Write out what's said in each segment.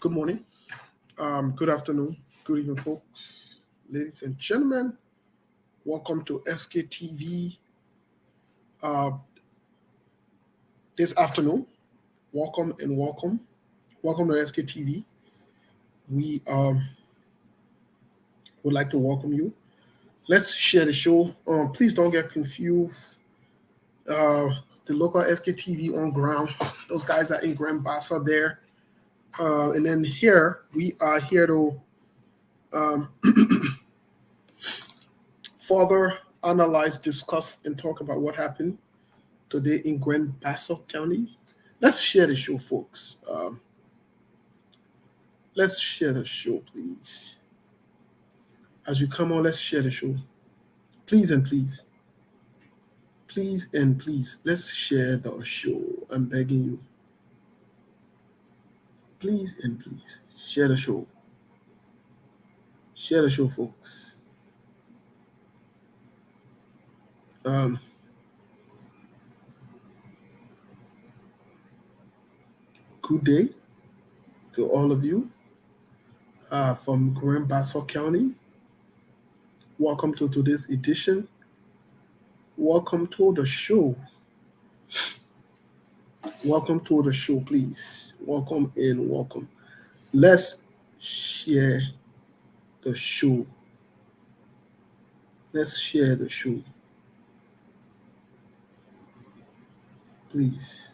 Good morning, good afternoon, good evening, folks, ladies and gentlemen. Welcome to SKTV uh, this afternoon. Welcome and welcome. Welcome to SKTV. We would like to welcome you. Let's share the show. Please don't get confused. The local SKTV on ground, those guys are in Grand Bassa there. And then here, we are here to um, further analyze, discuss, and talk about what happened today in Grand Bassa County. Let's share the show, folks. Let's share the show, please. As you come on, let's share the show. Please and please. Please and please, let's share the show. I'm begging you. Please and please, share the show. Share the show, folks. Good day to all of you from Grand Bassa County. Welcome to today's edition. Welcome to the show. Welcome to the show, please. Welcome and welcome. Let's share the show. Let's share the show. Please.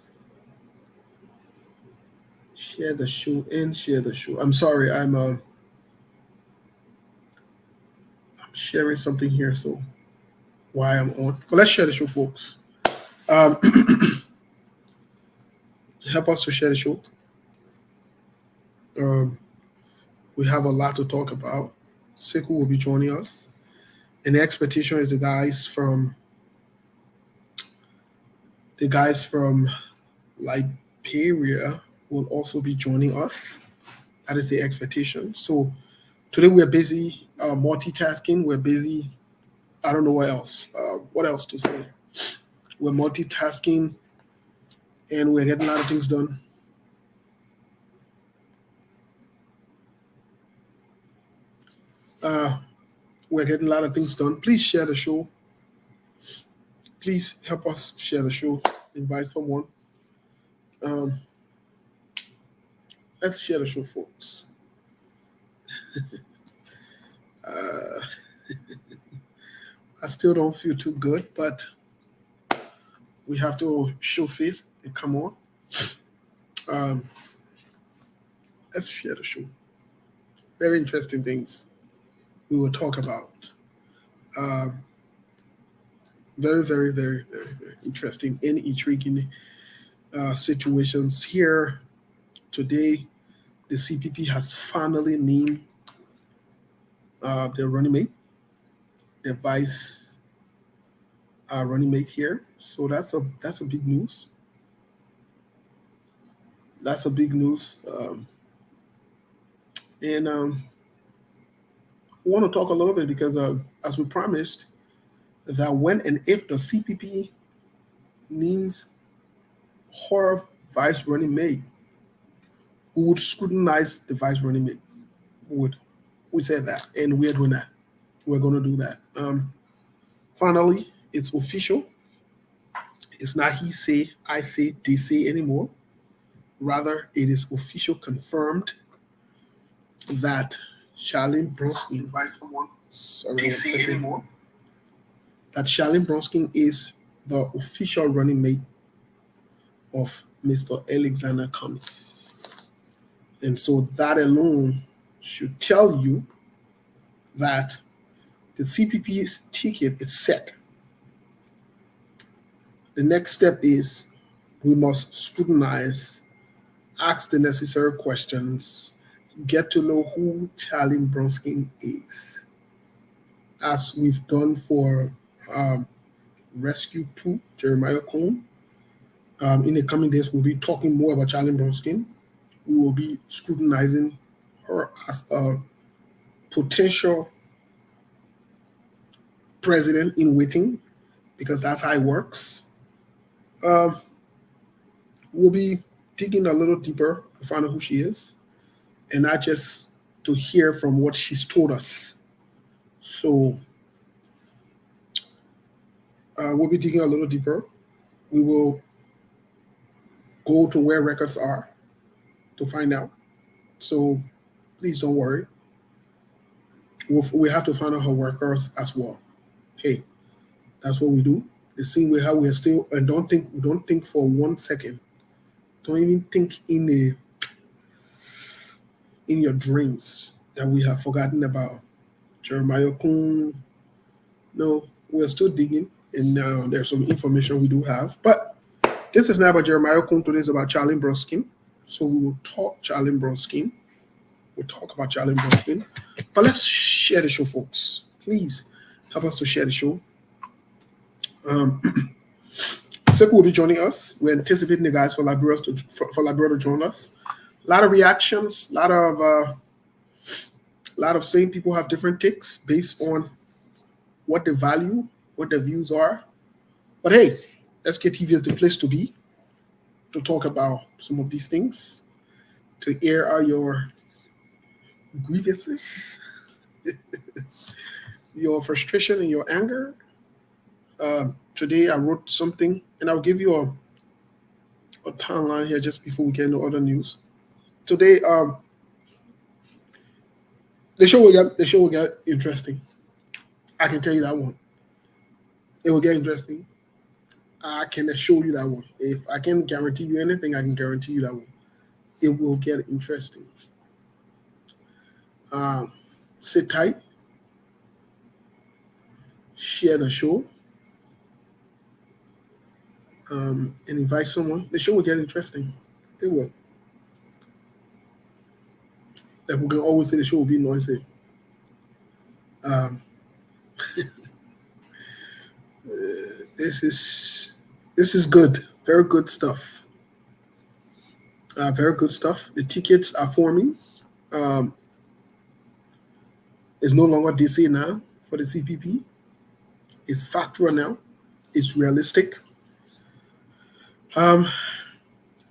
Share the show and share the show. I'm sorry, I'm sharing something here, so why I'm on. But let's share the show, folks. Help us to share the show. We have a lot to talk about. Sekou will be joining us. And the expectation is the guys from Liberia will also be joining us. That is the expectation. So today we're busy multitasking. We're busy. I don't know what else. What else to say? We're multitasking and we're getting a lot of things done. We're getting a lot of things done. Please share the show. Please help us share the show. Invite someone. Let's share the show, folks. I still don't feel too good, but we have to show face and come on. Let's share the show. Very interesting things we will talk about. Very, very, very, very, very interesting and intriguing situations here today. The CPP has finally named their running mate, their vice running mate here. So that's a big news. That's a big news. And we want to talk a little bit because as we promised, that when and if the CPP names her vice running mate, we would scrutinize the vice running mate. We said that, and we're doing that. We're going to do that. Finally, it's official. It's not he say, I say, they say anymore. Rather, it is official, confirmed that Charlene Brumskin, by someone, sorry, anymore. That Charlene Brumskin is the official running mate of Mr. Alexander Cummings. And so that alone should tell you that the CPP's ticket is set. The next step is we must scrutinize, ask the necessary questions, get to know who Charlene Brumskin is, as we've done for Rescue 2, Jeremiah Cone. In the coming days, we'll be talking more about Charlene Brumskin. We will be scrutinizing her as a potential president in waiting, because that's how it works. We'll be digging a little deeper to find out who she is. and not just to hear from what she's told us. So we'll be digging a little deeper. We will go to where records are to find out. So please don't worry. We have to find out her workers as well. Hey, that's what we do. The same way how we are still, and don't think for 1 second. Don't even think in your dreams that we have forgotten about Jeremiah Kuhn. No, we're still digging, and now there's some information we do have. But this is not about Jeremiah Kuhn. Today is about Charlene Brumskin. So we will talk Charlene Brumskin. We'll talk about Charlene Brumskin. But let's share the show, folks. Please help us to share the show. Sekou will be joining us. We're anticipating the guys for Liberia to join us. A lot of reactions, a lot of same people have different takes based on what they value, what their views are. But hey, SKTV is the place to be to talk about some of these things, to air out your grievances, your frustration and your anger. Today I wrote something, and I'll give you a timeline here just before we get into other news. Today, the show will get interesting. I can tell you that one. It will get interesting. I can assure you that one. If I can guarantee you anything, I can guarantee you that one. It will get interesting. Sit tight. Share the show. And invite someone. The show will get interesting. It will. Like we can always say, the show will be noisy. This is good. Very good stuff. Very good stuff. The tickets are forming. It's no longer DC now for the CPP. It's factual now. It's realistic. And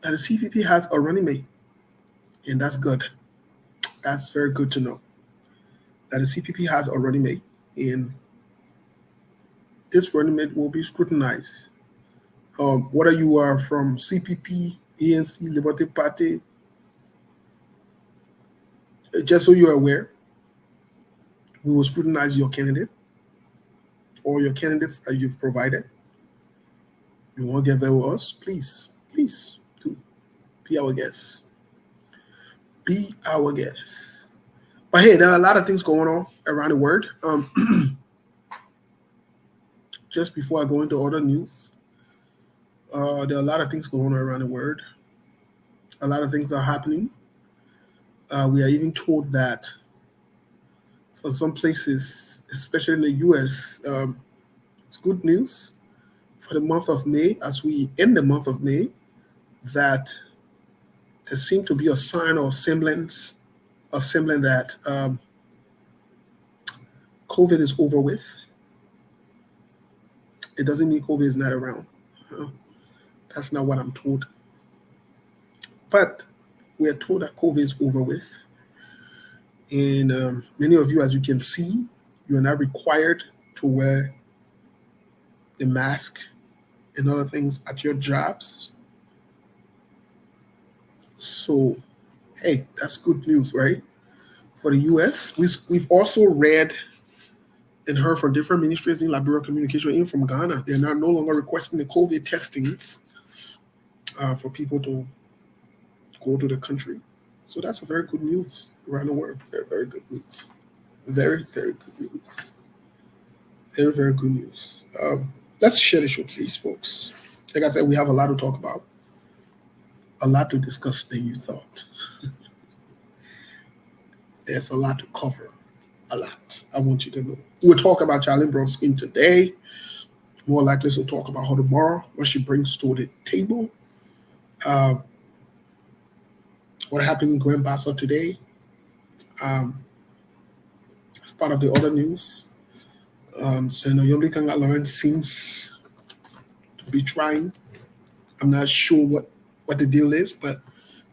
the CPP has a running mate, and that's good. That's very good to know. That the CPP has a running mate, and this running mate will be scrutinized. Whether you are from CPP, ANC, Liberty Party, just so you're aware, we will scrutinize your candidate or your candidates that you've provided. You want to get there with us? Please do be our guest. Be our guest. But hey, there are a lot of things going on around the world. Just before I go into other news, there are a lot of things going on around the world. A lot of things are happening. We are even told that for some places, especially in the US, it's good news for the month of May, as we end the month of May, that there seems to be a sign or semblance that COVID is over with. It doesn't mean COVID is not around. That's not what I'm told. But we are told that COVID is over with. And many of you, as you can see, you are not required to wear the mask and other things at your jobs. So, hey, that's good news, right? For the US, we've also read and heard from different ministries in Liberian communication, even from Ghana. They're now no longer requesting the COVID testings for people to go to the country. So that's a very good news around the world. Very, very good news. Very, very good news. Very, very good news. Let's share the show, please, folks. Like I said, we have a lot to talk about, a lot to discuss than you thought. There's a lot to cover, a lot. I want you to know. We'll talk about Charlene Brumskin today. More likely to talk about her tomorrow, what she brings to the table. What happened in Grand Bassa today? As part of the other news, Senator Yomli Kangalorn seems to be trying. I'm not sure what the deal is, but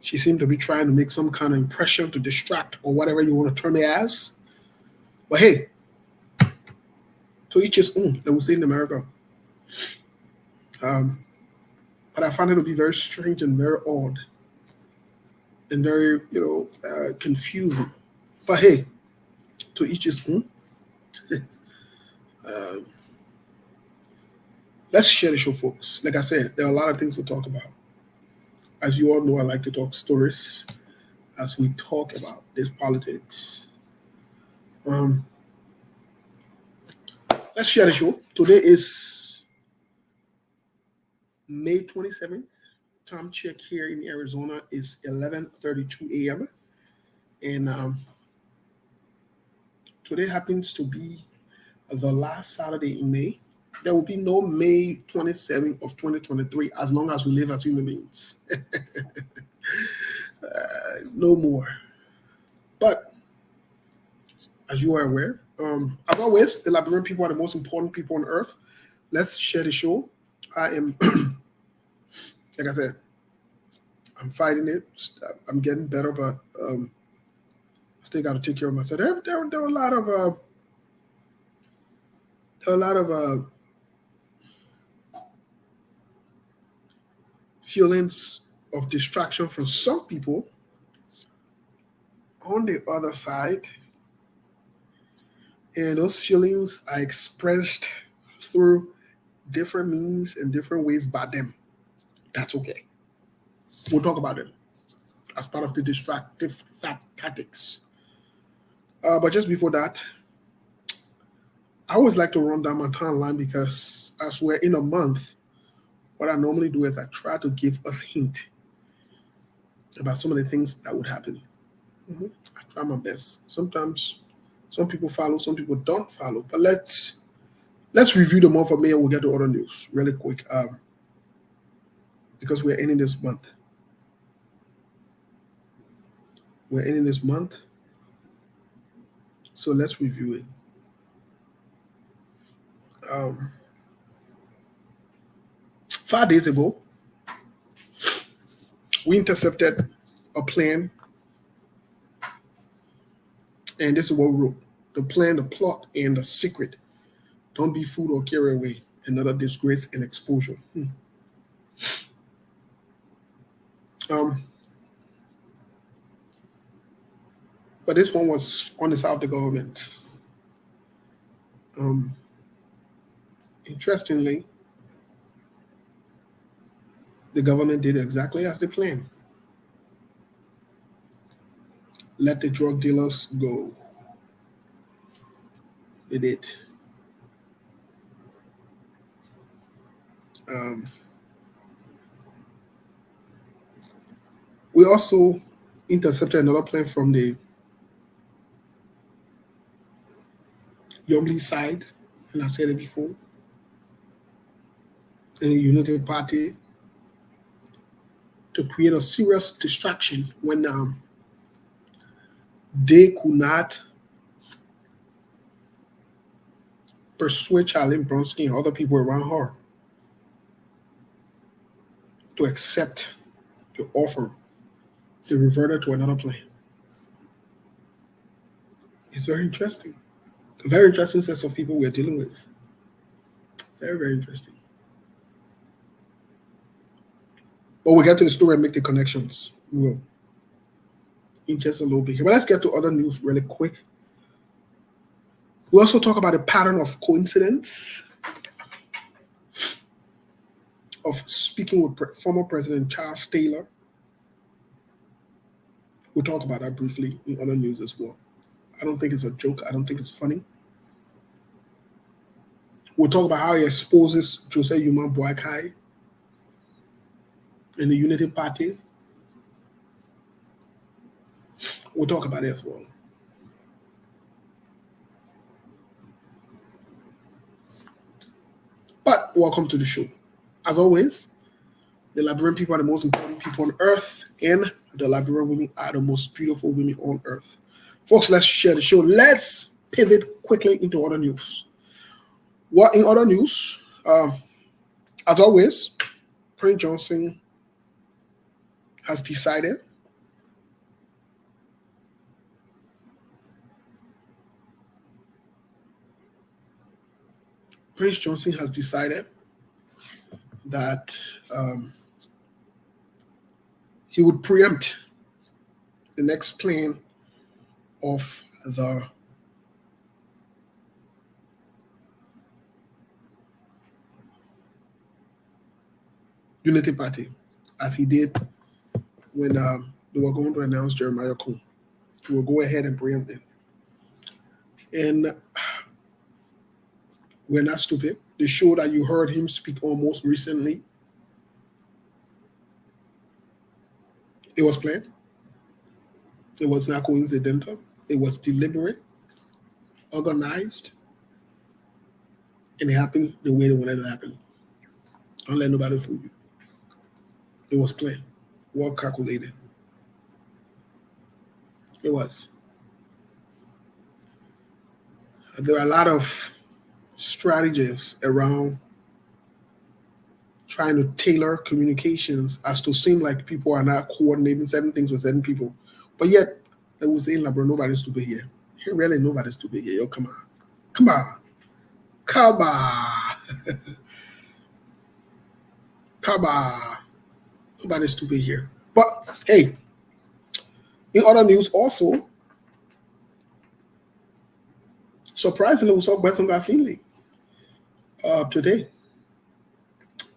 She seemed to be trying to make some kind of impression to distract or whatever you want to term it as. But hey, to each his own, that we say in America. But I found it to be very strange and very odd and very, confusing. But hey, to each his own. Uh, let's share the show, folks. Like I said, there are a lot of things to talk about. As you all know, I like to talk stories as we talk about this politics. Let's share the show. Today is May 27th. Time check here in Arizona is 11:32 a.m. And today happens to be the last Saturday in May. There will be no May 27th of 2023 as long as we live as human beings. No more. But as you are aware, as always, the Liberian people are the most important people on earth. Let's share the show. I am, like I said, I'm fighting it. I'm getting better, but I still got to take care of myself. There were a lot of feelings of distraction from some people on the other side, and those feelings are expressed through different means and different ways by them. That's okay. We'll talk about them as part of the distractive tactics. But just before that, I always like to run down my timeline because as we're in a month, what I normally do is I try to give us hint about some of the things that would happen. I try my best. Sometimes some people follow, some people don't follow. But let's review the month of May and we'll get to other news really quick because we're ending this month. We're ending this month. So let's review it. 5 days ago, we intercepted a plan, and this is what we wrote. The plan, the plot, and the secret. Don't be fooled or carry away. Another disgrace and exposure. But this one was on the side of the government. Interestingly, the government did exactly as they planned. Let the drug dealers go. They did. We also intercepted another plane from the Yomli side, and I said it before, in the United Party, to create a serious distraction when they could not persuade Charlene Brumskin and other people around her to accept the offer. They reverted to another plan. It's very interesting. A very interesting set of people we're dealing with. Very, very interesting. But we'll get to the story and make the connections. We will. In just a little bit here. But let's get to other news really quick. We also talk about a pattern of coincidence of speaking with former President Charles Taylor. We'll talk about that briefly in other news as well. I don't think it's a joke. I don't think it's funny. We'll talk about how he exposes Jose Yuman Boakai in the Unity Party. We'll talk about it as well. But welcome to the show. As always, the Liberian people are the most important people on earth, and the Liberian women are the most beautiful women on earth. Folks, let's share the show. Let's pivot quickly into other news. Well, in other news, as always, Prince Johnson has decided, Prince Johnson has decided that he would preempt the next plan of the Unity Party, as he did when they were going to announce Jeremiah Kuhn. He will go ahead and preempt it. And we're not stupid. The show that you heard him speak on most recently, it was planned. It was not coincidental. It was deliberate, organized, and it happened the way they wanted it to happen. Don't let nobody fool you. It was planned, well calculated. It was. There are a lot of strategies around trying to tailor communications as to seem like people are not coordinating certain things with certain people. But yet, they will say, bro, nobody's stupid here. Here, really, nobody's stupid here. Yo, come on. Come on. Come on. Come on. Nobody's stupid here. But, hey, in other news also, surprisingly, we saw Brumskin Finley today.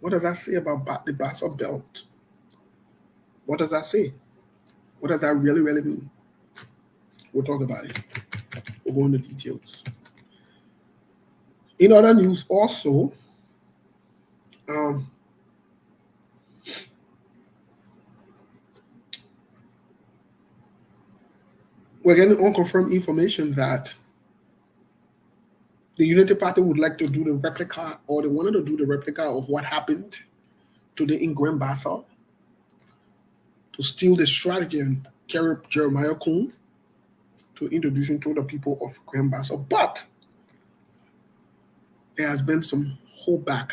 What does that say about the Bassa belt? What does that say? What does that really, really mean? We'll talk about it. We'll go into details. In other news also, we're getting unconfirmed information that the Unity Party would like to do the replica, or they wanted to do the replica of what happened today in Bassa, to steal the strategy and carry Jeremiah Kuhn to introduce to the people of Bassa. But there has been some holdback.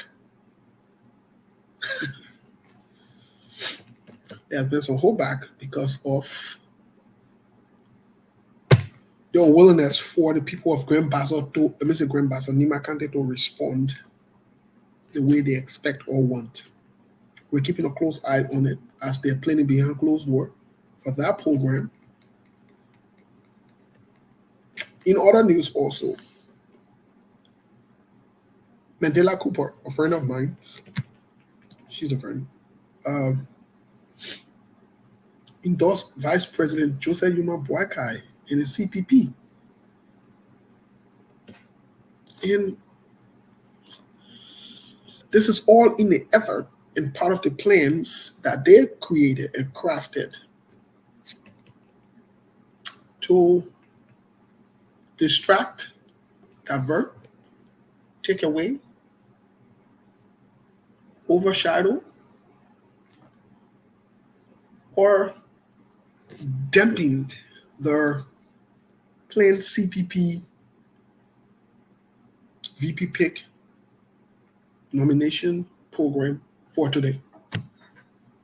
There has been some holdback because of the unwillingness for the people of Bassa to, Bassa, Nima Kante, to respond the way they expect or want. We're keeping a close eye on it as they're planning behind closed door for that program. In other news also, Mandela Cooper, a friend of mine, she's a friend, endorsed Vice President Joseph Yuma Boakai in the CPP. And this is all in the effort and part of the plans that they created and crafted to distract, divert, take away, overshadow, or dampen their planned CPP VP pick nomination program for today.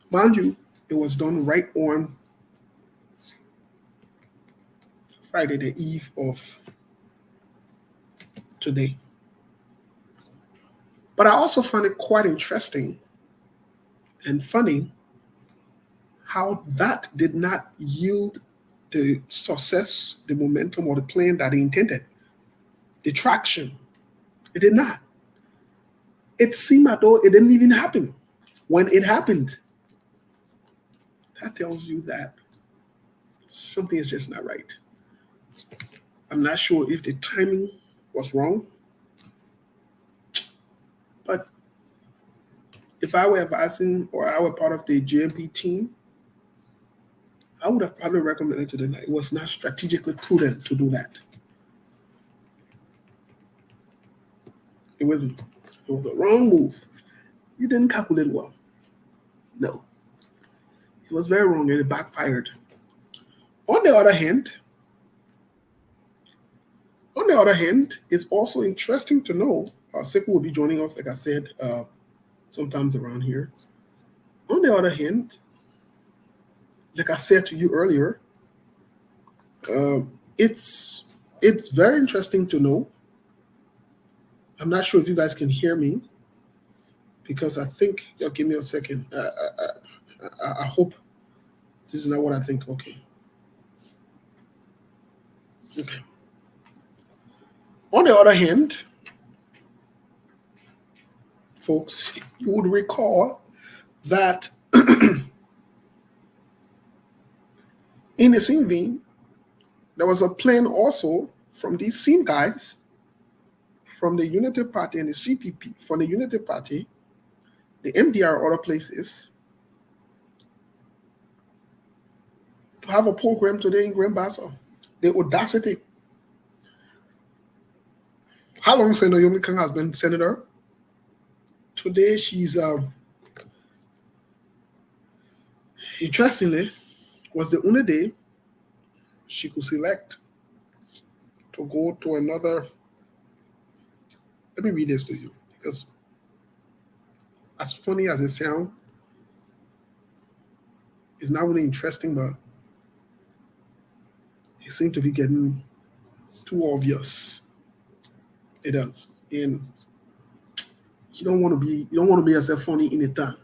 Mind you, it was done right on Friday, the eve of today. But I also found it quite interesting and funny how that did not yield the success, the momentum, or the plan that they intended. The traction, it did not. It seemed as though it didn't even happen. When it happened, that tells you that something is just not right. I'm not sure if the timing was wrong, but if I were advising or I were part of the GMP team, I would have probably recommended to them that it was not strategically prudent to do that. It wasn't. It was a wrong move. You didn't calculate well. No. It was very wrong and it backfired. On the other hand, it's also interesting to know, Sekou will be joining us, like I said, sometimes around here. On the other hand, like I said to you earlier, it's very interesting to know I'm not sure if you guys can hear me because I think, give me a second. I hope this is not what I think. Okay. On the other hand, folks, you would recall that in the same vein, there was a plan also from these same guys from the Unity Party and the CPP, from the Unity Party, the MDR, other places, to have a program today in Grand Bassa. The audacity. How long Senator Yomi has been senator? Today she's, interestingly, was the only day she could select to go to another. Let me read this to you, because as funny as it sounds, it's not really interesting, but it seems to be getting too obvious. It does. And you don't want to be yourself funny in a time.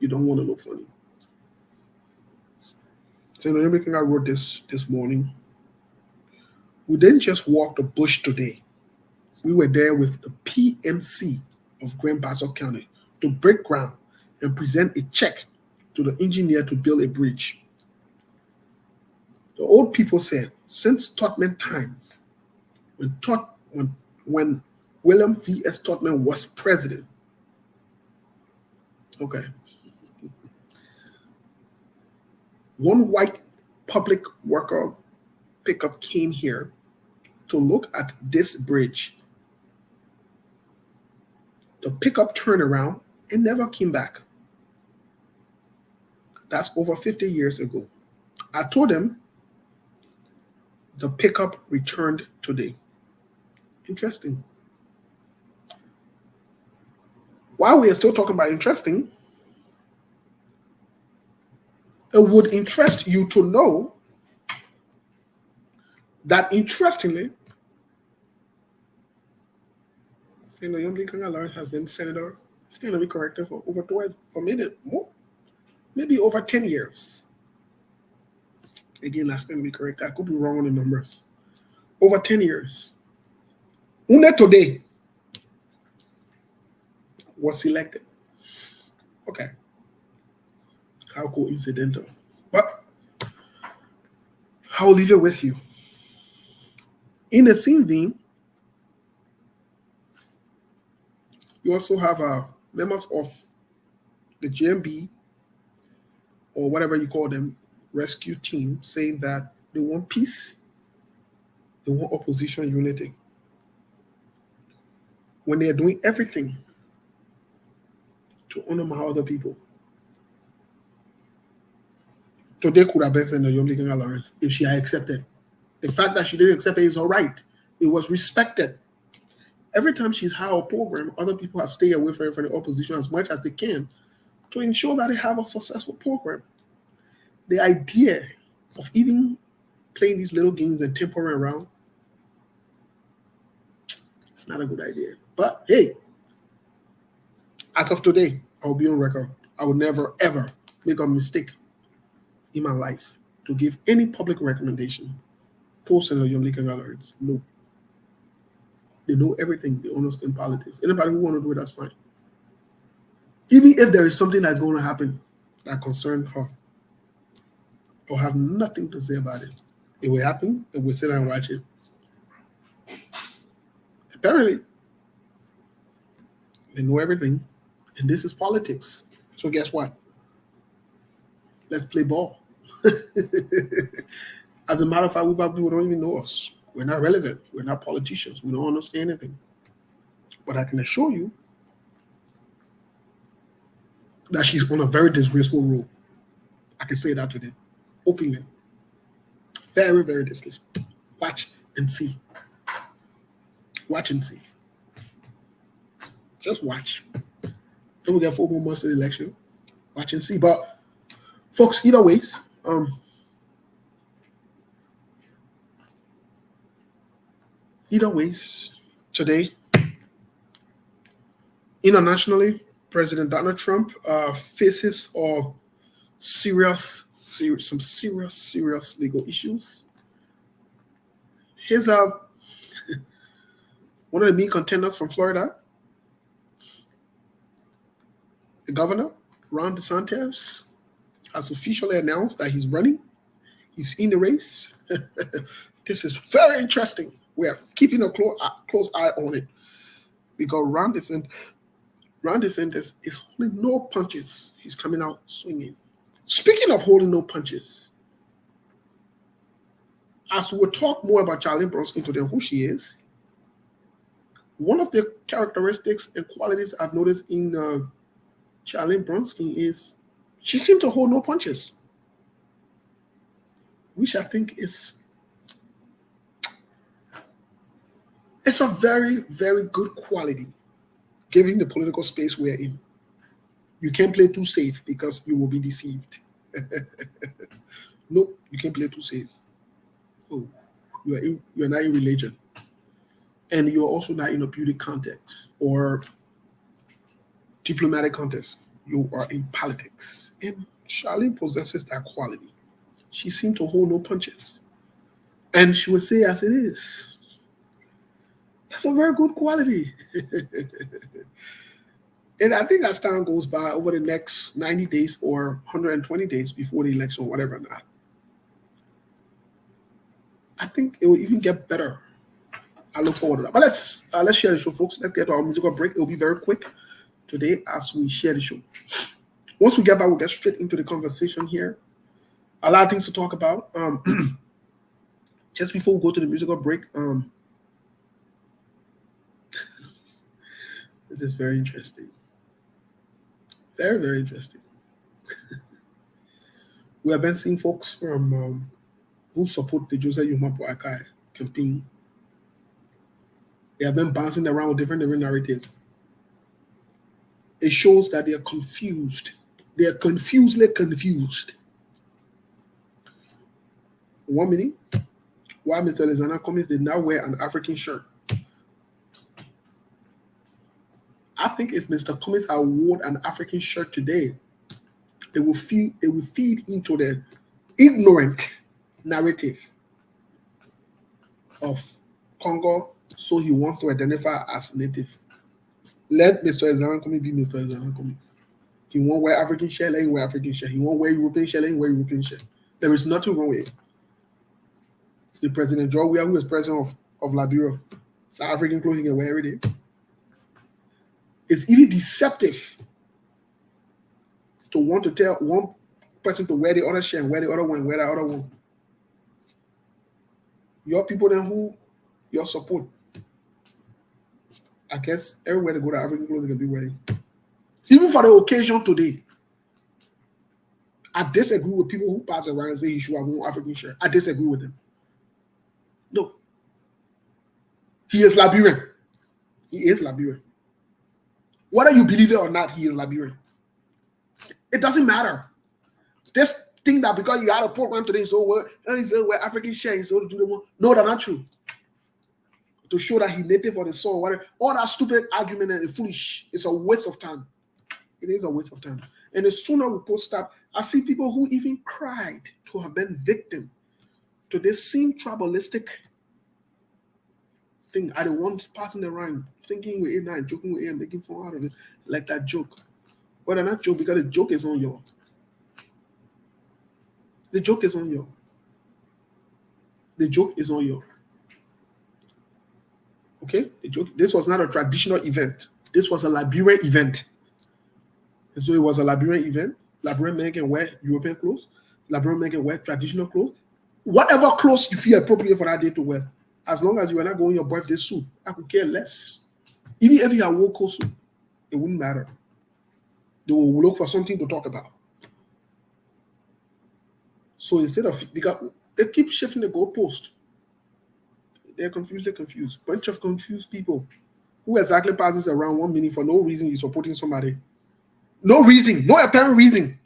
You don't want to look funny. So I wrote this morning. We didn't just walk the bush today. We were there with the PMC of Grand Bassa County to break ground and present a check to the engineer to build a bridge. The old people said, since Totman time, when William V.S. Totman was president, okay, one white public worker pickup came here to look at this bridge. The pickup turned around and never came back. That's over 50 years ago. I told him the pickup returned today. Interesting. While we are still talking about interesting, it would interest you to know that, interestingly, Senator Yomdi Lawrence has been senator, still to be corrected, for over 12, for maybe over 10 years. Again, that's going to be correct. I could be wrong on the numbers. Over 10 years. Une today was elected. Okay. How coincidental. But I'll leave it with you. In the same vein, you also have members of the GMB, or whatever you call them, rescue team, saying that they want peace, they want opposition unity, when they are doing everything to honor other people. Today could have been Senator Yomdi Lawrence if she had accepted. The fact that she didn't accept it is all right. It was respected. Every time she's had a program, other people have stayed away from the opposition as much as they can to ensure that they have a successful program. The idea of even playing these little games and timpering around, it's not a good idea. But hey, as of today, I'll be on record. I will never, ever make a mistake in my life to give any public recommendation to Senator Yomdi Lawrence. No. They know everything. They understand politics. Anybody who want to do it, that's fine. Even if there is something that's going to happen that concerns her, I'll have nothing to say about it. It will happen, and we'll sit there and watch it. Apparently, they know everything, and this is politics. So guess what? Let's play ball. As a matter of fact, we probably don't even know us. We're not relevant. We're not politicians. We don't understand anything. But I can assure you that she's on a very disgraceful role. I can say that today, openly. Very, very disgraceful. Watch and see. Watch and see. Just watch. Then we get 4 more months of the election. Watch and see. But folks, either ways, today, Internationally, President Donald Trump faces some serious legal issues. Here's one of the main contenders from Florida, the governor, Ron DeSantis, has officially announced that he's running. He's in the race. This is very interesting. We are keeping a close eye on it because Ron DeSantis is holding no punches. He's coming out swinging. Speaking of holding no punches, as we'll talk more about Charlene Brumskin today, who she is, one of the characteristics and qualities I've noticed in Charlene Brumskin is she seems to hold no punches, which I think it's a very, very good quality, given the political space we're in. You can't play too safe because you will be deceived. Nope, you can't play too safe. Oh, you're not in religion. And you're also not in a beauty context or diplomatic context. You are in politics. And Charlene possesses that quality. She seemed to hold no punches. And she would say as it is. That's a very good quality. And I think as time goes by, over the next 90 days or 120 days before the election, whatever or not, I think it will even get better. I look forward to that. But let's share the show, folks. Let's get to our musical break. It will be very quick today as we share the show. Once we get back, we'll get straight into the conversation here. A lot of things to talk about. Just before we go to the musical break, this is very interesting. Very, very interesting. We have been seeing folks from who support the Jose Yuma Boakai campaign. They have been bouncing around with different narratives. It shows that they are confused. They are confusedly confused. 1 minute, why Mr. Alexander Cummings did not wear an African shirt. I think if Mr. Cummings had worn an African shirt today, they will feed into the ignorant narrative of Congo, so he wants to identify as native. Let Mr. Alexander Cummings be Mr. Alexander Cummings. He won't wear African shirt, let him wear African shirt. He won't wear European shirt, let him wear European shirt. There is nothing wrong with it. The President George Weah, who is president of Liberia, the African clothes he can wear every day. It's even deceptive to want to tell one person to wear the other shirt and wear the other one, wear the other one. Your people then who your support. I guess everywhere they go to African clothes they can be wearing. Even for the occasion today, I disagree with people who pass around and say he should have worn African shirt. I disagree with them. No. He is Liberian. He is Liberian. Whether you believe it or not, he is Liberian. It doesn't matter. This thing that because you had a program today, so we're African shirt, so to do the one. No, that's not true. To show that he's native or the soul, whatever, all that stupid argument and foolish. It's a waste of time. It is a waste of time. And the sooner we post up, I see people who even cried to have been victim to this same tribalistic thing. Are the ones passing around, thinking we're in and joking with him, making fun out of it, like that joke. But they're not joke because the joke is on you. The joke is on you. The joke is on you. Okay? The joke. This was not a traditional event. This was a Liberian event. And so it was a Liberian event. Liberian men can wear European clothes. Liberian men can wear traditional clothes. Whatever clothes you feel appropriate for that day to wear. As long as you are not going your birthday suit, I could care less. Even if you have local suit, it wouldn't matter. They will look for something to talk about. So instead of, because they keep shifting the goalpost. They're confused. Bunch of confused people. Who exactly passes around 1 minute for no reason you're supporting somebody? No reason, no apparent reason.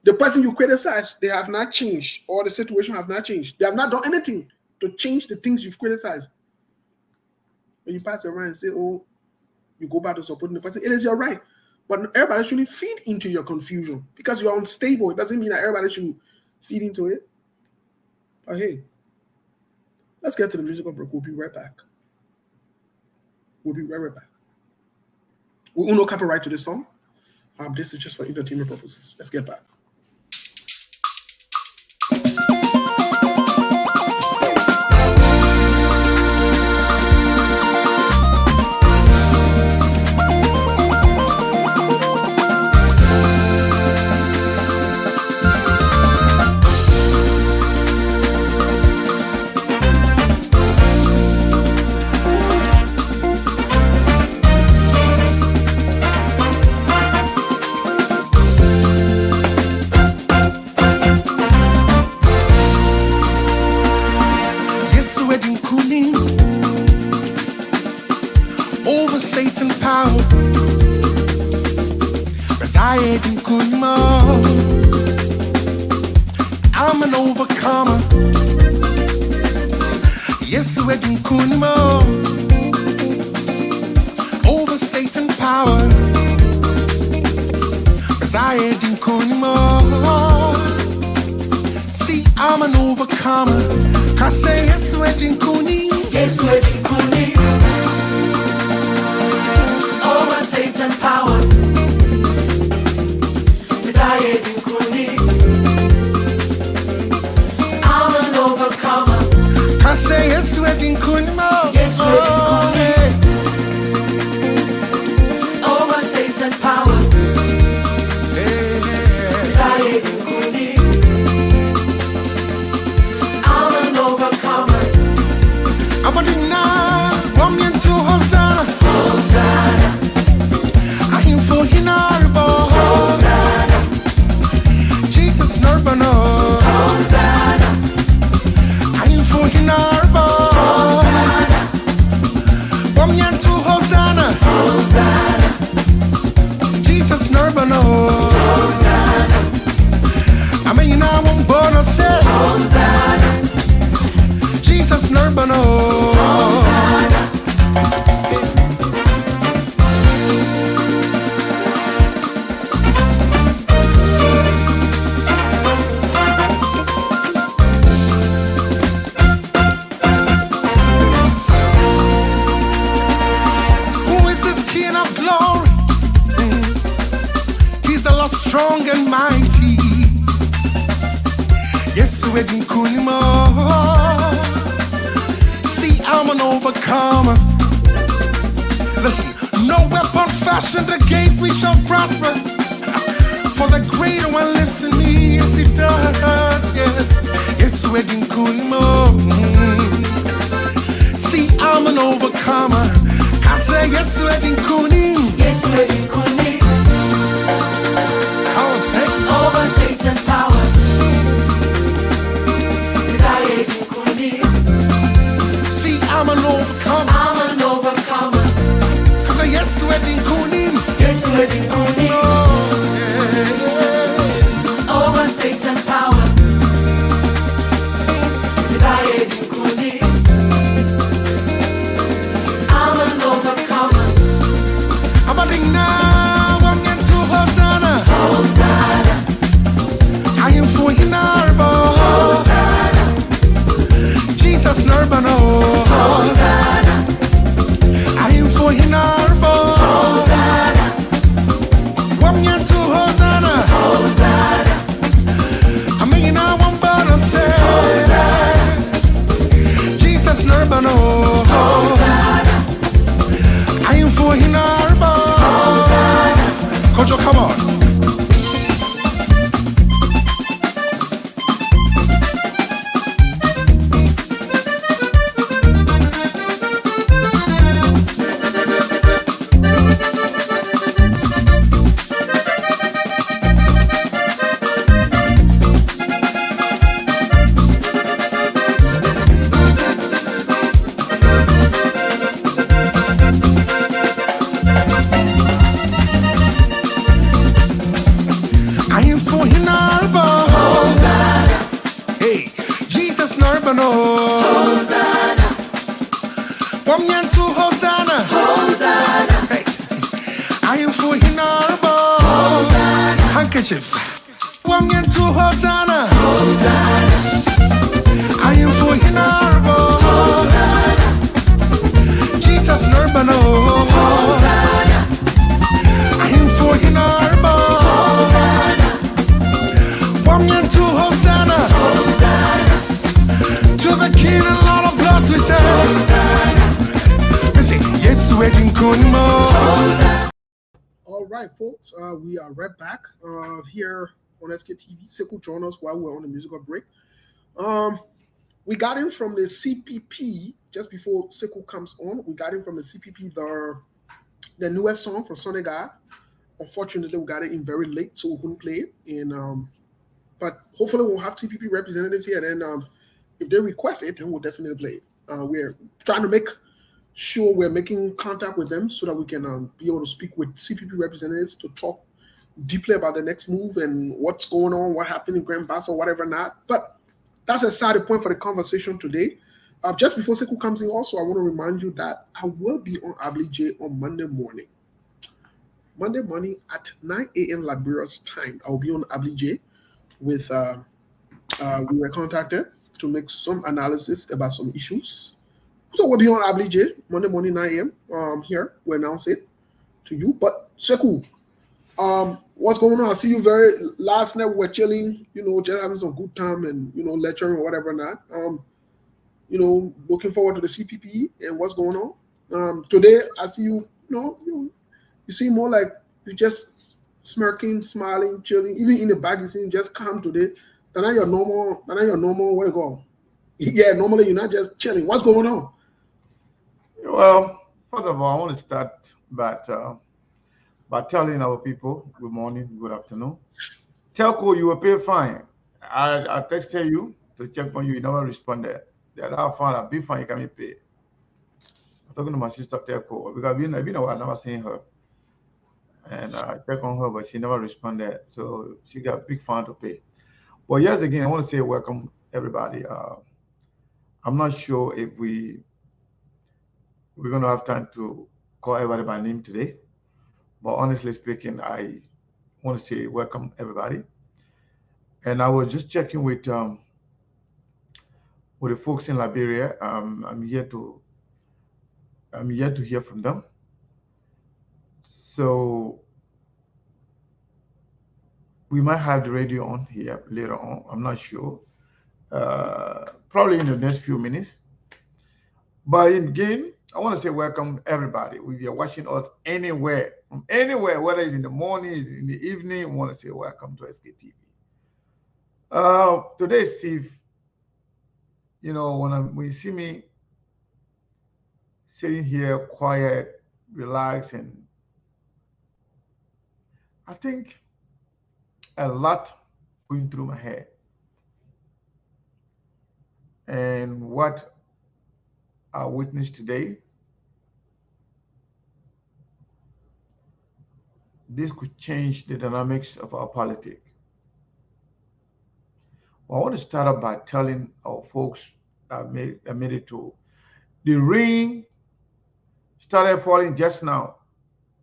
The person you criticize, they have not changed, or the situation have not changed. They have not done anything to change the things you've criticized. When you pass around and say, oh, you go back to supporting the person. It is your right. But everybody shouldn't feed into your confusion because you're unstable. It doesn't mean that everybody should feed into it. But hey, let's get to the musical break. We'll be right back. We'll be right back. We will no copyright to this song. This is just for entertainment purposes. Let's get back. Over Satan power, as I ain't good more. I'm an overcomer. Yes, we're doing good more. Over Satan power, as I ain't good more. See, I'm an overcomer. I say yes, we're doing good. Yes, we're doing good. Over Satan power, desire in Kuni. I'm an overcomer. I say yes, we're doing Kuni. Yes, we're doing Kuni. Over Satan power, desire in Kuni. I'm an overcomer. I'm a dinner, one into Hosanna. Hosanna. I'm for Hinarbo. Hosanna. Jesus Nurbano. Hosanna. I'm for Hinarbo. Hosanna. One into Hosanna. Hosanna. Jesus Nurbano. Hosanna. I mean, I won't burn a set. Hosanna. Jesus Nurbano. Hosanna. Who is this King of glory? He's the Lord strong and mighty. Yes, we're doing Kunimo. See, I'm an overcomer. Listen, no weapon fashioned against me shall prosper. For the greater one lives in me, yes, it does. Yes, yes, we're doing Kunimo. See, I'm an overcomer. I say, yes, we're doing Kunim. Yes, we're doing Kuni. I'll say, Over Satan power, desire in Kuni. see, I'm an overcomer. I'm an overcomer. I say, yes, we're doing Kunim. Yes, we're doing Kuni. Oh, yeah. Over Satan power, desire in Kuni. I'm an overcomer. I'm a ding now, I'm into Hosanna. Hosanna. I am for Hinarbo. Hosanna. Jesus Nurbano. Hosanna. I am for Hinarbo. Hosanna. I'm into Hosanna. Hosanna. I mean, I won't bother say. Jesus Nurbano. Hosanna. I am for Hinarbo. Kojo, come on. I am for Hinarbo. Hosanna. Hey, Jesus Nurbano. Hosanna. Wamyan to Hosanna. Hosanna. Hey, am for Hinarbo. Handkerchiefs. One and two Hosanna. I am for Hinarbo. Jesus Nurbano. I am for Hinarbo. One and two Hosanna. To the King and Lord of Lords we say. Listen, yes, wedding Kunmo. All right, folks, we are right back here on SKTV. Sekou join us while we're on the musical break. We got in from the CPP just before Sekou comes on. We got in from the CPP the newest song from Sonega. Unfortunately, we got it in very late, so we couldn't play it. And but hopefully, we'll have CPP representatives here. And then if they request it, then we'll definitely play it. We're trying to make sure we're making contact with them so that we can be able to speak with CPP representatives to talk deeply about the next move and what's going on, what happened in Grand Bassa, whatever not. But that's a side point for the conversation today. Just before Sekou comes in, also, I want to remind you that I will be on Ablige on Monday morning. Monday morning at 9 a.m. Liberia's time, I'll be on Ablige with, we were contacted to make some analysis about some issues. So we'll be on Ablige Monday morning 9 a.m. Here, we announce it to you. But Sekou, what's going on? I see you last night we were chilling, just having some good time and, lecturing or whatever not. Looking forward to the CPP and what's going on. Today, I see you, you seem more like you're just smirking, smiling, chilling. Even in the back, you seem just calm today. That's not your normal, where to go? Yeah, normally you're not just chilling. What's going on? Well, first of all, I want to start by telling our people good morning, good afternoon. Telco, you will pay fine. I texted you to check on you. You never responded. That how fine, a big fine you can pay. I'm talking to my sister Telco because I've been a while never seen her, and I checked on her, but she never responded. So she got a big fine to pay. But yes, again, I want to say welcome everybody. I'm not sure if we're going to have time to call everybody by name today. But honestly speaking, I want to say welcome everybody. And I was just checking with the folks in Liberia. I'm yet to hear from them. So we might have the radio on here later on. I'm not sure. Probably in the next few minutes. But again, I want to say welcome everybody. If you're watching us anywhere, from anywhere, whether it's in the morning, in the evening, I want to say welcome to SKTV. Today, Steve, when you see me sitting here quiet, relaxed, and I think a lot going through my head. And what I witnessed today, this could change the dynamics of our politics. Well, I want to start off by telling our folks that made it to the rain started falling just now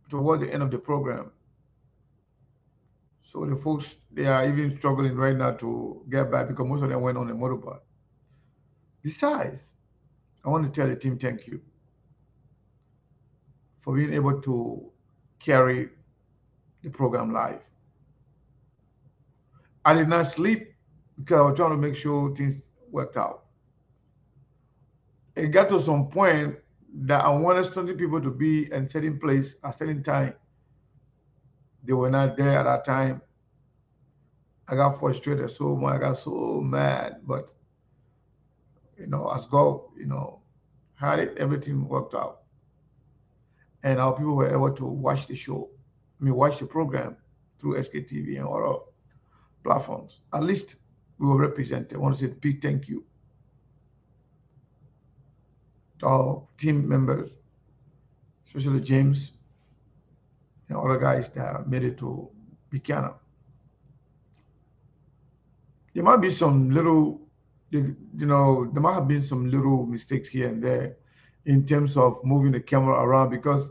towards the end of the program. So the folks, they are even struggling right now to get back because most of them went on a motorbike. Besides, I want to tell the team thank you for being able to carry the program live. I did not sleep because I was trying to make sure things worked out. It got to some point that I wanted certain people to be in a certain place at a certain time. They were not there at that time. I got frustrated so much. I got so mad. But, as God, had it, everything worked out. And our people were able to watch the show. Watch the program through SKTV and other platforms. At least we were represented. I want to say a big thank you to our team members, especially James and other guys that made it to Buchanan. There might be some little, there might have been some little mistakes here and there in terms of moving the camera around because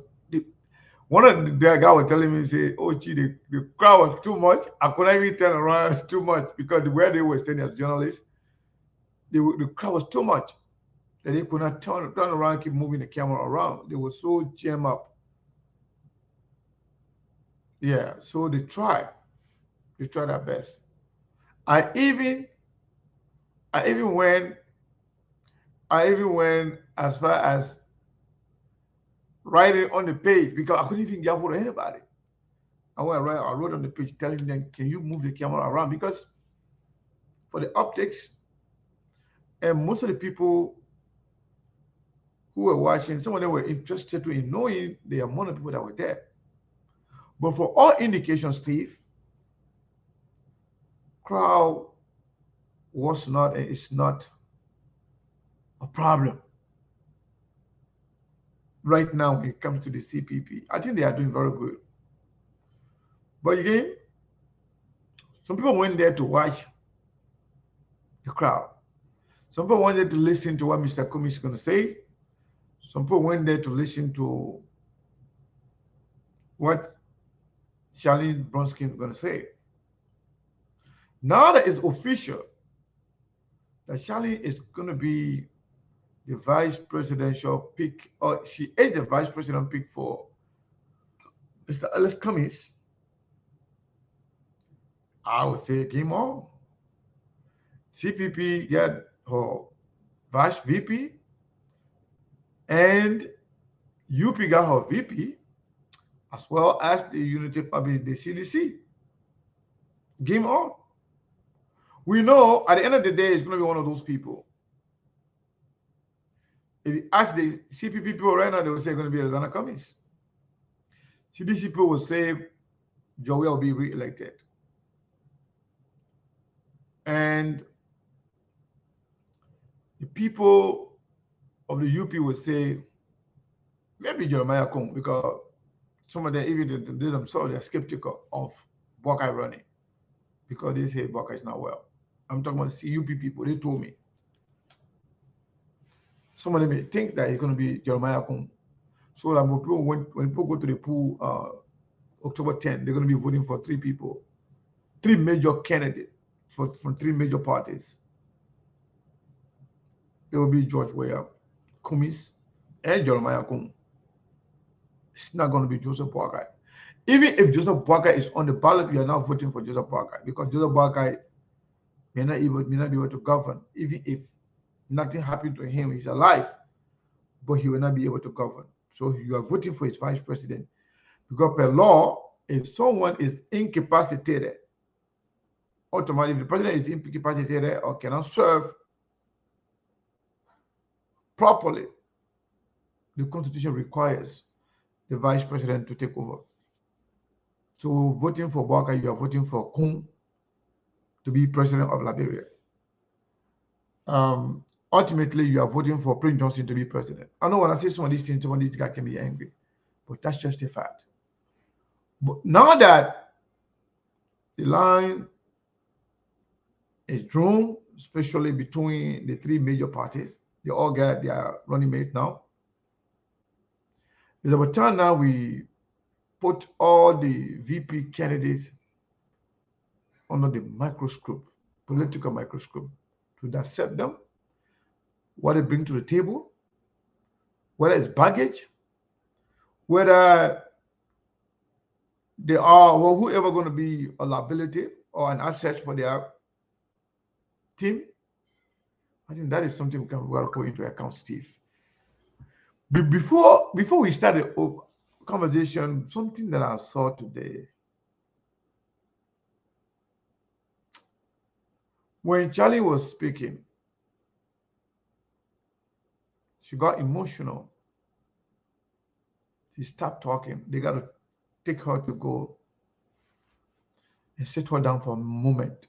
One of the guy was telling me, say, oh, gee, the crowd was too much. I couldn't even turn around too much because the way they were standing as journalists, the crowd was too much that they could not turn around, keep moving the camera around. They were so jammed up. Yeah, so they tried their best. I even went as far as writing on the page because I couldn't even get hold of anybody. I wrote on the page telling them, can you move the camera around? Because for the optics, and most of the people who were watching, some of them were interested in knowing the amount of people that were there. But for all indications, Steve, crowd was not and is not a problem right now when it comes to the CPP. I think they are doing very good. But again, some people went there to watch the crowd. Some people wanted to listen to what Mr. Cummings is going to say. Some people went there to listen to what Charlene Brumskin is going to say. Now that it's official that Charlene is going to be the vice presidential pick, or she is the vice president pick for Mr. Alex Cummings, I would say game on. CPP got her vice VP, and UP got her VP, as well as the Unity Public, the CDC. Game on. We know at the end of the day, it's going to be one of those people. If you ask the CPP people right now, they will say it's going to be Rosanna Cummings. CDC people will say Joey will be re-elected. And the people of the UP will say maybe Jeremiah Kung, because some of them, even they themselves, they're skeptical of Buckeye running because they say Buckeye is not well. I'm talking about CUP people. They told me. Some of them may think that it's going to be Jeremiah Kung. So that when people go to the pool October 10, they're going to be voting for three people, three major candidates from three major parties. It will be George Weah, Cummings, and Jeremiah Kung. It's not going to be Joseph Buckeye. Even if Joseph Buckeye is on the ballot, we are now voting for Joseph Buckeye because Joseph Buckeye may not be able to govern. Even if nothing happened to him, he's alive, but he will not be able to govern. So you are voting for his vice president because per law, if someone is incapacitated, automatically, if the president is incapacitated or cannot serve properly, the Constitution requires the vice president to take over. So voting for Buckeye, you are voting for Kung to be president of Liberia. Ultimately, you are voting for Prince Johnson to be president. I know when I say some of these things, some of these guys can be angry, but that's just a fact. But now that the line is drawn, especially between the three major parties, they all got their running mates now. It's about time now we put all the VP candidates under the microscope, political microscope, to dissect them, what they bring to the table, whether it's baggage, whether they are, or whoever going to be a liability or an asset for their team. I think that is something we can well put into account, Steve. Before we start the conversation, something that I saw today. When Charlie was speaking, she got emotional. She stopped talking. They got to take her to go and sit her down for a moment.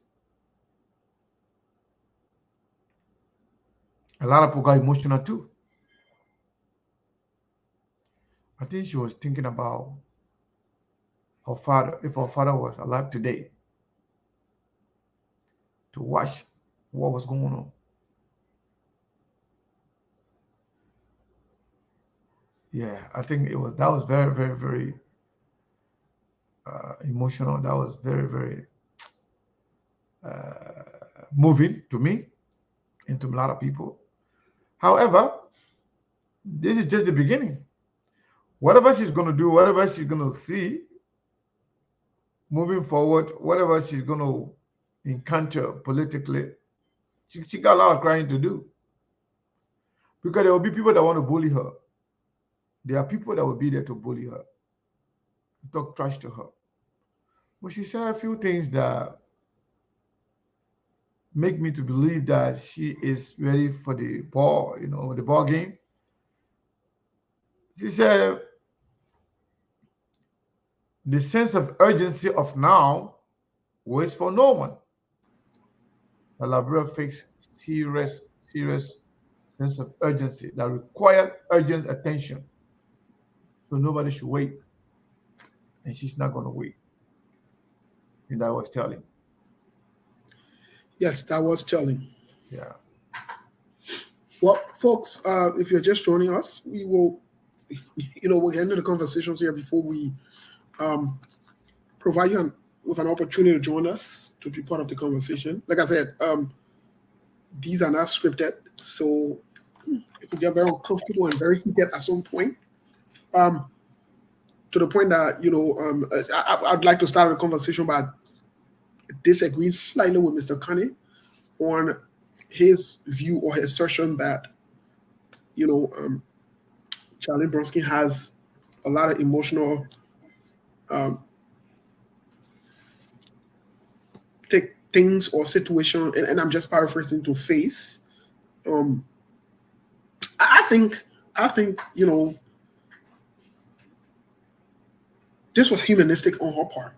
A lot of people got emotional too. I think she was thinking about her father, if her father was alive today, to watch what was going on. Yeah, I think that was very, very, very emotional. That was very, very moving to me and to a lot of people. However, this is just the beginning. Whatever she's going to do, whatever she's going to see moving forward, whatever she's going to encounter politically, she got a lot of crying to do. Because there will be people that want to bully her. There are people that will be there to bully her, talk trash to her. But she said a few things that make me to believe that she is ready for the ball, the ball game. She said the sense of urgency of now waits for no one. The Liberia fakes serious sense of urgency that required urgent attention. So nobody should wait. And she's not going to wait. And that was Charlyne. Yes, that was Charlyne. Yeah. Well, folks, if you're just joining us, we will, we'll get into the conversations here before we provide you with an opportunity to join us to be part of the conversation. Like I said, these are not scripted, so it could get very uncomfortable and very heated at some point. To the point that, I'd like to start a conversation by disagreeing slightly with Mr. Kanye on his view or his assertion that, Charlene Brumskin has a lot of emotional things or situation, and I'm just paraphrasing, to face. I think, this was humanistic on her part.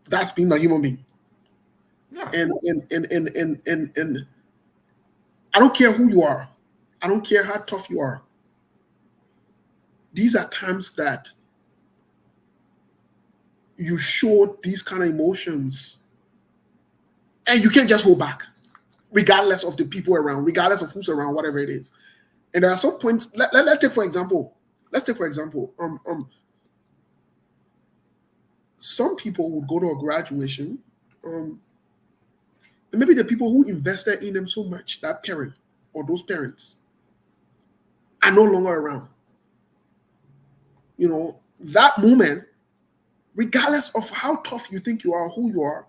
That's being a human being. Yeah. And I don't care who you are. I don't care how tough you are. These are times that you show these kind of emotions and you can't just hold back, regardless of the people around, regardless of who's around, whatever it is. And there are some points, let's take for example, some people would go to a graduation, and maybe the people who invested in them so much, that parent or those parents, are no longer around. That moment, regardless of how tough you think you are, who you are,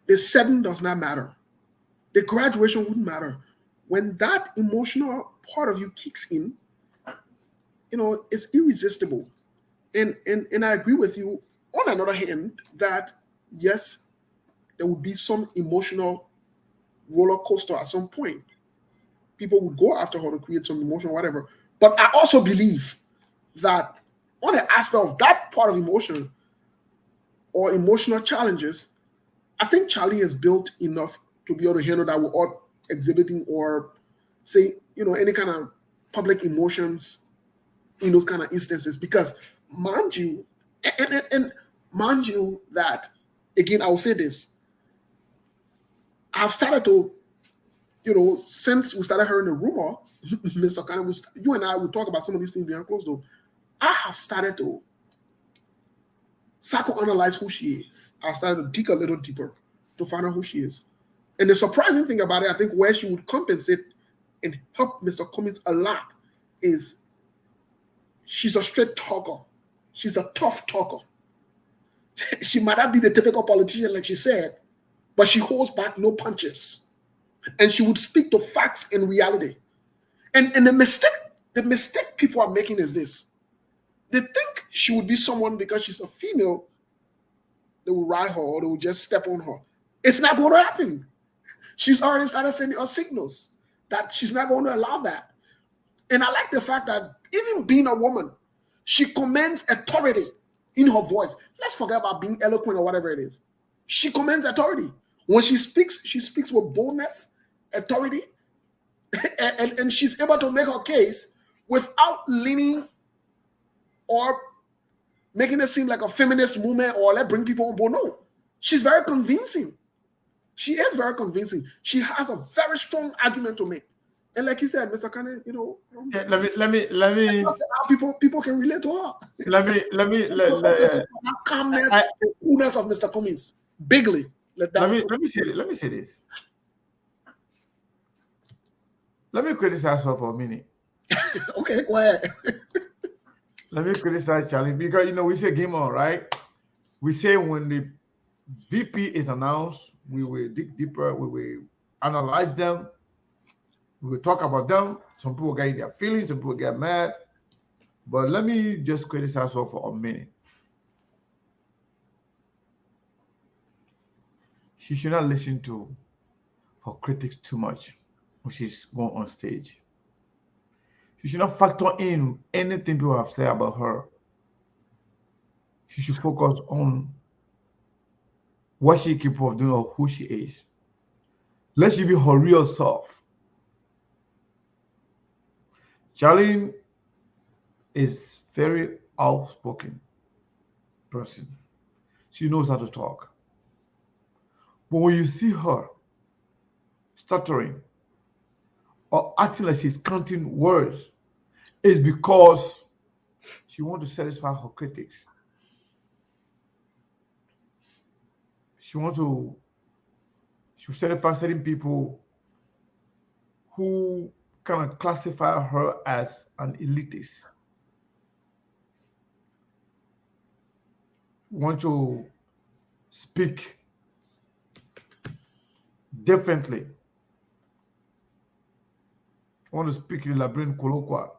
the setting does not matter. The graduation wouldn't matter. When that emotional part of you kicks in, it's irresistible. And I agree with you, on another hand, that yes, there would be some emotional roller coaster at some point. People would go after her to create some emotion, whatever. But I also believe that on the aspect of that part of emotion or emotional challenges, I think Charlyne is built enough to be able to handle that without exhibiting or say, any kind of public emotions in those kind of instances. Because mind you, and mind you that, again, I will say this, I've started to, since we started hearing the rumor, Mr. Kanye, you and I will talk about some of these things behind closed door. I have started to psychoanalyze who she is. I started to dig a little deeper to find out who she is. And the surprising thing about it, I think where she would compensate and help Mr. Cummings a lot is she's a straight talker. She's a tough talker. She might not be the typical politician, like she said, but she holds back no punches. And she would speak to facts and reality. And the mistake people are making is this. They think she would be someone because she's a female, they will ride her or they will just step on her. It's not going to happen. She's already started sending us signals that she's not going to allow that. And I like the fact that even being a woman, she commands authority in her voice. Let's forget about being eloquent or whatever it is. She commands authority. When she speaks with boldness, authority, and she's able to make her case without leaning or making it seem like a feminist movement or let's bring people on board. No, she's very convincing. She is very convincing. She has a very strong argument to make. And like you said, Mr. Kane, you know, Yeah, let me just how people can relate to her. let me That calmness, I- coolness of Mr. Cummings, bigly. let me say this. Let me criticize her for a minute. Okay, go ahead. Let me criticize Charlie because you know we say game on, right? We say when the VP is announced, we will dig deeper, we will analyze them, we will talk about them. Some people get in their feelings, some people get mad. But let me just criticize her for a minute. She should not listen to her critics too much when she's going on stage. She should not factor in anything people have said about her. She should focus on what she capable of doing or who she is. Let she be her real self. Charlene is very outspoken person. She knows how to talk. But when you see her stuttering or acting like she's counting words, it's because she wants to satisfy her critics. She satisfy certain people who kind of classify her as an elitist. Want to speak differently. Want to speak in Liberian colloquial.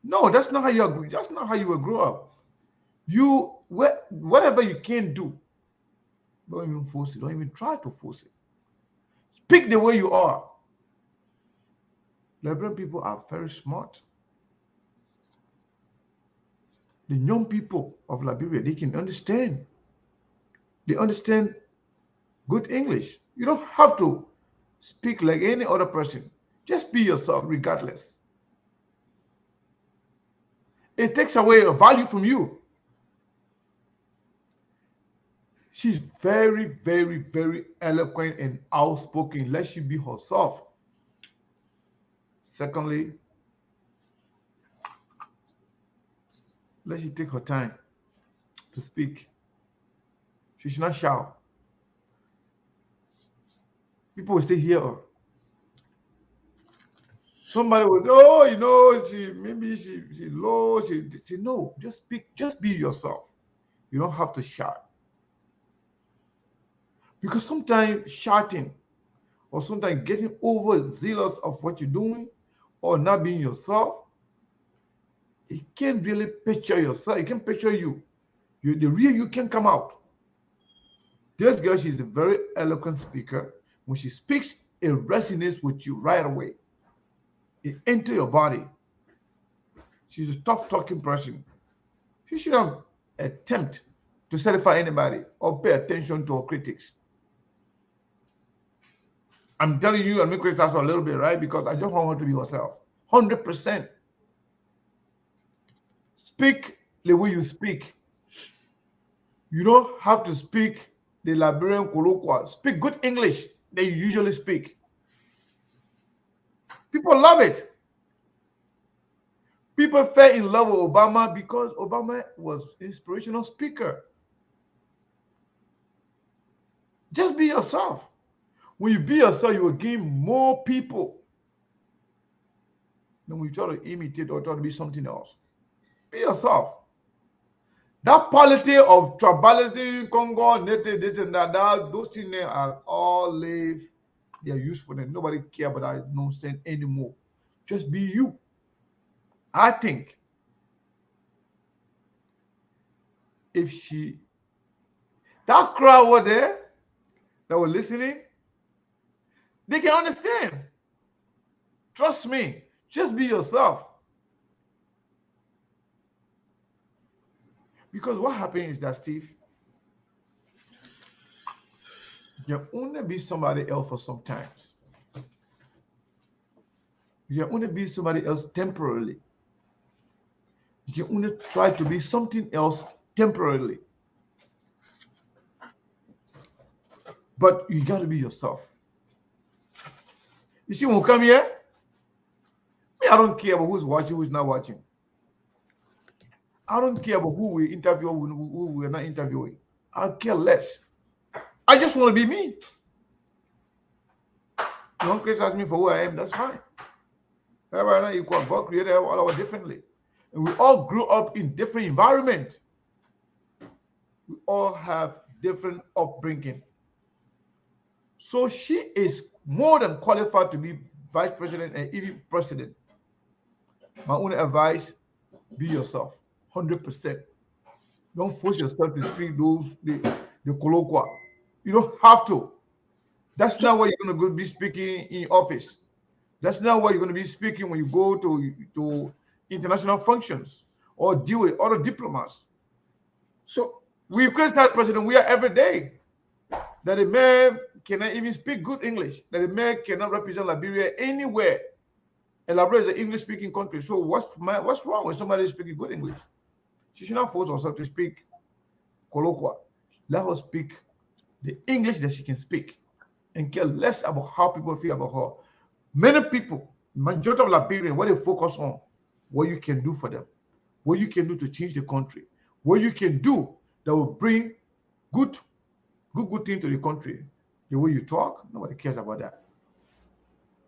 No, that's not how you agree. That's not how you will grow up. Whatever you can do, don't even force it. Don't even try to force it. Speak the way you are. Liberian people are very smart. The young people of Liberia, they can understand. They understand good English. You don't have to speak like any other person. Just be yourself regardless. It takes away a value from you. She's very, very, very eloquent and outspoken. Let she be herself. Secondly, let she take her time to speak. She should not shout. People will still hear her. Somebody will say, "Oh, you know, she low." She no, just speak. Just be yourself. You don't have to shout. Because sometimes shouting or sometimes getting overzealous of what you're doing or not being yourself, it can't really picture yourself. It can picture you. The real you can come out. This girl, she's a very eloquent speaker. When she speaks, it resonates with you right away. It enters your body. She's a tough talking person. She shouldn't attempt to satisfy anybody or pay attention to her critics. I'm telling you, I'm making criticize her a little bit, right? Because I just want her to be herself. 100%. Speak the way you speak. You don't have to speak the Liberian colloquial. Speak good English that you usually speak. People love it. People fell in love with Obama because Obama was an inspirational speaker. Just be yourself. When you be yourself, you will gain more people than when you try to imitate or try to be something else. Be yourself. That polity of tribalism, Congo, native, this and that, those things are all live. They are useful and nobody care about that nonsense anymore. Just be you. I think if that crowd were there that were listening, they can understand. Trust me. Just be yourself. Because what happens is that, Steve, you can only be somebody else for some times. You can only be somebody else temporarily. You can only try to be something else temporarily. But you got to be yourself. You see, when we come here, I don't care about who's watching, who's not watching. I don't care about who we interview, who we're not interviewing. I care less. I just want to be me. You don't criticize me for who I am, that's fine. Everybody not equal. God created all of us differently. And we all grew up in different environments. We all have different upbringing. So she is more than qualified to be vice president and even president. My only advice, be yourself, 100%. Don't force yourself to speak the colloquial. You don't have to. That's not what you're going to be speaking in office. That's not what you're going to be speaking when you go to international functions or deal with other diplomats. So we criticize president. We are every day that a man cannot even speak good English. That a man cannot represent Liberia anywhere. And Liberia is an English-speaking country. So what's wrong with somebody speaking good English? She should not force herself to speak colloquial. Let her speak the English that she can speak and care less about how people feel about her. Many people, majority of Liberians, what they focus on, what you can do for them, what you can do to change the country, what you can do that will bring good thing to the country. The way you talk, nobody cares about that.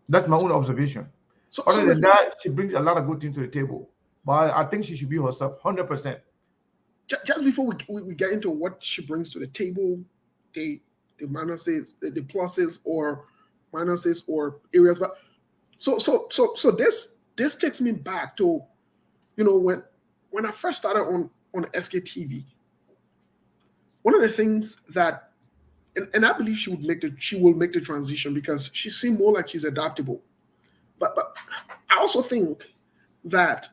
That's my own observation. So other than that, she brings a lot of good things to the table. But I think she should be herself 100%. Just before we get into what she brings to the table, the minuses, the pluses or minuses or areas, but so this takes me back to, you know, when I first started on SKTV. One of the things that, and I believe she will make the transition because she seemed more like she's adaptable, but I also think that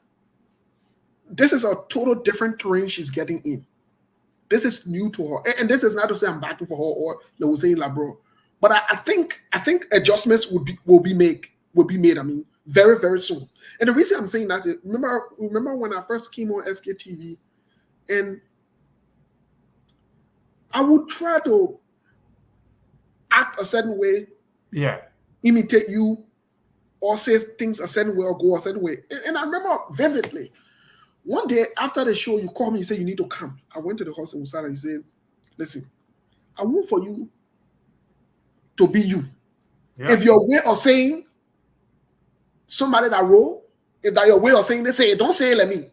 this is a total different terrain she's getting in. This is new to her, and this is not to say I'm backing for her or they will say Labro, but I think adjustments will be made. I mean, very, very soon. And the reason I'm saying that is remember when I first came on SKTV, and I would try to act a certain way, imitate you, or say things a certain way or go a certain way. And I remember vividly. One day after the show, you called me, you said you need to come. I went to the house in Usara and you said, listen, I want for you to be you. Yeah. If your way of saying somebody that wrote, if that your way of saying, they say, don't say let me.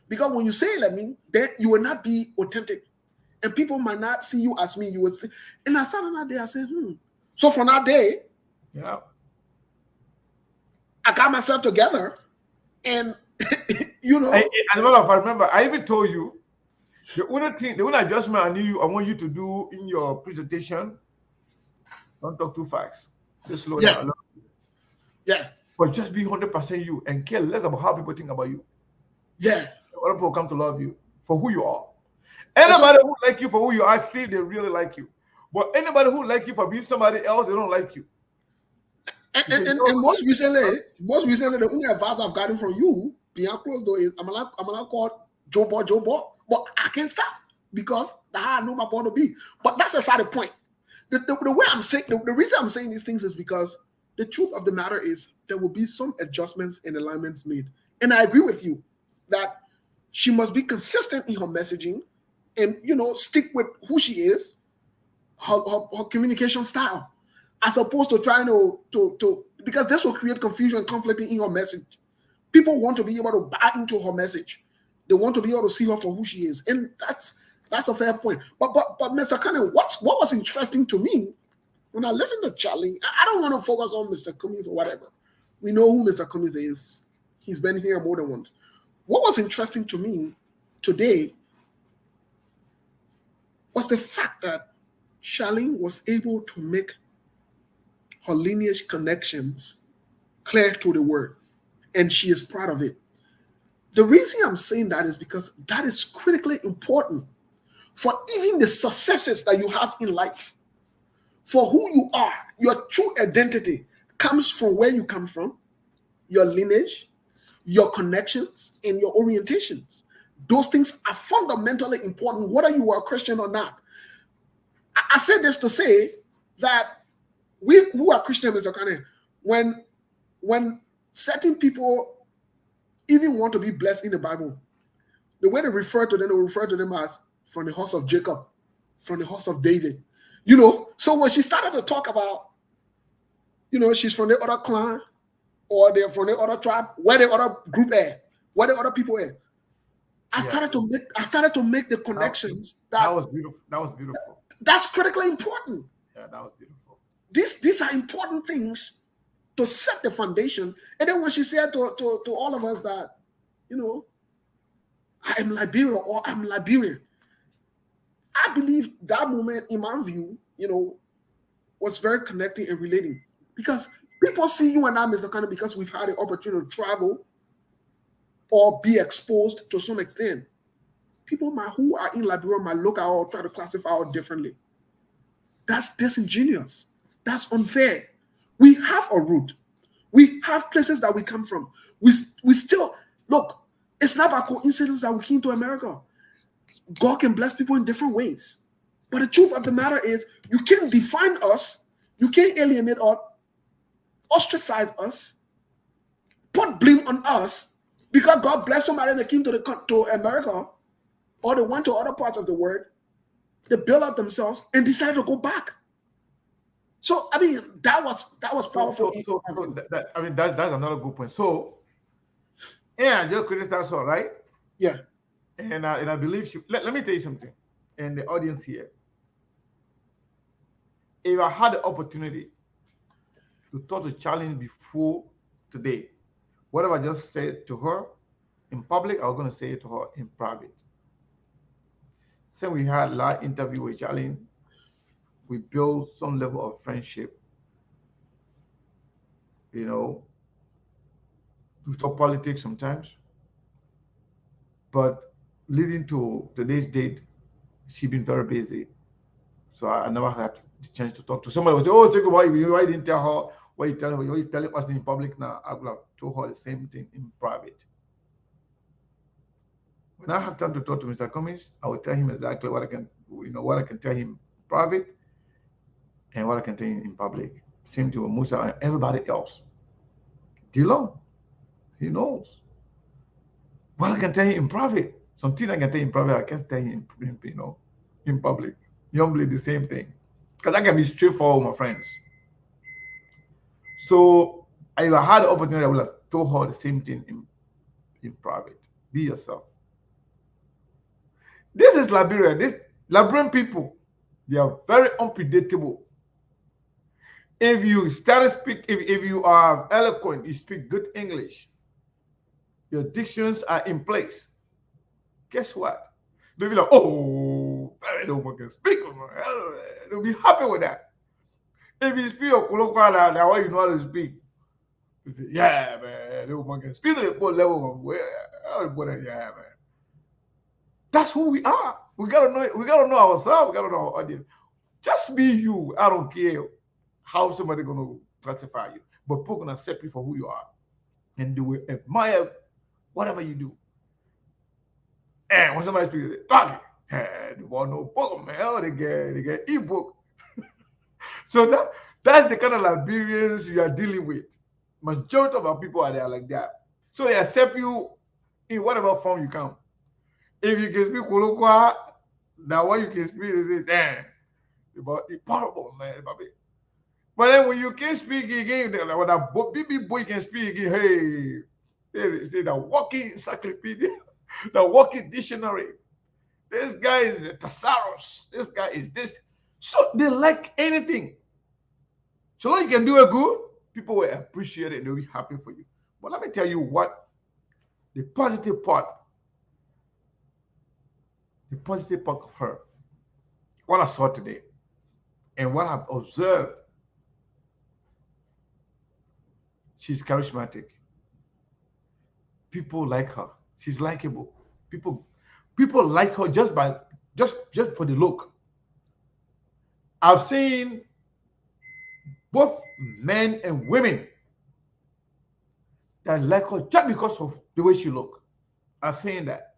Because when you say let me, then you will not be authentic. And people might not see you as me. You will see. And I sat on that day, I said, So from that day, I got myself together and you know. As a matter of fact, I remember, I even told you the only adjustment I want you to do in your presentation, don't talk too fast. Just slow down. Yeah. But just be 100% you and care less about how people think about you. Yeah. Other people come to love you for who you are. Anybody who like you for who you are, still they really like you. But anybody who like you for being somebody else, they don't like you. And most recently, the only advice I've gotten from you, behind closed door, is I'm not called Joe Boy, but I can't stop because that's how I know my boy to be. But that's aside the point. The way I'm saying, the reason I'm saying these things is because the truth of the matter is there will be some adjustments and alignments made. And I agree with you that she must be consistent in her messaging and, you know, stick with who she is, her communication style, as opposed to trying to because this will create confusion and conflict in her message. People want to be able to buy into her message. They want to be able to see her for who she is. And that's a fair point. But Mr. Cannon, what was interesting to me when I listened to Charlyne, I don't want to focus on Mr. Cummings or whatever. We know who Mr. Cummings is. He's been here more than once. What was interesting to me today was the fact that Charlyne was able to make her lineage connections clear to the world, and she is proud of it. The reason I'm saying that is because that is critically important for even the successes that you have in life. For who you are, your true identity comes from where you come from, your lineage, your connections, and your orientations. Those things are fundamentally important, whether you are a Christian or not. I said this to say that we who are Christian, Mr. Kane, when certain people even want to be blessed in the Bible, the way they refer to them, they refer to them as from the house of Jacob, from the house of David. You know, so when she started to talk about, you know, she's from the other clan or they're from the other tribe, where the other group are, where the other people are, I started to make the connections. That was beautiful. That was beautiful. That's critically important. Yeah, that was beautiful. These are important things to set the foundation. And then when she said to all of us that, you know, I am Liberian or I'm Liberian, I believe that moment, in my view, you know, was very connecting and relating. Because people see you and I, Mr. Kanye, because we've had the opportunity to travel or be exposed to some extent. People who are in Liberia might look at or try to classify us differently. That's disingenuous. That's unfair. We have a root. We have places that we come from. We still, look, it's not by coincidence that we came to America. God can bless people in different ways. But the truth of the matter is, you can't define us, you can't alienate us, ostracize us, put blame on us, because God blessed somebody and they came to America, or they went to other parts of the world, they built up themselves and decided to go back. So I mean, that was powerful. That's another good point. So, yeah, just criticize her, right? Yeah. And I believe let me tell you something, and the audience here. If I had the opportunity to talk to Charlyne before today, whatever I just said to her in public, I was going to say it to her in private. Since we had a live interview with Charlyne, we built some level of friendship. You know, we talk politics sometimes, but leading to today's date, she's been very busy. So I never had the chance to talk to somebody. Would say, "Oh, think about it. Why didn't tell her? Why you tell her? Why you telling us in public now?" I would have told her the same thing in private. When I have time to talk to Mr. Cummings, I will tell him exactly what I can, what I can tell him private and what I can tell him in public. Same to Musa and everybody else. Dillon, he knows what I can tell him in private. Something I can tell him in private, I can't tell him in public. Young lady, the same thing. Because I can be straightforward with my friends. So if I had the opportunity, I would have told her the same thing in private. Be yourself. This is Liberia. This Liberian people, they are very unpredictable. If you start to speak, if you are eloquent, you speak good English, your dictions are in place. Guess what? They'll be like, "Oh, I don't want to speak." They'll be happy with that. If you speak a colloquial, that way you know how to speak. They say, "Yeah, man, they don't want to speak to the level of where, yeah, man." That's who we are. We gotta know ourselves. We gotta know our audience. Just be you. I don't care how somebody gonna classify you, but people gonna accept you for who you are, and they will admire whatever you do. And when somebody speaks, talk it. They want no book, man. Oh, they get ebook. So that's the kind of Liberians you are dealing with. Majority of our people are there like that. So they accept you in whatever form you come. If you can speak Kolokwa, that what you can speak is it, damn, it's powerful, man. But then when you can speak again, when a baby boy can speak again, hey, say the walking encyclopedia, the walking dictionary. This guy is a thesaurus. This guy is this. So they like anything. So long you can do it good, people will appreciate it and they'll be happy for you. But let me tell you what the positive part of her, what I saw today, and what I've observed, she's charismatic. People like her. She's likable. People like her just for the look. I've seen both men and women that like her just because of the way she look. I've seen that.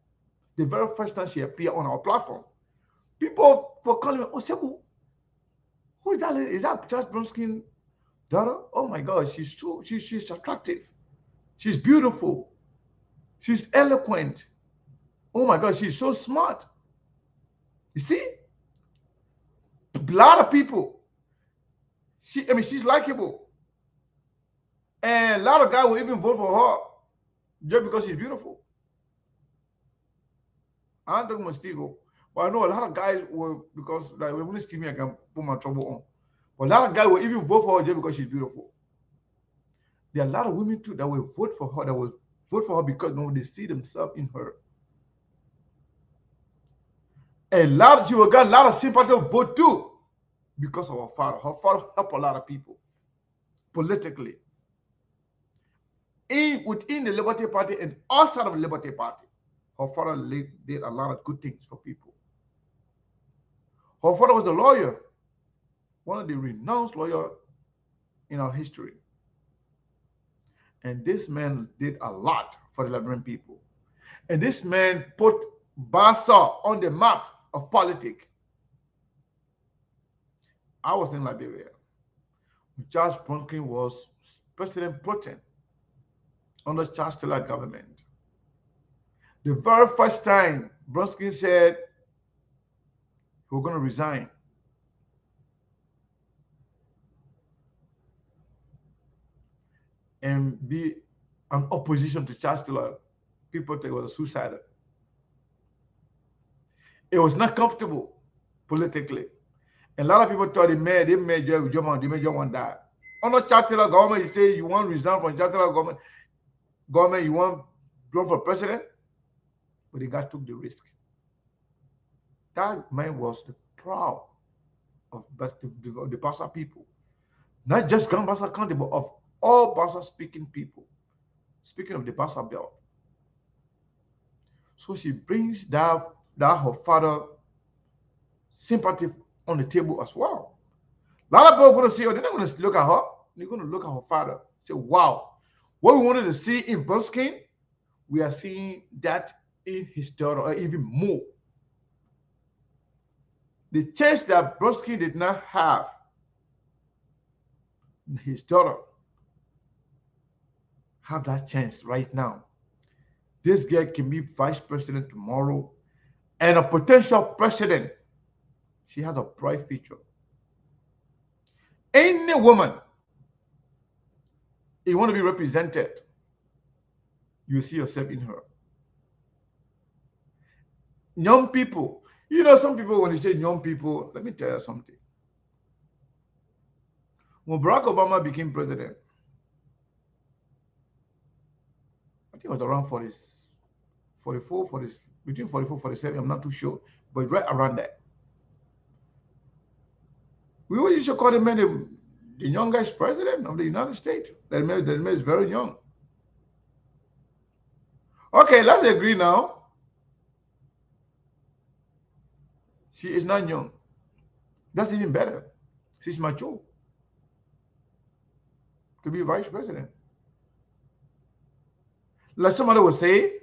The very first time she appeared on our platform, people were calling me, "Oh, Sebu, who is that lady? Is that Charlene Brumskin daughter? Oh my God, she's attractive. She's beautiful." She's eloquent. Oh my God, she's so smart. You see? A lot of people. She's likable. And a lot of guys will even vote for her just because she's beautiful. I'm talking about Steve, but I know a lot of guys will, because like when Steve, I can put my trouble on. But a lot of guys will even vote for her just because she's beautiful. There are a lot of women too that will vote for her, because they see themselves in her. She will get a lot of sympathy vote too because of her father. Her father helped a lot of people politically. Within the Liberty Party and outside of the Liberty Party, her father did a lot of good things for people. Her father was a lawyer, one of the renowned lawyers in our history. And this man did a lot for the Liberian people. And this man put Bassa on the map of politics. I was in Liberia. Judge Brumskin was President Protem under Charles Taylor government. The very first time Brumskin said he was going to resign, and be an opposition to Charles Taylor, people thought it was a suicide. It was not comfortable politically. And a lot of people thought they made just one die. Under Charles Taylor government, you say you want to resign from Charles Taylor government, you want to run for president, but the guy took the risk. That man was the proud of the Bassa people, not just Grand Bassa County, but of all Bassa speaking people. Speaking of the Bassa belt, so she brings that her father sympathy on the table as well. A lot of people are going to see her. They're not going to look at her. They're going to look at her father. Say, wow, what we wanted to see in Brumskin, we are seeing that in his daughter, or even more. The chance that Brumskin did not have, his daughter have that chance right now. This girl can be vice president tomorrow and a potential president. She has a bright future. Any woman, you want to be represented, you see yourself in her. Young people, some people, when you say young people, let me tell you something. When Barack Obama became president, I think it was around 44, between 44, 47, I'm not too sure, but right around that. We used to call the man the youngest president of the United States. That man is very young. Okay, let's agree now. She is not young. That's even better. She's mature to be vice president. Like somebody would say,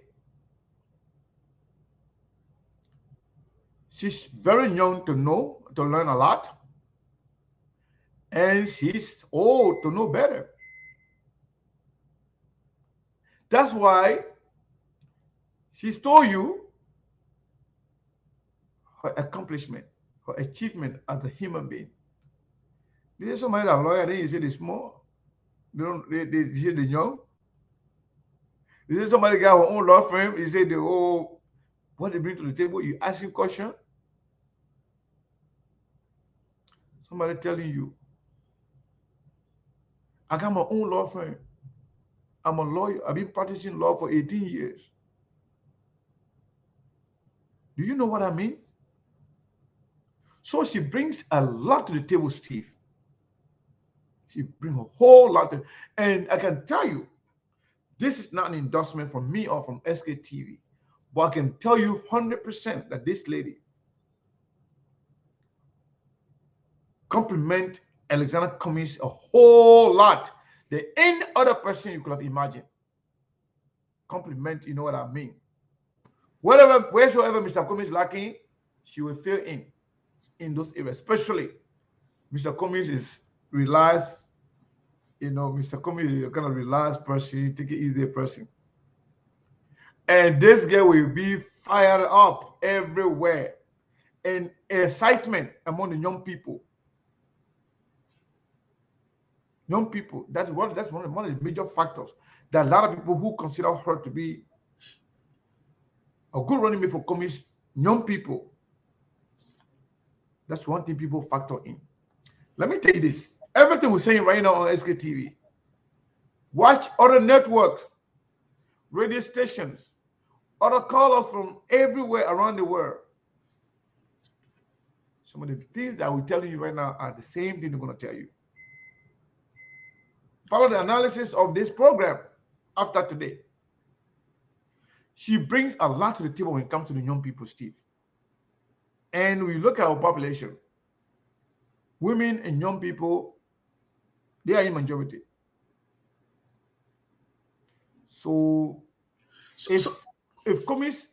she's very young to learn a lot. And she's old to know better. That's why she's told you her accomplishment, her achievement as a human being. This is somebody that lawyer, then you say they're small. They say they're young. This is somebody got her own law firm. You say what they bring to the table. You ask him question. Somebody telling you, I got my own law firm. I'm a lawyer. I've been practicing law for 18 years. Do you know what I mean? So she brings a lot to the table, Steve. She brings a whole lot. And I can tell you, this is not an endorsement from me or from SKTV, but I can tell you 100% that this lady compliment Alexander Cummings a whole lot than any other person you could have imagined. Compliment, you know what I mean? Wheresoever Mr. Cummings lacking, she will fill in those areas. Especially, Mr. Cummings is relaxed. Mr. Cummings is a kind of relaxed person, take it easy person. And this girl will be fired up everywhere. And excitement among the young people. Young people, that's one of the major factors that a lot of people who consider her to be a good running mate for Cummings, young people. That's one thing people factor in. Let me tell you this. Everything we're saying right now on SKTV. Watch other networks, radio stations, other callers from everywhere around the world. Some of the things that we're telling you right now are the same thing they're going to tell you. Follow the analysis of this program after today. She brings a lot to the table when it comes to the young people, Steve. And we look at our population. Women and young people, they are in majority. So if Cummings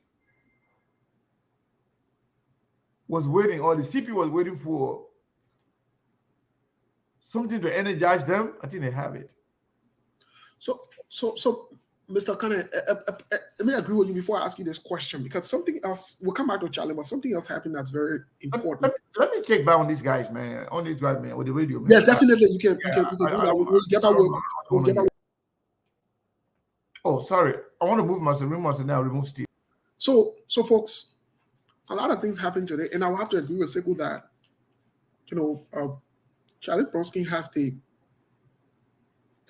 was waiting, or the CP was waiting for something to energize them, I think they have it. So, Mr. Kane, let me agree with you before I ask you this question, because something else, we'll come back to Charlie, but something else happened that's very important. Let me check back on these guys, man. On this guy, man, with the radio, man. Yeah, definitely. You can do that. We'll get that. Oh, sorry. I want to move my remote and now remove Steve. So, folks, a lot of things happened today, and I will have to agree with Sekou that, Charlene Brumskin has the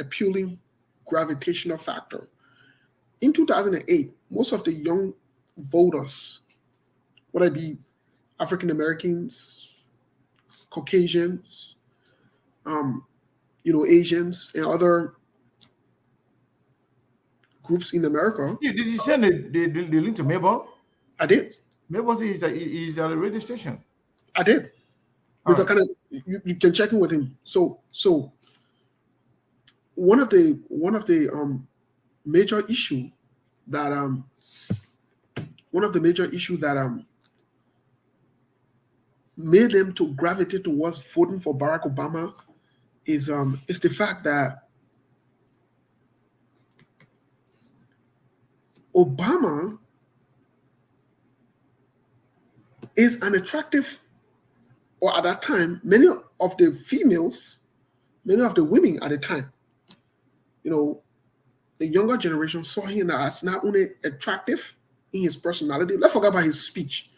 appealing gravitational factor. In 2008, most of the young voters, whether it be African Americans, Caucasians, Asians, and other groups in America. Did you send the link to Mabel? I did. Mabel says he's at the radio station. I did. Mr. Kane, you can check in with him. So one of the major issue that made them to gravitate towards voting for Barack Obama is the fact that Obama is an attractive, or at that time, many of the women at the time, the younger generation saw him as not only attractive in his personality, let's forget about his speech,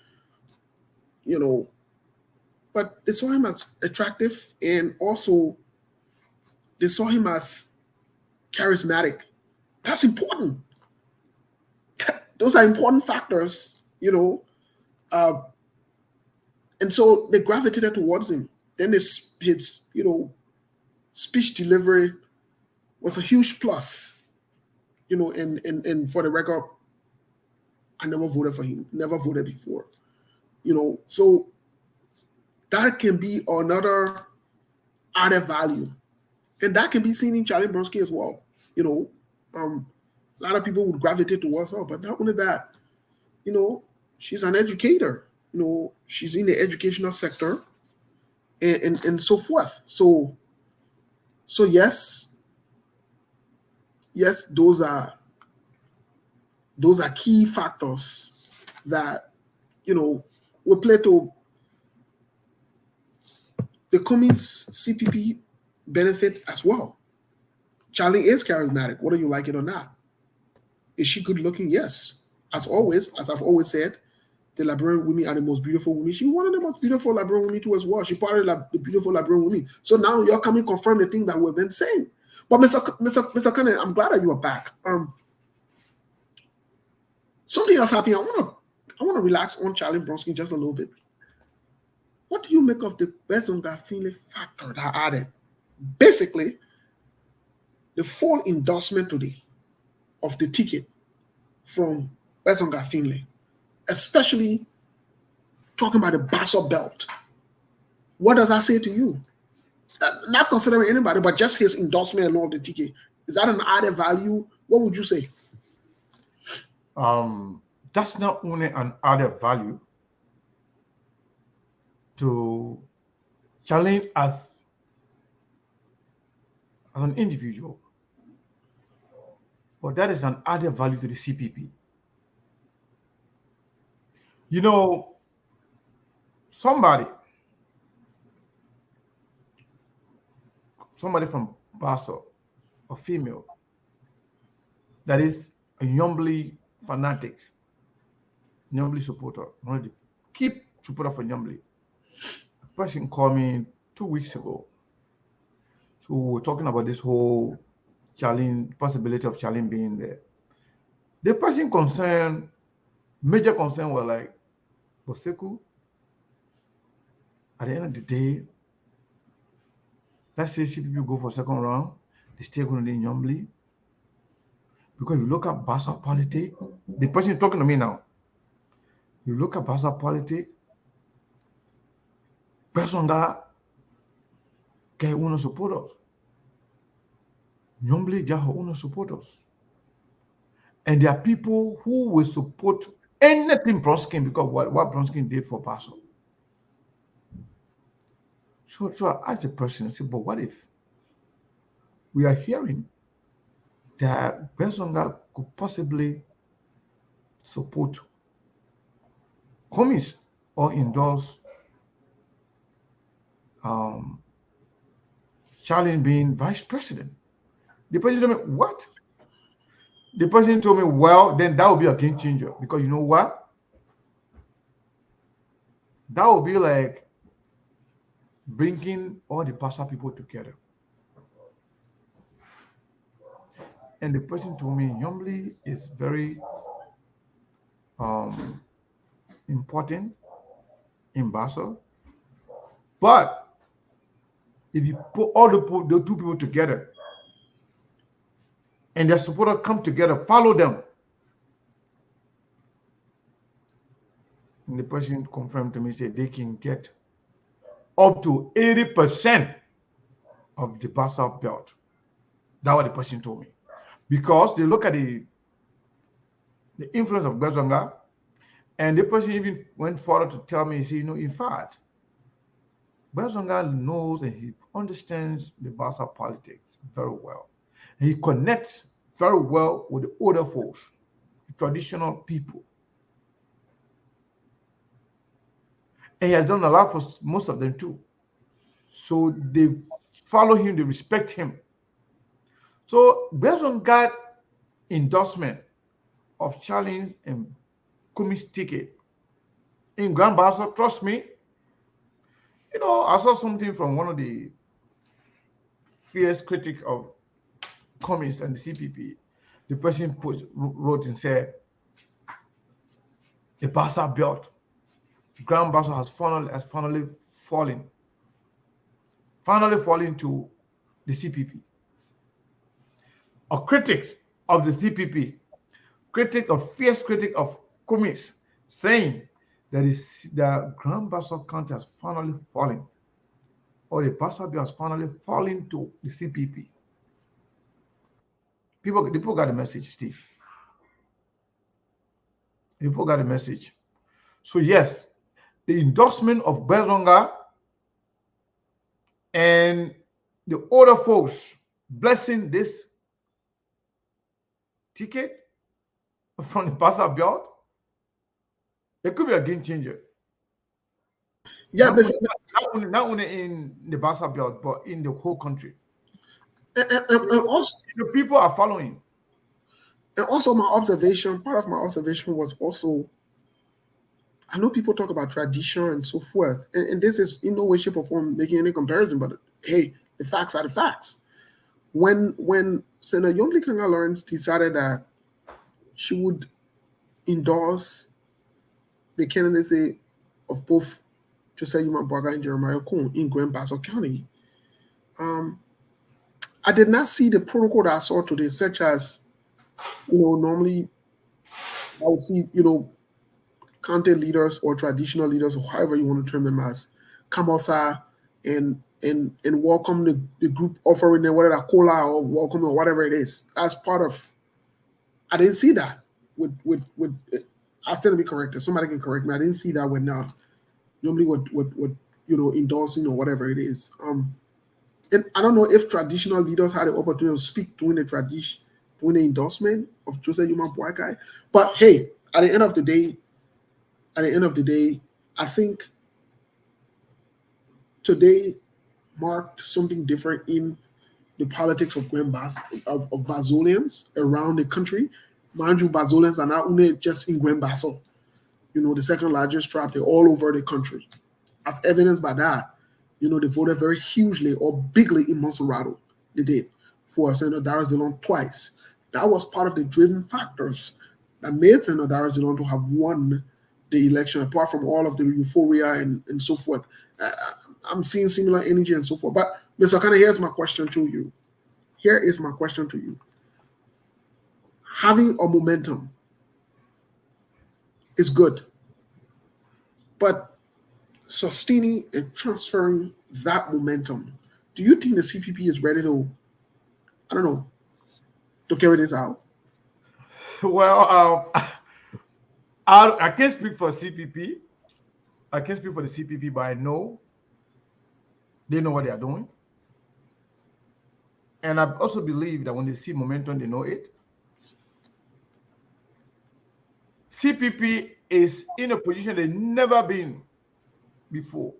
but they saw him as attractive, and also they saw him as charismatic. That's important. Those are important factors, and so they gravitated towards him. Then his speech delivery was a huge plus, and for the record, I never voted for him, never voted before, so that can be another added value. And that can be seen in Charlene Brumskin as well. A lot of people would gravitate towards her, but not only that, she's an educator, she's in the educational sector and so forth. So yes, those are key factors that, will play to the Cummings CPP benefit as well. Charlene is charismatic, whether you like it or not. Is she good looking? Yes. As always, as I've always said, the Liberian women are the most beautiful women. She's one of the most beautiful Liberian women too as well. She's part of the beautiful Liberian women. So now you're coming to confirm the thing that we've been saying. But Mr. Kane, I'm glad that you are back. Something else happened. I want to relax on Charlene Brumskin just a little bit. What do you make of the Bezonga-Finley factor that added? Basically, the full endorsement today of the ticket from Bezonga-Finley, especially talking about the Bassa belt. What does that say to you? Not considering anybody, but just his endorsement alone of the ticket. Is that an added value? What would you say? That's not only an added value to Charlene as an individual, but that is an added value to the CPP. You know, somebody from Bassa, a female, that is a Yombly fanatic, Yombly supporter, one of the key supporter for Yombly. A person called me 2 weeks ago. So we're talking about this whole Charlene, possibility of Charlene being there. The person concerned, major concern were like, Boseku, at the end of the day, let's say CPP go for second round, they still going to need Yombly. Because you look at Bassa politics, the person is talking to me now. You look at Bassa politics, person that get uno supporters. Yombly get her own supporters. And there are people who will support anything Brumskin because what Brumskin did for Bassa. So I asked the person, I said, but what if we are hearing that Bezonga could possibly support Cummings or endorse Charlyne being vice president? The person told me, what? The person told me, well, then that would be a game changer because you know what? That would be like bringing all the Bassa people together. And the person told me, Yombly is very important in Bassa. But if you put all the two people together and their supporters come together, follow them. And the person confirmed to me, said they can get up to 80% of the Bassa belt. That's what the person told me. Because they look at the influence of Bezonga, and the person even went further to tell me, he said, you know, in fact, Bezonga knows and he understands the Bassa politics very well. And he connects very well with the older folks, the traditional people. And he has done a lot for most of them too. So they follow him, they respect him. So Bezonga endorsement of Charlyne and Cummings ticket in Grand Bassa, trust me, you know, I saw something from one of the fierce critics of Cummings and the CPP. The person wrote and said, the Bassa belt, Grand Bassa has finally fallen to the CPP. A critic of the CPP, fierce critic of Cummings, saying that the Grand Bassa county has finally fallen, or the Bassa bill has finally fallen to the CPP. People got the message, Steve. People got the message. So yes, the endorsement of Bezonga and the other folks blessing this ticket from the Bassa belt, it could be a game changer. Yeah, not only in the Bassa belt, but in the whole country. and also The people are following. And also my observation, part of my observation was also, I know people talk about tradition and so forth, and this is in no way, shape, or form making any comparison, but hey, the facts are the facts. When Senator Yombly Kanga Lawrence decided that she would endorse the candidacy of both Jose Yuma Bwaga and Jeremiah Kuhn in Grand Bassa County, I did not see the protocol that I saw today, such as, you know, normally I would see, you know, county leaders or traditional leaders, or however you want to term them, as come outside and welcome the group offering them whatever cola or welcome or whatever it is. As part of, I didn't see that with I still to be corrected. Somebody can correct me. I didn't see that when normally with you know, endorsing or whatever it is. And I don't know if traditional leaders had the opportunity to speak during the endorsement of Jose Yuma Bwaga. But hey, at the end of the day, at the end of the day, I think today marked something different in the politics of of Basolians around the country. Mind you, Basolians are not only just in Grand Bassa, the second largest tribe, they're all over the country. As evidenced by that, they voted very hugely or bigly in Monserrato. They did for Senator Darius DeLong twice. That was part of the driven factors that made Senator Darius DeLong to have won the election, apart from all of the euphoria and so forth. I'm seeing similar energy and so forth. But Mr. Kana, here's my question to you. Here is my question to you. Having a momentum is good, but sustaining and transferring that momentum, do you think the CPP is ready to, I don't know, to carry this out? Well, I can't speak for CPP. I can't speak for the CPP, but I know they know what they are doing. And I also believe that when they see momentum, they know it. CPP is in a position they've never been before.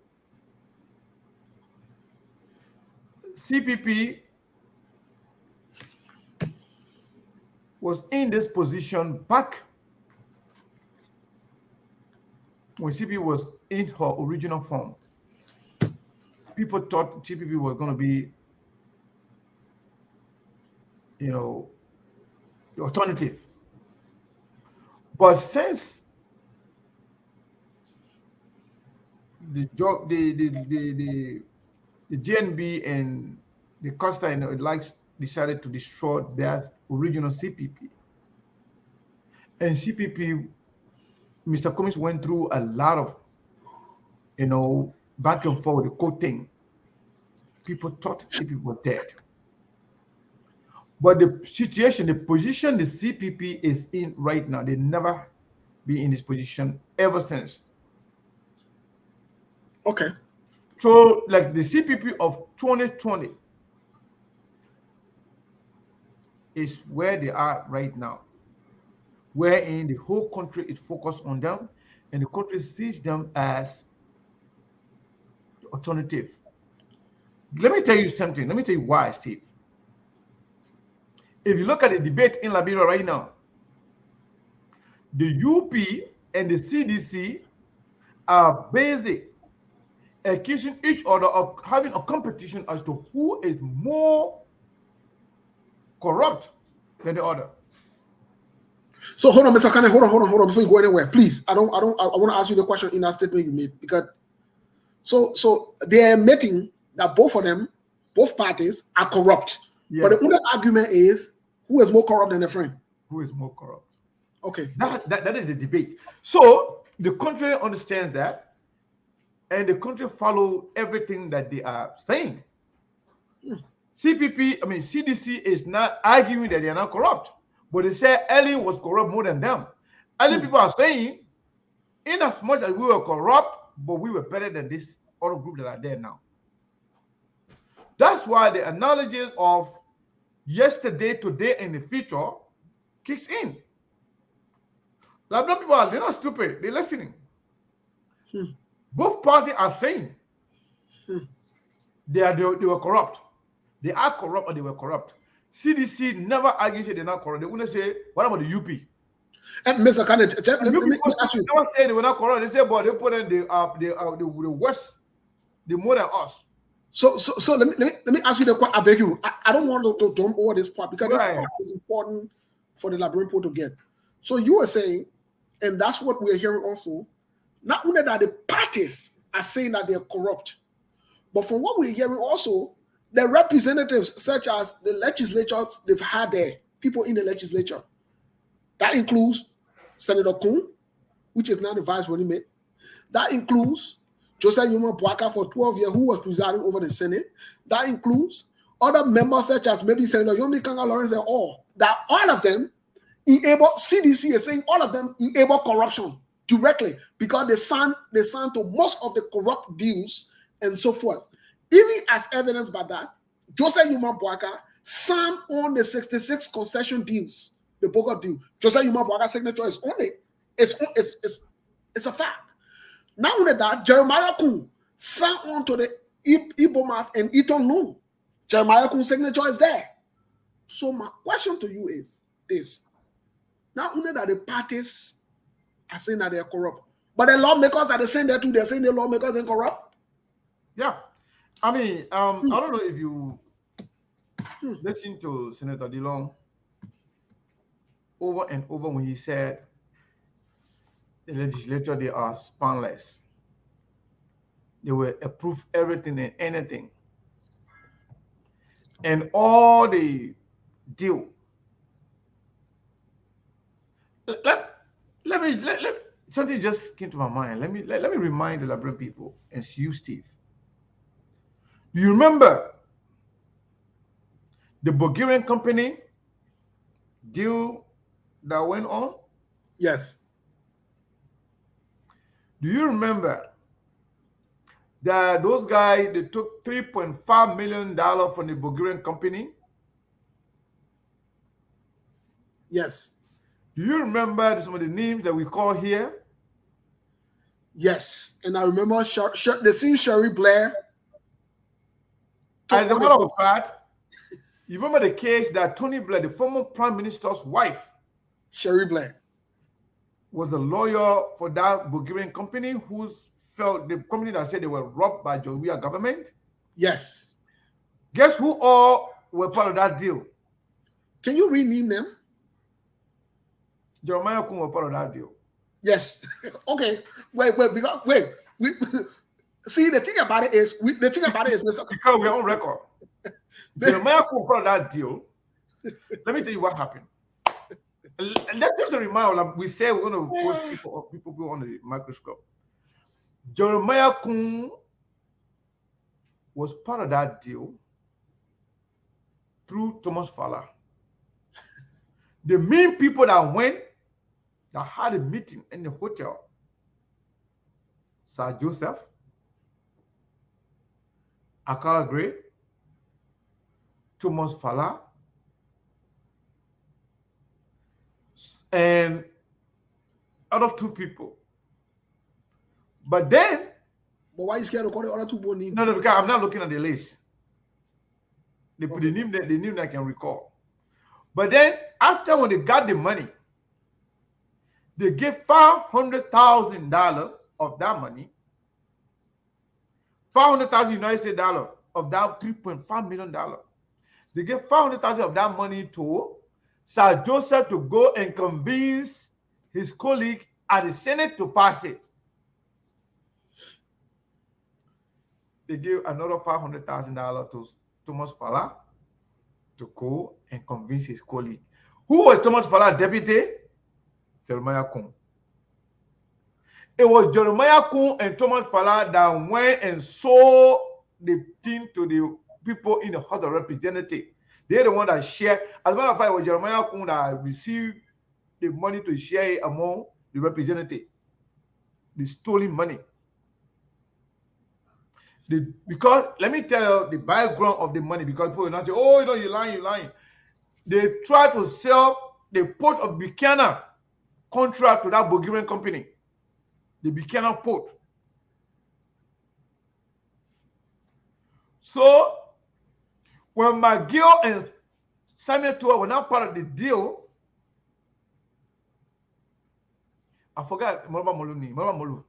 CPP was in this position back when CPP was in her original form. People thought CPP was going to be, the alternative. But since the GNB and the Costa and decided to destroy their original CPP, and CPP, Mr. Cummings went through a lot of, back and forth, the code thing. People thought CPP were dead. But the situation, the position the CPP is in right now, they never been in this position ever since. Okay. So, like the CPP of 2020 is where they are right now, wherein the whole country is focused on them, and the country sees them as the alternative. Let me tell you something. Let me tell you why, Steve. If you look at the debate in Liberia right now, the UP and the CDC are busy accusing each other of having a competition as to who is more corrupt than the other. So hold on, Mr. Kane, hold on, before you go anywhere, please. I want to ask you the question in that statement you made, because so they're admitting that both parties are corrupt. Yes. But the only argument is who is more corrupt than their friend? Who is more corrupt? Okay. That is the debate. So the country understands that, and the country follow everything that they are saying. CDC is not arguing that they are not corrupt, but they say Ellen was corrupt more than them. Ellen people are saying, in as much as we were corrupt, but we were better than this other group that are there now. That's why the analogy of yesterday, today, and the future kicks in. Liberian people, they're not stupid. They're listening. Both parties are saying they were corrupt. They are corrupt or they were corrupt. CDC never argues they're not corrupt. They wouldn't say, what about the UP? And Mr. Kane, let me ask you. They never say they were not corrupt. They say, but they put in the worst, the more than us. So let me ask you the question. I beg you. I don't want to jump over this part, because this part is important for the Liberian people to get. So you are saying, and that's what we're hearing also, not only that the parties are saying that they're corrupt, but from what we're hearing also, the representatives, such as the legislatures they've had there, people in the legislature, that includes Senator Kuhn, which is now the vice running mate. That includes Joseph Yuma Boaka for 12 years, who was presiding over the Senate. That includes other members such as maybe Senator Yomi Kanga Lawrence and all. That all of them enable, CDC is saying all of them enable corruption directly, because they signed to most of the corrupt deals and so forth. Even as evidenced by that, Joseph Yuma Boaka signed on the 66 concession deals, the Boga deal. Joseph Yuma Boaka's signature is on it. It's It's a fact. Not only that, Jeremiah Kun signed on to the Ibomath and Eton Loan. Jeremiah Kun's signature is there. So my question to you is this. Not only that the parties are saying that they are corrupt, but the lawmakers are saying that too. They're saying the lawmakers are corrupt. Yeah. I mean, I don't know if you listen to Senator Dillon over and over when he said the legislature, they are spineless. They will approve everything and anything. And all they do. Let me something just came to my mind. Let me remind the Liberian people and you, Steve. You remember the Bulgarian company deal that went on? Yes. Do you remember that those guys, they took $3.5 million from the Bulgarian company? Yes. Do you remember some of the names that we call here? Yes. And I remember the same Sherry Blair. As a matter of fact, you remember the case that Tony Blair, the former prime minister's wife, Sherry Blair, was a lawyer for that Bulgarian company the company that said they were robbed by Georgia government. Yes. Guess who all were part of that deal? Can you rename them? Jeremiah Kun was part of that deal. Yes. Okay. Wait. See, the thing about it is, because we're on record. Jeremiah Kun was part of that deal. Let me tell you what happened. Let's just remind, like we say, we're going to post people go on the microscope. Jeremiah Kun was part of that deal through Thomas Fowler. The main people that had a meeting in the hotel, Sir Joseph, Akara Gray, Thomas Fowler, and other two people. But why are you scared to call the other two names? No, because I'm not looking at the list. The name that I can recall. But then, after when they got the money, they gave $500,000 of that money, $500,000 United States dollars of that $3.5 million. They gave $500,000 of that money to Sir Joseph to go and convince his colleague at the Senate to pass it. They gave another $500,000 to Thomas Fowler to go and convince his colleague. Who was Thomas Fowler's deputy? Jeremiah Kun. It was Jeremiah Kun and Thomas Fowler that went and sold the thing to the people in the House of Representatives. They're the one that shared. As a matter of fact, it was Jeremiah Kun that received the money to share it among the representatives. The stolen money. Because let me tell you the background of the money, because people will not say, oh, you're lying. They tried to sell the port of Buchanan contract to that Bulgarian company. The Buchanan port. So when McGill and Samuel Toa were not part of the deal, I forgot Molu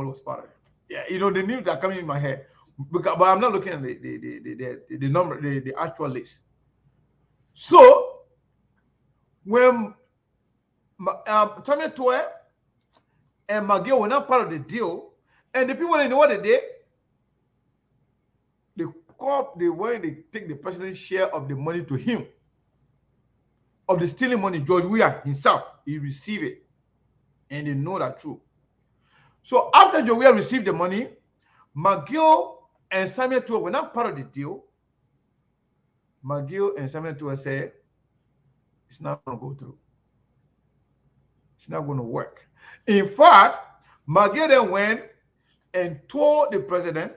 was part of it. Yeah, the names are coming in my head. But I'm not looking at the number, the actual list. So when Samuel Toa and McGill were not part of the deal, and the people didn't know what they did, they went and take the president's share of the money to him. Of the stealing money, George Weah himself, he received it. And they know that true. So after George Weah received the money, McGill and Samuel Toa were not part of the deal. McGill and Samuel Toa said, it's not going to go through. It's not going to work. In fact, McGill then went and told the president,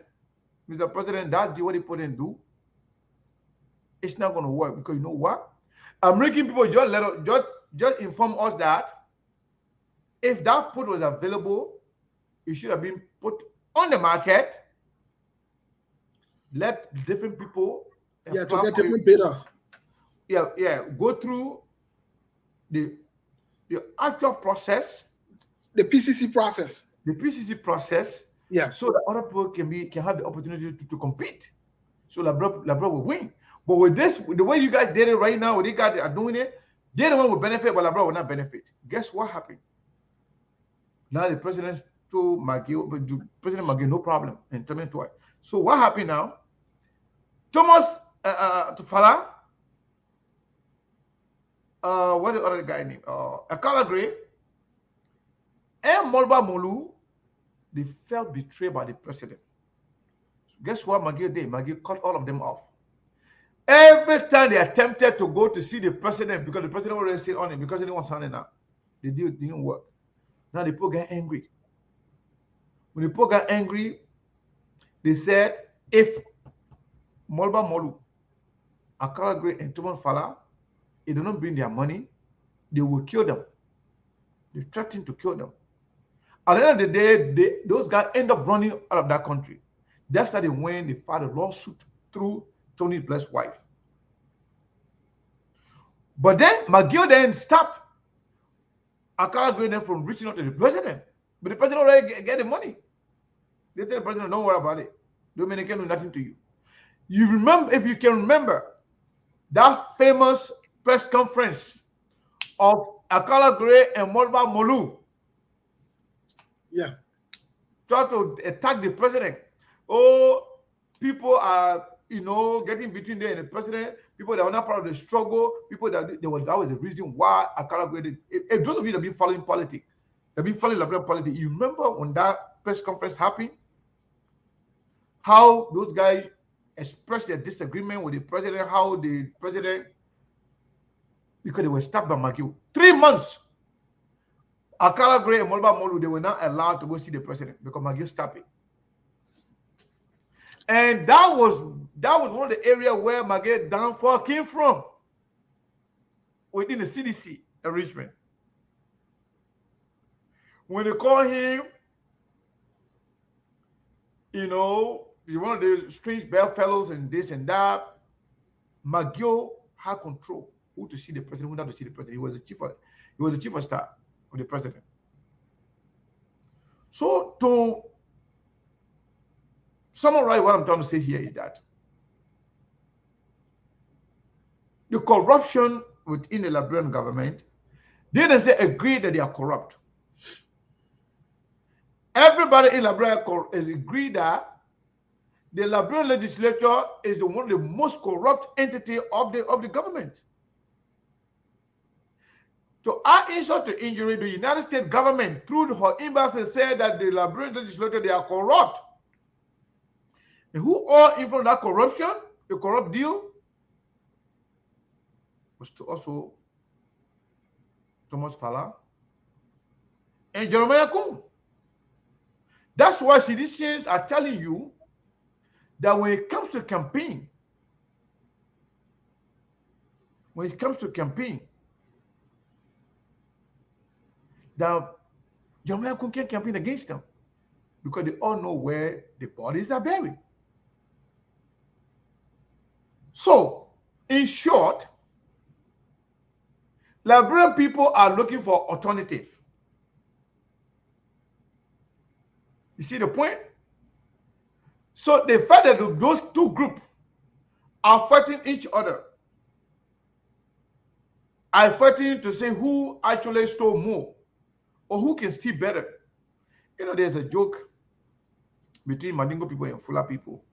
Mr. President, that deal what he put in do, it's not going to work, because you know what? American people just inform us that if that put was available it should have been put on the market. Let different people to get apply for it. different bidders. Go through the actual process, The PCC process. the PCC process, Yeah. so that other people can have the opportunity to compete. So Labra will win. But with this, the way you guys did it right now, what you guys are doing it, they're the one will benefit, but Labra will not benefit. Guess what happened? Now the president told President McGill, no problem, and tell me twice. So what happened now? Thomas Tufala, what the other guy name? Akala Gray and Molba Molu, they felt betrayed by the president. So guess what McGill did? McGill cut all of them off. Every time they attempted to go to see the president, because the president already stayed on him, because he didn't want signing out, the deal didn't work. Now the people got angry. When the people got angry, they said, if Molba Molu, Akala Gray, and Thomas Fala, they do not bring their money, they will kill them. They threatened to kill them. At the end of the day, those guys end up running out of that country. That's how they went. They filed a lawsuit through Tony Blair's wife. But then McGill then stopped Akala Gray from reaching out to the president. But the president already get the money. They tell the president, don't worry about it. Dominican do nothing to you. You remember, if you can remember, that famous press conference of Akala Gray and Molba Molu. Yeah. Try to attack the president. Oh, people are, getting between them and the president. People that were not part of the struggle. People that was the reason why Akala Gray did. If those of you that have been following politics, have been following Liberian politics, you remember when that press conference happened? How those guys expressed their disagreement with the president, how the president, because they were stopped by McGill. 3 months. Akala Gray and Molba Molu, they were not allowed to go see the president because McGill stopped it. And that was one of the areas where McGill downfall came from, within the CDC arrangement. When they call him, he's one of the strange bedfellows and this and that. McGill had control who to see the president, who not to see the president. He was the chief of staff of the president. So to summarize, what I'm trying to say here is that the corruption within the Liberian government, they didn't say agree that they are corrupt. Everybody in Liberia is agreed that the Liberian legislature is one of the most corrupt entity of the government. To add insult to injury, the United States government, through her embassy, said that the Liberian legislature, they are corrupt. And who all in front of that corruption, the corrupt deal, was to also Thomas Fala and Jeremiah Kuhn. That's why citizens are telling you that when it comes to campaign, that Jeremiah Kuhn can't campaign against them because they all know where the bodies are buried. So, in short, Liberian people are looking for alternative. You see the point? So the fact that those two groups are fighting each other, are fighting to say who actually stole more or who can steal better. There's a joke between Mandingo people and Fula people.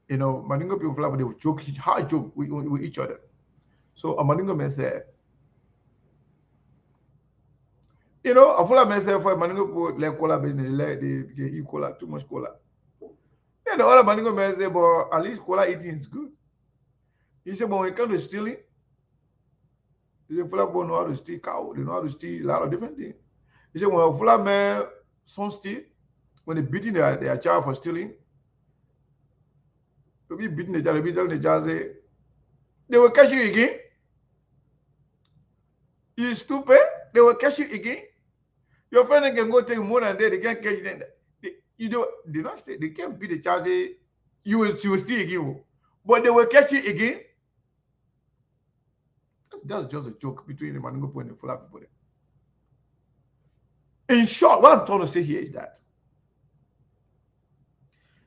Mandingo people and Fula, they would joke, hard joke with each other. So a Mandingo man said, a Fula man said for a Mandingo people, like cola business, they eat cola, too much cola. Then the other Mandingo man said, but at least cola eating is good. He said, but when it comes to stealing, he said, Fula people know how to steal cow, they know how to steal a lot of different things. He said, when a Fula man son steal, when they beating their child for stealing, they'll be beating the child, they'll be telling the child, say, they will catch you again. You stupid, they will catch you again. Your friend can go take more than that. They can't catch them. You know, they not stay. They can't beat the child. You will steal again, but they will catch you again. That's just a joke between the Maningo and the Fula people. In short, what I'm trying to say here is that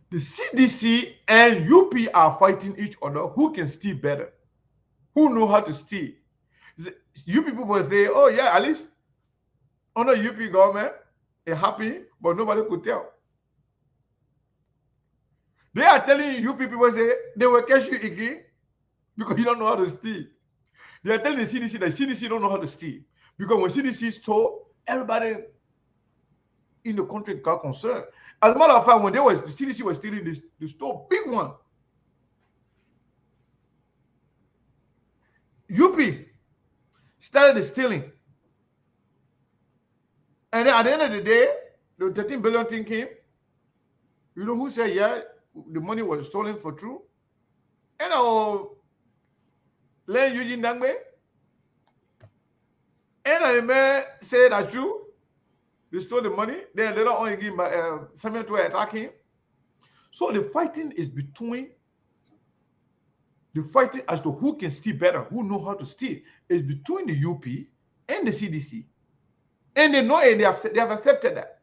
the CDC and UP are fighting each other. Who can steal better? Who know how to steal? You people will say, oh yeah, at least under UP government, they're happy, but nobody could tell. They are telling you people say they will catch you again because you don't know how to steal. They are telling the CDC that CDC don't know how to steal. Because when CDC stole, everybody in the country got concerned. As a matter of fact, when the CDC was stealing this, the store, big one. UP started stealing. And then at the end of the day, the 13 billion thing came. You know who said, yeah, the money was stolen for true? And Len Eugene Dangbe. And I may say that true. They stole the money. Then later on, again, Samuel to attack him. So the fighting is between the fighting as to who can steal better, who know how to steal, is between the UP and the CDC. And they know it, they have accepted that.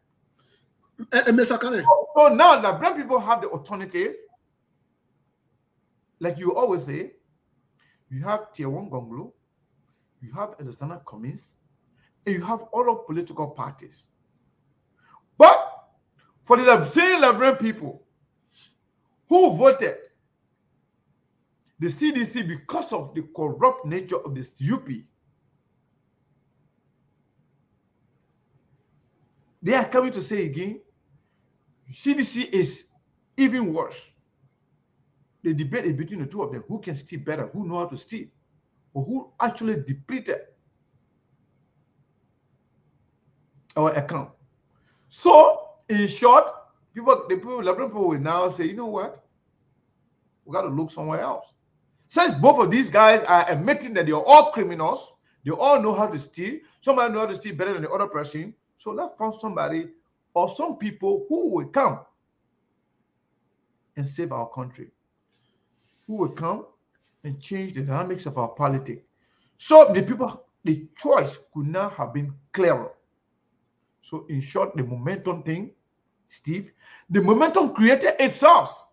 Mr. Kane. So now that black people have the alternative, like you always say, you have Tier 1 Gonglo, you have Alexander Cummings, and you have other political parties. But for the same Liberian people who voted the CDC because of the corrupt nature of this UP, they are coming to say again, CDC is even worse. The debate is between the two of them. Who can steal better? Who know how to steal? Or who actually depleted our account? So, in short, Liberian people will now say, you know what? We got to look somewhere else. Since both of these guys are admitting that they're all criminals, they all know how to steal. Somebody know how to steal better than the other person. So let's find somebody or some people who will come and save our country, who will come and change the dynamics of our politics. So the people, the choice could now have been clearer. So in short, the momentum thing, Steve, the momentum created itself.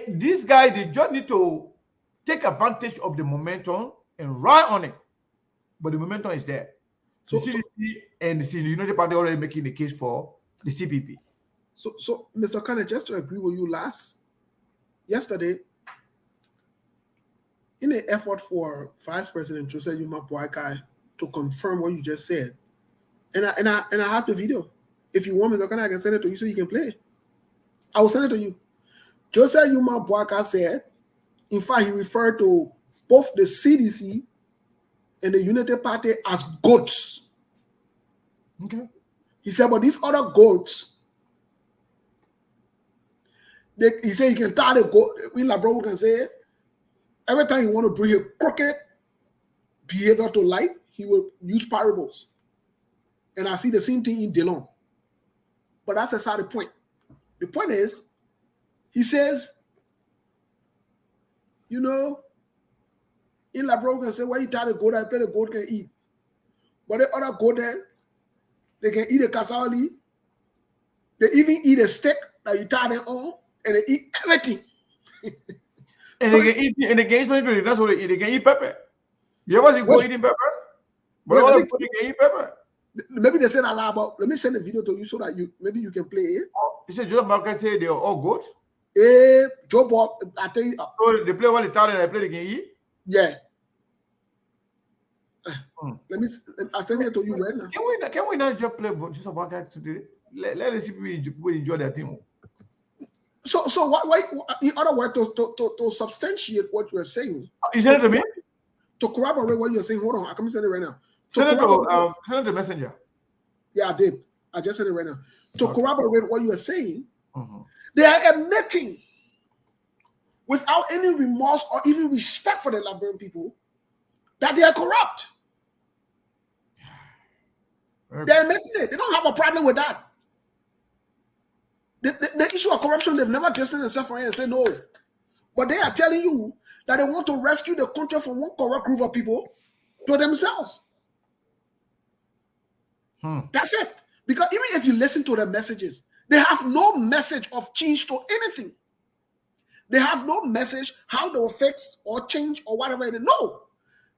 These guys, they just need to take advantage of the momentum and ride on it. But the momentum is there. So the CDC and the United Party already making the case for the CPP. So Mr. Kane, just to agree with you, yesterday, in an effort for Vice President Jose Yuma Boakai to confirm what you just said, and I have the video. If you want, Mr. Kane, I can send it to you so you can play it. I will send it to you. Jose Yuma Boakai said, in fact, he referred to both the CDC and the United Party as goats. Okay. He said, but these other goats, he said you can tie the goat. In Labro can say, every time you want to bring a crooked behavior to light, he will use parables. And I see the same thing in Delon. But that's aside the point. The point is, he says, you know, in Labro can say, why you tie the goat, I play the goat can eat. But the other goat there, they can eat a cassava. They even eat a steak that you tie them on, and they eat everything. And they can eat, and they can eat something. That's what they eat. They can eat pepper. You ever see go eating pepper? But all of them can eat pepper. Maybe they said a lot about. Let me send a video to you so that maybe you can play it. You said Joe Market say they are all goats. Joe Bob, I tell you. So they play one Italian, they play they can eat. Yeah. I send it to you right now. Can we not just play just about that today? Let the people enjoy their thing. So why in other words, to substantiate what you are saying? You send it to me? To corroborate what you're saying. Hold on, I can send it right now. Send it to Messenger. Yeah, I did. I just sent it right now. To corroborate what you are saying, they are admitting without any remorse or even respect for the Liberian people that they are corrupt. They're admitting it. They don't have a problem with that. The issue of corruption, they've never tested themselves for it and said no. But they are telling you that they want to rescue the country from one corrupt group of people to themselves. That's it. Because even if you listen to the messages, they have no message of change to anything. They have no message how they will fix or change or whatever. No.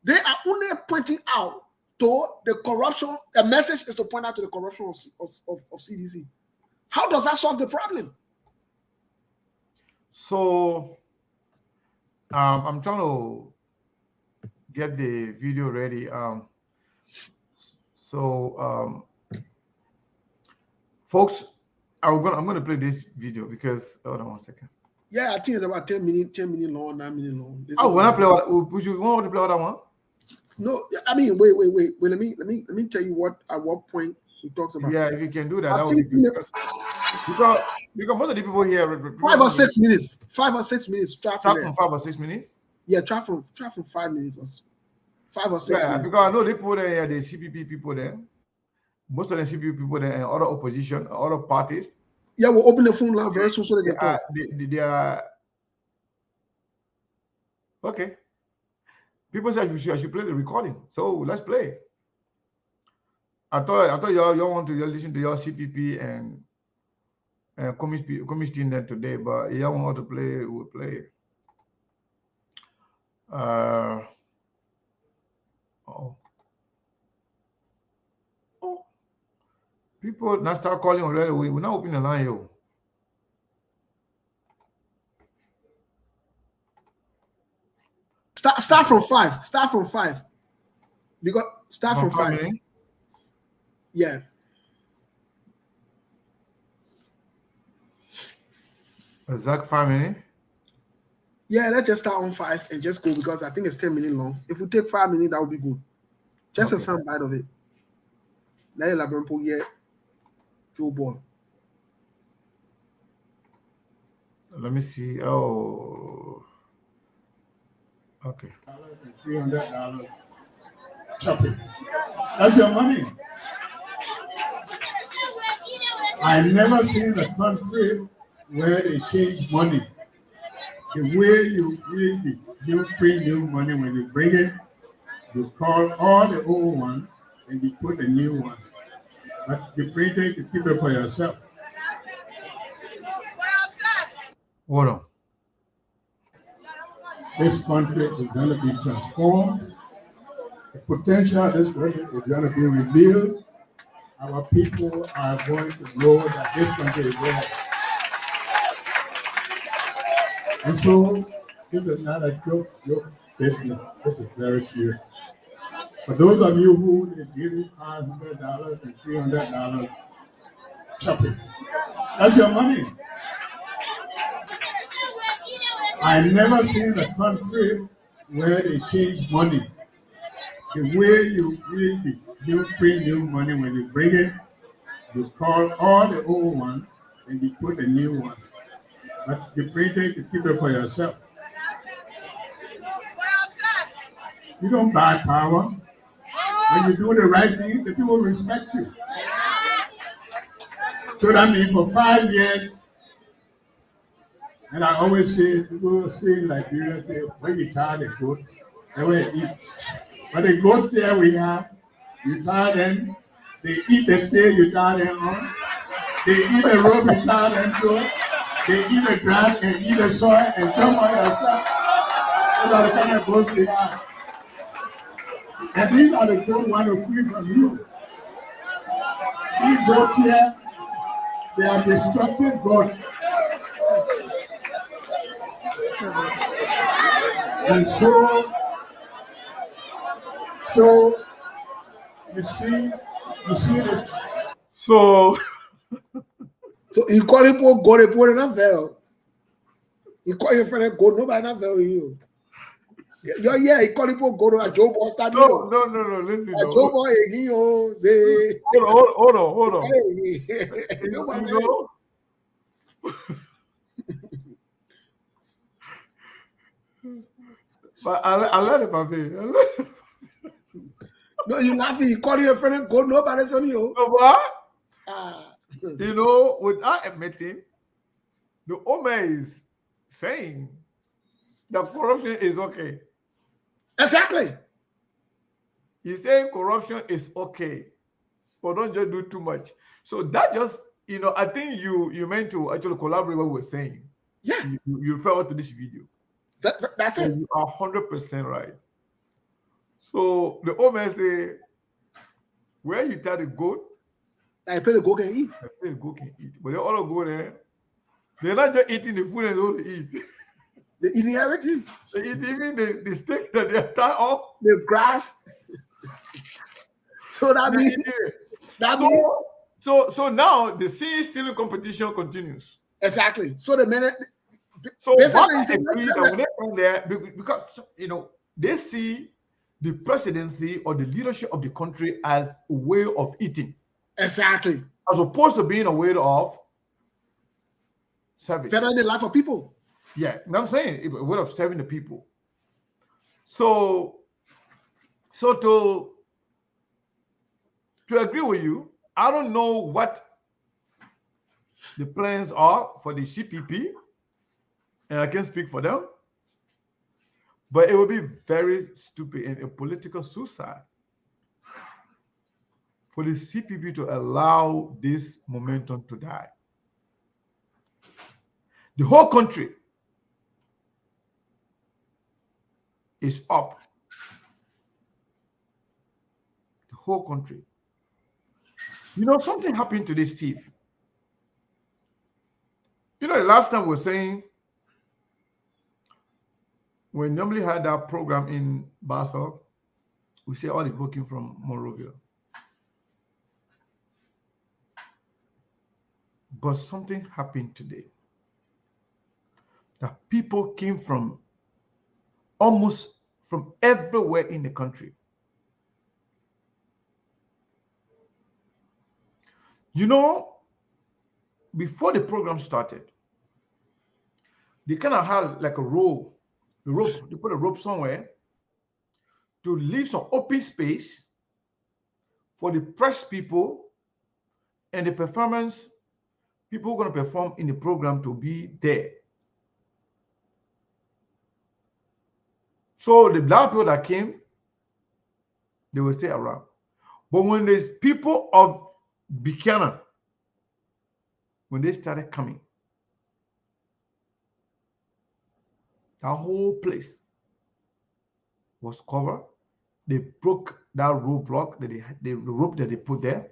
They are only pointing out to the corruption. The message is to point out to the corruption of CDC. How does that solve the problem? So I'm trying to get the video ready. Folks, I'm gonna play this video because hold on one second. Yeah, I think it's about 10 minutes long, 9 minutes long. When I play you want to play other one? No, I mean wait. Let me tell you at what point he talks about. Yeah, if you can do that, that would be good. Because most of the people here 5 or 6 minutes. 5 or 6 minutes. Start from 5 or 6 minutes. Yeah, try from 5 minutes or 5 or 6 minutes. Because I know the people there, the CPP people there, most of the CPP people there and other opposition, other parties. Yeah, we'll open the phone line very soon so they can talk. They are okay. People said I should play the recording, so let's play. I thought y'all want to listen to your CPP and Cummings team then today, but y'all want to play, we'll play. People now start calling already. We're not opening the line, yo. Start from 5. Start from 5. Because start from 5. Minutes? Yeah. Exact 5 minutes. Yeah, let's just start on 5 and just go because I think it's 10 minutes long. If we take 5 minutes, that would be good. Just a sound bite of it. Let elaborate here. Joe Ball. Let me see. Oh, okay. $300 chopping. That's your money. I never seen a country where they change money. The way you really you bring new money when you bring it, you call all the old one and you put the new one. But you print it, you keep it for yourself. Hold on. This country is going to be transformed. The potential of this country is going to be revealed. Our people are going to know that this country is there. And so, this is not a joke business. This is very serious. For those of you who is giving $500 and $300, chop it. That's your money. I never seen a country where they change money. The way you really you bring new money when you bring it, you call all the old one and you put the new one. But you print it, you keep it for yourself. You don't buy power. When you do the right thing, the people respect you. So that means for 5 years, and I always say, people say in Liberia, say, when you tie the goat, they will eat. But the goats there we have, you tie them, they eat the stay you tie them on, they eat the rope you tie them to, they eat the grass and eat the soil and jump on your stuff. Those are the kind of goats we have. And these are the goats want to free from you. These goats here, they are destructive goats. And so you see this. So you call him for God, he put in a veil. You call your friend God, nobody not veil you. Yeah, he call him for God, a Joe Ball start. No, listen. A Joe Ball, he say. Hold on. Nobody You know? But I let it, papi. No, you laughing. You call your friend and go. Nobody's on you. So what? Ah. You know, without admitting, the Omer is saying that corruption is okay. Exactly. He's saying corruption is okay, but don't just do too much. So that just, you know, I think you meant to actually collaborate what we're saying. Yeah. You refer to this video. That's So it. you are 100% right. So the Omer say, where you tell the goat, I pay the go and eat. I say the goat can eat. But they all go there. They're not just eating the food and don't eat. They eating everything. They eat even the steak that they tie off. The grass. So that They means eat it. that means So now the scene stealing competition continues. exactly. So the minute So basically what I it's- agree that when they come there, because you know they see the presidency or the leadership of the country as a way of eating, exactly as opposed to being a way of service. better than the life of people. Yeah, you know what I'm saying? A way of serving the people. So to agree with you, I don't know what the plans are for the CPP, and I can't speak for them, but it would be very stupid and a political suicide for the CPP to allow this momentum to die. The whole country is up. The whole country. You know, something happened to this Steve. You know, the last time we were saying, we normally had that program in Bassa, we say all the people came from Monrovia. But something happened today. That people came from almost from everywhere in the country. You know, before the program started, they kind of had like a rope. They put a rope somewhere to leave some open space for the press people and the performance people who are going to perform in the program to be there. So the black people that came, they will stay around. But when there's people of Buchanan, when they started coming, that whole place was covered. They broke that roadblock that the rope that they put there,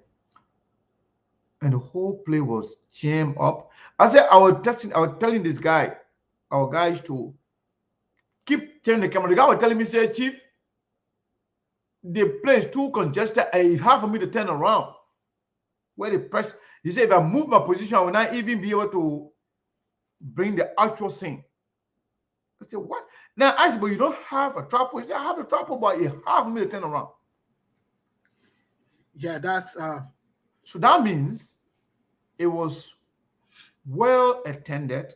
and the whole place was jammed up. I said, I was telling this guy, our guys, to keep turning the camera. The guy was telling me, say, Chief, the place too congested. It's hard for me to turn around. Where the press, he said, if I move my position, I will not even be able to bring the actual scene. I said, what? Now I said, but you don't have a tripod. He said, I have a tripod, but it's hard for me to turn around. Yeah, that's So that means it was well attended,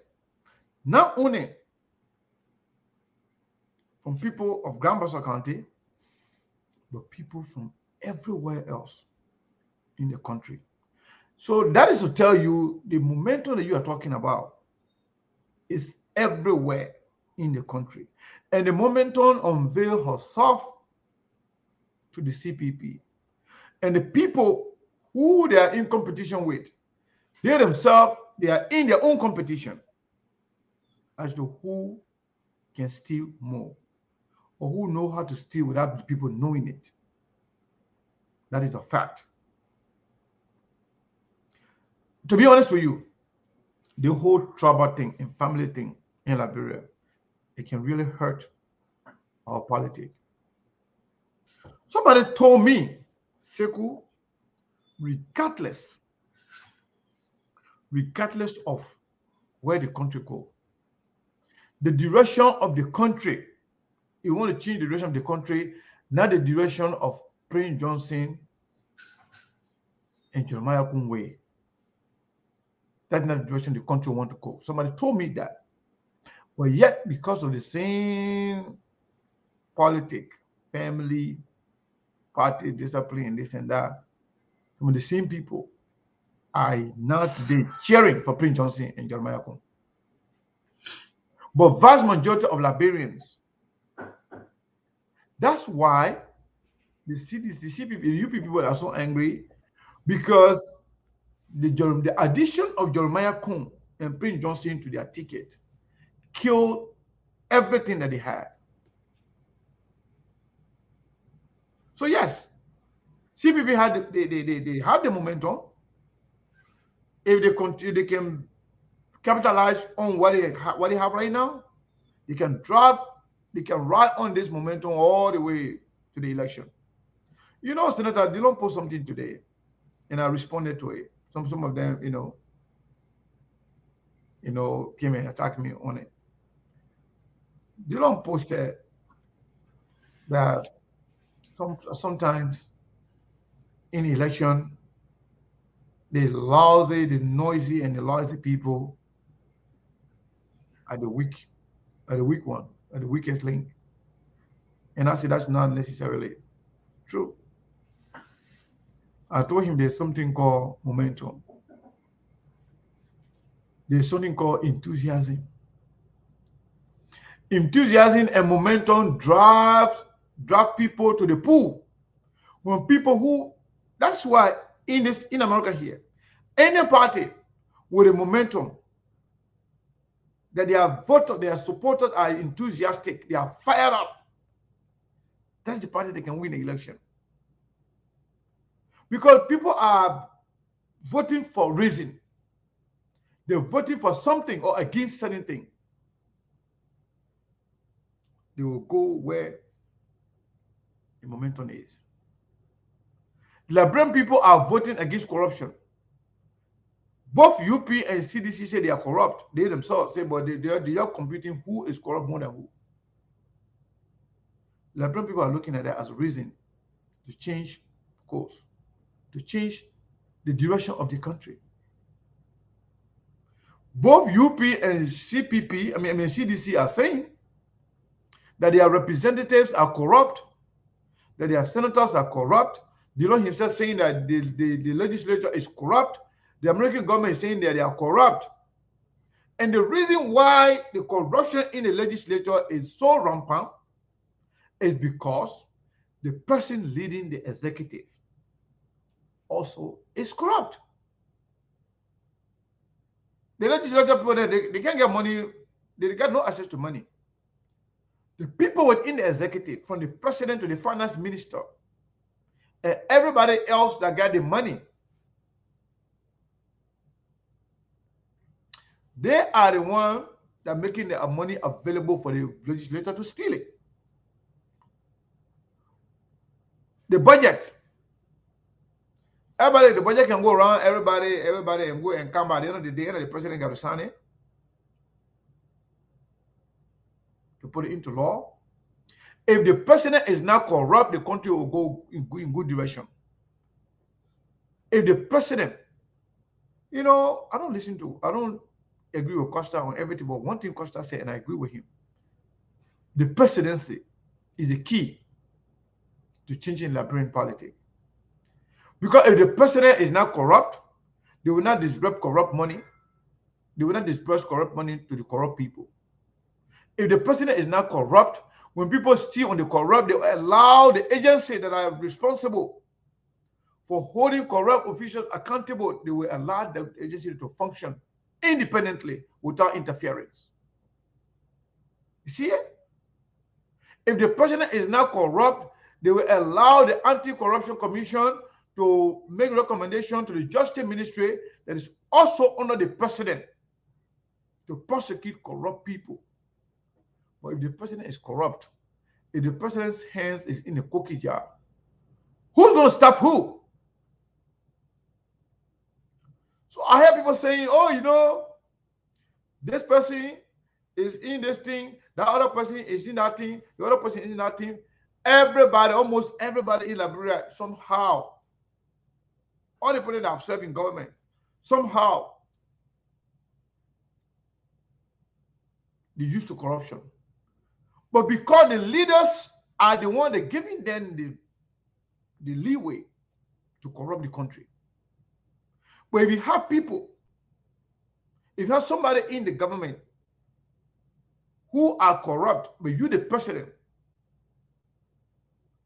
not only from people of Grand Bassa County, but people from everywhere else in the country. So that is to tell you the momentum that you are talking about is everywhere in the country. And the momentum unveiled herself to the CPP. And the people who they are in competition with, they themselves, they are in their own competition as to who can steal more or who know how to steal without the people knowing it. That is a fact. To be honest with you, the whole tribal thing and family thing in Liberia, it can really hurt our politics. Somebody told me, Seku, regardless of where the country goes, the direction of the country, you want to change the direction of the country, not the direction of Prince Johnson and Jeremiah Kunwe. That's not the direction the country want to go. Somebody told me that. But yet, because of the same politic, family, party discipline, this and that. Some of the same people are now today cheering for Prince Johnson and Jeremiah Kung. But vast majority of Liberians, that's why the CPP, the UP people are so angry, because the addition of Jeremiah Kung and Prince Johnson to their ticket killed everything that they had. So yes, CPP had they have the momentum. If they continue, they can capitalize on what they have right now. They can ride on this momentum all the way to the election. You know, Senator Dillon posted something today, and I responded to it. Some of them, came and attacked me on it. Dillon posted that sometimes in election, the lousy, the noisy, and the lousy people are the weak one, are the weakest link. And I said that's not necessarily true. I told him there's something called momentum. There's something called enthusiasm. Enthusiasm and momentum drive people to the pool. When people that's why in America here, any party with a momentum that their supporters are enthusiastic, they are fired up, that's the party that can win the election. Because people are voting for reason. They're voting for something or against certain thing. They will go where the momentum is. Liberian people are voting against corruption. Both UP and CDC say they are corrupt. They themselves say, but they are computing who is corrupt more than who. Liberian people are looking at that as a reason to change course, to change the direction of the country. Both UP and CPP, CDC are saying that their representatives are corrupt, that their senators are corrupt. Dillon himself saying that the legislature is corrupt. The American government is saying that they are corrupt. And the reason why the corruption in the legislature is so rampant is because the person leading the executive also is corrupt. The legislature people, they can't get money. They got no access to money. The people within the executive, from the president to the finance minister, and everybody else that got the money, they are the ones that are making the money available for the legislature to steal it. The budget. The budget can go around, everybody and go and come by the end of the day, the president got to sign it to put it into law. If the president is not corrupt, the country will go in good direction. If the president, I don't agree with Costa on everything, but one thing Costa said, and I agree with him, the presidency is the key to changing Liberian politics. Because if the president is not corrupt, they will not disrupt corrupt money. They will not disperse corrupt money to the corrupt people. If the president is not corrupt, when people steal on the corrupt, they will allow the agency that are responsible for holding corrupt officials accountable. They will allow the agency to function independently without interference. You see it? If the president is not corrupt, they will allow the Anti-Corruption Commission to make recommendation to the Justice Ministry that is also under the president to prosecute corrupt people. But if the president is corrupt, if the president's hands is in a cookie jar, who's going to stop who? So I hear people saying, this person is in this thing, the other person is in that thing, the other person is in that thing. Everybody, almost everybody in Liberia, somehow, all the people that have served in government, somehow, they used to corruption. But because the leaders are the one that giving them the leeway to corrupt the country. But if you have people, if you have somebody in the government who are corrupt, but you the president,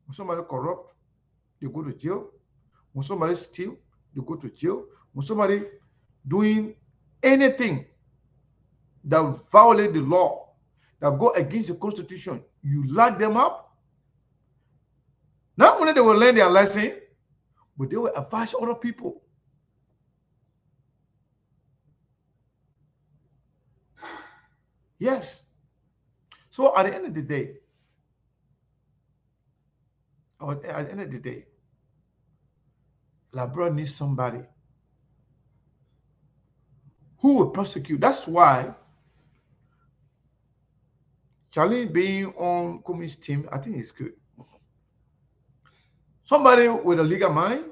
when somebody corrupt, they go to jail. When somebody steal, they go to jail. When somebody doing anything that violate the law, that go against the constitution, you lock them up. Not only they will learn their lesson, but they will advise other people. Yes. So at the end of the day, Labrador needs somebody who will prosecute. That's why Charlyne being on Cummings' team, I think it's good. Somebody with a legal mind,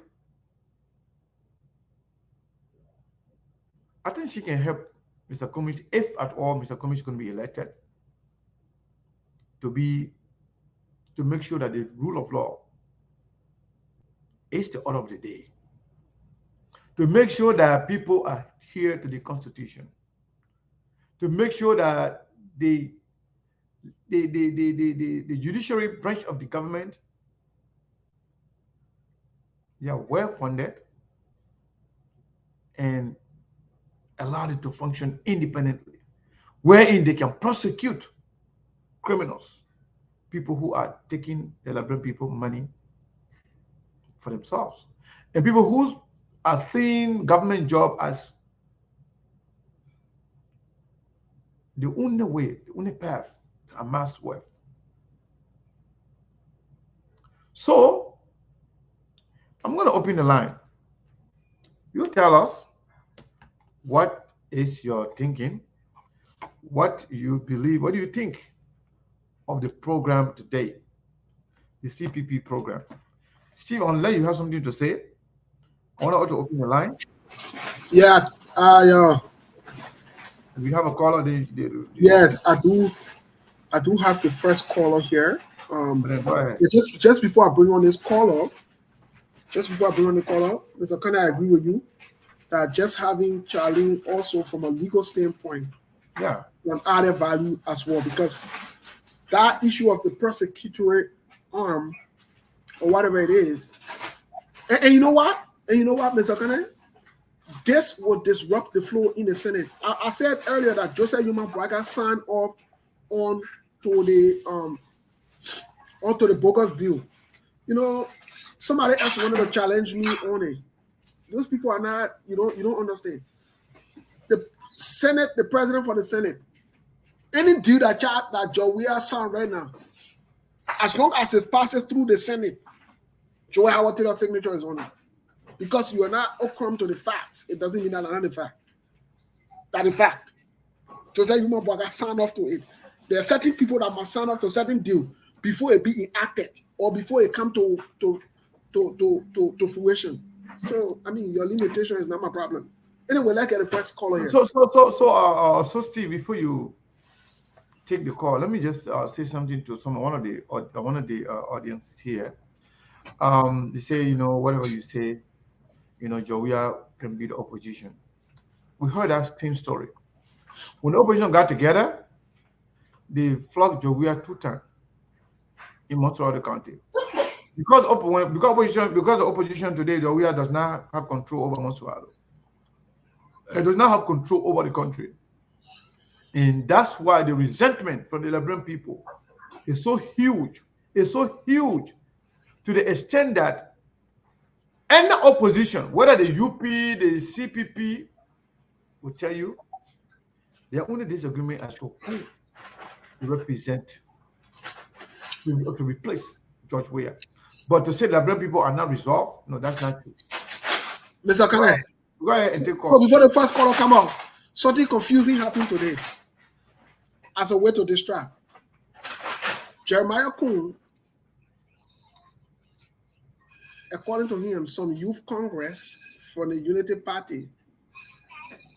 I think she can help Mr. Cummings, if at all Mr. Cummings is going to be elected, to make sure that the rule of law is the order of the day. To make sure that people adhere to the Constitution. To make sure that the judiciary branch of the government, they are well funded and allowed it to function independently, wherein they can prosecute criminals, people who are taking the Liberian people money for themselves, and people who are seeing government job as the only way, the only path to amass wealth. So I'm going to open the line. You tell us what is your thinking, what you believe, what do you think of the program today, the CPP program. Steve, unless you have something to say, I want to open the line. Yeah, We have a caller. yes, I do have the first caller here. Go ahead. Just before I bring on this caller, Mr. Kane, I agree with you that just having Charlyne also from a legal standpoint, Yeah, an added value as well, because that issue of the prosecutory arm or whatever it is, and you know what, Mr. Kane, this will disrupt the flow in the Senate. I said earlier that Joseph Yuma Braga signed off onto the bogus deal. You know, somebody else wanted to challenge me on it. Those people are not, you don't understand. The Senate, the president for the Senate, any deal that Joey has signed right now, as long as it passes through the Senate, Joey Howard Taylor's signature is on it. Because you are not according to the facts, it doesn't mean that another fact. That is fact. Joseph Yuma Braga signed off to it. There are certain people that must sign off to a certain deal before it be enacted or before it come to fruition. So I mean, your limitation is not my problem. Anyway, let's get the first caller here. So Steve, before you take the call, let me just say something to one of the audience here. They say, whatever you say, Jowia can be the opposition. We heard that same story. When the opposition got together, they flogged Jowia 2 times in Montreal County. Because the opposition today, Jowia does not have control over Montreal. It does not have control over the country. And that's why the resentment from the Liberian people is so huge. It's so huge to the extent that any opposition, whether the UP, the CPP, will tell you their only disagreement as to who to represent, to replace George Weah. But to say the Liberian people are not resolved, no, that's not true. Mr. Kane, go ahead and take so call. before the first caller come out, something confusing happened today as a way to distract. Jeremiah Kuhn, according to him, some youth congress from the Unity Party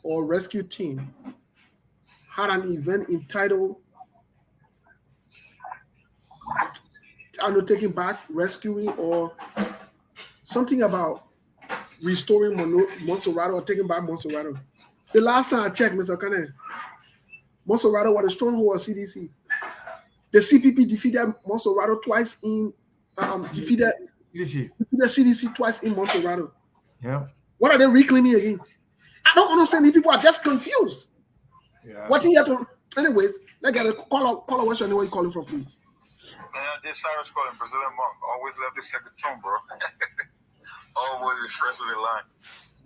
or rescue team had an event entitled Undertaking Back, Rescuing or something about restoring Monserrato or taking back Monserrato. The last time I checked, Mr. Kane, Monserrato was a stronghold of CDC. The CPP defeated Monserrato twice in defeated CDC twice in Monserrato. Yeah. What are they reclaiming again? I don't understand. These people are just confused. Yeah. What you have to, anyways, let's get a caller. What's your name? Where you calling from, please? This Cyrus calling, President Monk. Always love this second tone, bro. Always the first of the line.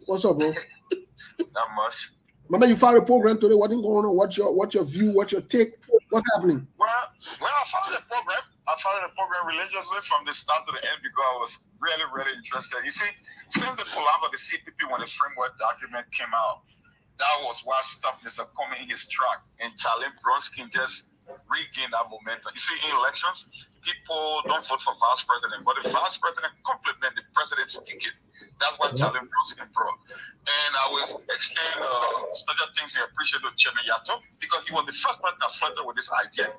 What's up, bro? Not much. Remember you followed the program today. What's going on? What's your view? What's your take? What's happening? Well, I followed the program. I followed the program religiously from the start to the end because I was really, really interested. You see, since the collapse of the CPP when the framework document came out, that was what stopped Mr. Cummings in his track, and Charlene Brumskin just regained that momentum. You see, in elections, people don't vote for vice president, but the vice president complement the president's ticket. That's what Charlene Brumskin brought. And I was extending special things and appreciate to Chairman Yato because he was the first person that flirted with this idea.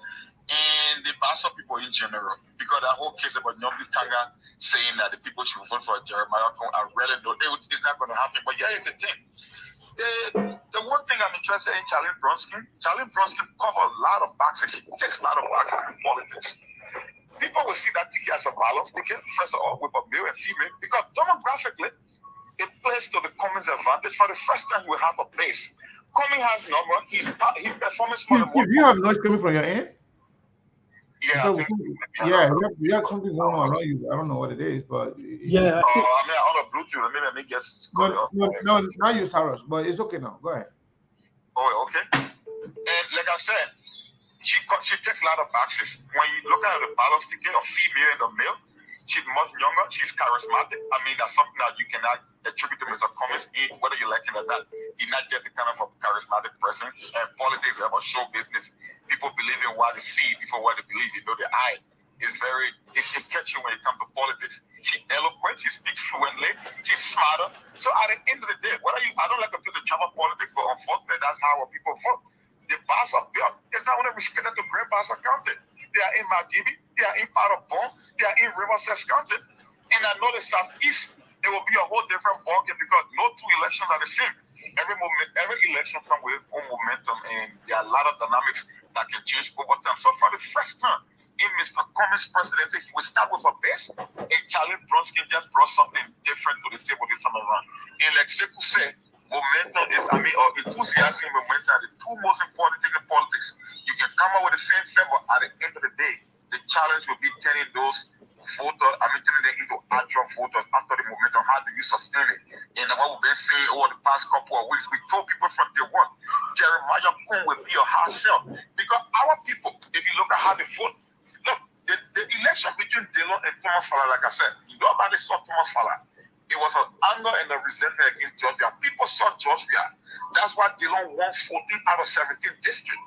And the Bassa people in general, because that whole case about Nyombi Tanga saying that the people should vote for Jeremiah, I really know it's not going to happen. But yeah, it's a thing. The one thing I'm interested in Charlene Brumskin covers a lot of boxes. She takes a lot of boxes in politics. People will see that ticket as a balance ticket, first of all, with a male and female, because demographically, it plays to the Cummings advantage. For the first time, we have a base. Cummings has number. He performs for the You have noise coming from your end? Yeah, you have something going on around you. I don't know what it is, but Yeah. I mean, on a Bluetooth, maybe I may get cut off. no, not you, Cyrus, but it's okay now. Go ahead. Oh, okay. And like I said, she takes a lot of boxes. When you look at the balance ticket of female and the male, she's much younger. She's charismatic. I mean, that's something that you cannot attribute to Mr. Cummings, whether you like it or not. He's not just the kind of a charismatic person. And politics is about show business. People believe in what they see before what they believe. You know, the eye is it can catch you when it comes to politics. She's eloquent. She speaks fluently. She's smarter. So at the end of the day, I don't like to play the drama politics, but unfortunately, that's how people vote. The Bassa bill is not only restricted to Great Bassa County. They are in Magibi, they are in part of Bon, they are in Riverside County. And I know the Southeast, it will be a whole different ballgame because no two elections are the same. Every election comes with its own momentum, and there are a lot of dynamics that can change over time. So for the first time in Mr. Cummings' presidency, he will start with a base, and Charlene Brumskin just brought something different to the table this time around. And like Sekou said, momentum is, or enthusiasm and momentum are the two most important things in politics. You can come up with a fair, but at the end of the day, the challenge will be turning those voters, turning them into actual voters after the momentum. How do you sustain it? And what we've been saying over the past couple of weeks, we told people from day one, Jeremiah Kun will be a hard sell. Because our people, if you look at how they vote, look, the election between Dillon and Thomas Fala, like I said, nobody saw Thomas Fala. It was an anger and a resentment against Georgia. People saw Georgia. That's why Dillon won 14 out of 17 districts.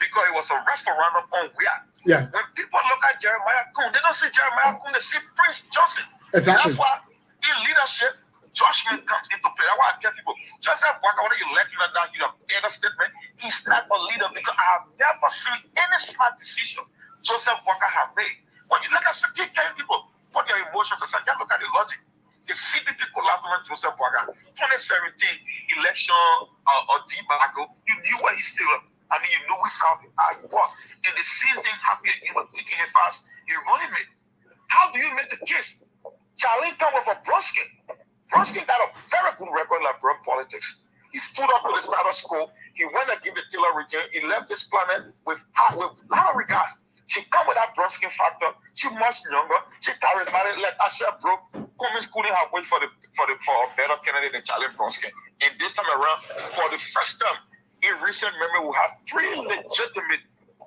Because it was a referendum on where. Yeah. When people look at Jeremiah Kun, they don't see Jeremiah Kun, they see Prince Johnson. Exactly. That's why in leadership, judgment comes into play. That's why I tell people, Joseph Waka, whether you like it or not, you have made a statement, he's not a leader because I have never seen any smart decision Joseph Waka have made. When you look at certain people, put your emotions aside, just look at the logic. The CPP collapsed on Joseph Waka. 2017 election or debacle, you knew where he still up. I mean, you know how he was. And the same thing happened again with taking him fast. He running it. How do you make the case? Charlyne come with a Brumskin. Brumskin got a very good record in Liberian politics. He stood up to the status quo. He went against the Taylor regime. He left this planet with a lot of regards. She come with that Brumskin factor. She much younger. She charismatic. Like I said, bro, Cummings couldn't have waited for a better candidate than Charlene Brumskin. And this time around, for the first time in recent memory, we have three legitimate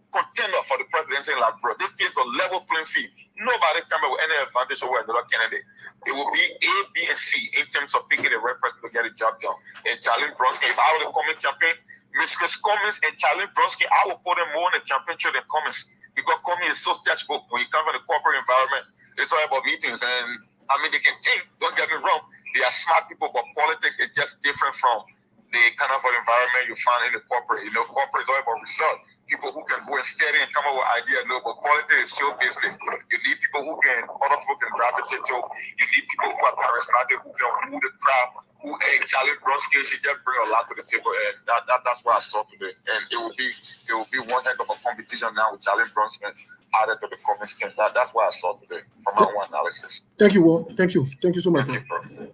contenders for the presidency in Liberia. This is a level playing field. Nobody coming with any advantage over another candidate. It will be A, B, and C in terms of picking the right person to get the job done. And Charlene Brumskin, if I were the Cummings campaign, Mr. Cummings and Charlene Brumskin, I will put them more in the campaign trail than Cummings. Because Cummings is so sketchbook. When you come in the corporate environment, it's all about meetings. And I mean, they can think, don't get me wrong, they are smart people, but politics is just different from the kind of environment you find in the corporate. You know, corporate is all about result. people who can go and study and come up with ideas. No, but quality is still business. You need people who can, other people can gravitate to. You need people who are charismatic, who can woo the crowd. Who, hey, Charlene Brumskin, she just bring a lot to the table, and that's why I saw today. And it will be one heck of a competition now with Charlene Brumskin added to the Cummings team. That's why I saw today from my own analysis. Thank you, Walt. Thank you so much. Thank you, bro.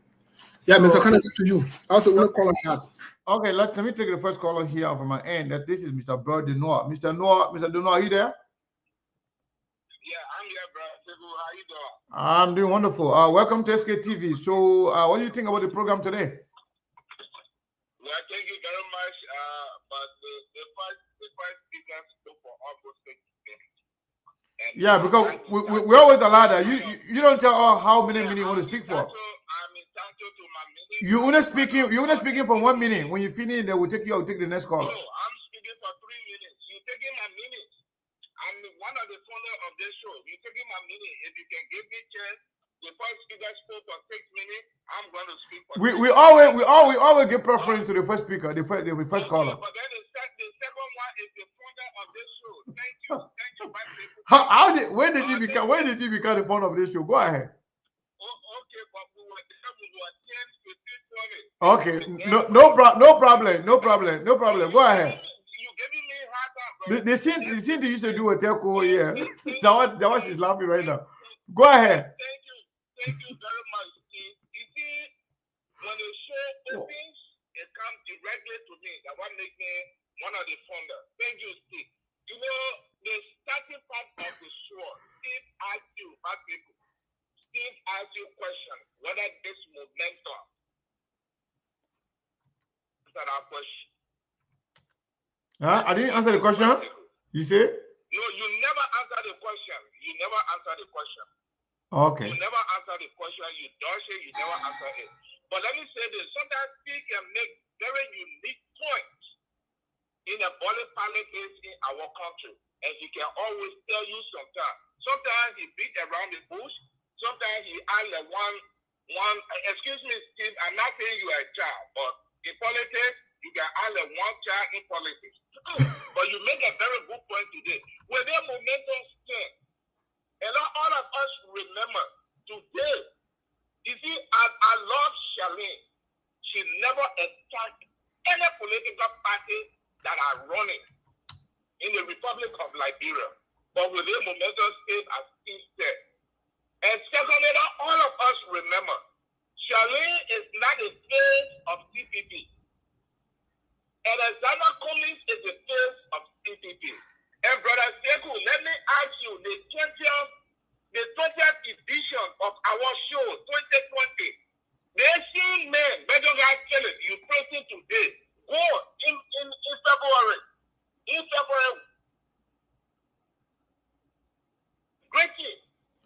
Yeah, Mr. Candidacy, to you. Also, want to call on. Okay, let me take the first caller here from my end. That this is Mr. Bird de Noir. Mr. De Noir, are you there? Yeah, I'm here, bro. How you doing? I'm doing wonderful. Welcome to SKTV. So, what do you think about the program today? Well, thank you very much. But the first speaker spoke for almost 6 minutes. Yeah, because we always allow that. You don't tell us how many minutes you want to speak for. I'm entitled to my minute. You only speaking for 1 minute. When you finish, they will take you. I'll take the next caller. No, I'm speaking for 3 minutes. You're taking my minute. I'm one of the founder of this show. You're taking my minute. If you can give me chance, the first speaker spoke for 6 minutes. I'm going to speak for. We always give preference to the first speaker, the first caller. But then the second one is the founder of this show. Thank you, my people. When did you become the founder of this show? Go ahead. Okay, but we were 10, 15, 20. Okay, no problem. Go ahead. You giving me hard time, bro. The scene they used to do a telco here. That was she's laughing right now. Go ahead. Thank you very much. You see, when the show opens, it comes directly to me. That one make me one of the founders. Thank you, Steve. You know, the starting part of the show, Steve asked you, question whether this momentum answer that question. I didn't answer the question. You say? No, you never answer the question. Okay. You never answer the question. You dodge it. You never answer it. But let me say this: sometimes he can make very unique points in a body politics in our country, and he can always tell you sometimes. Sometimes he beat around the bush. Sometimes he add one. Excuse me, Steve. I'm not saying you are a child, but in politics, you can add one child in politics. But you make a very good point today. When their momentum stand, and all of us remember today. You see, I love Charlyne. She never attacked any political party that are running in the Republic of Liberia. But with their momentum stand, as Steve said. And secondly, all of us remember, Charlyne is not a face of CPP. And Alexander Cummings is the face of CPP. And Brother Sekou, let me ask you, the 20th edition of our show, 2020, the Asian man, Major Guy Kelly, you present today, go in February. In February. Great thing.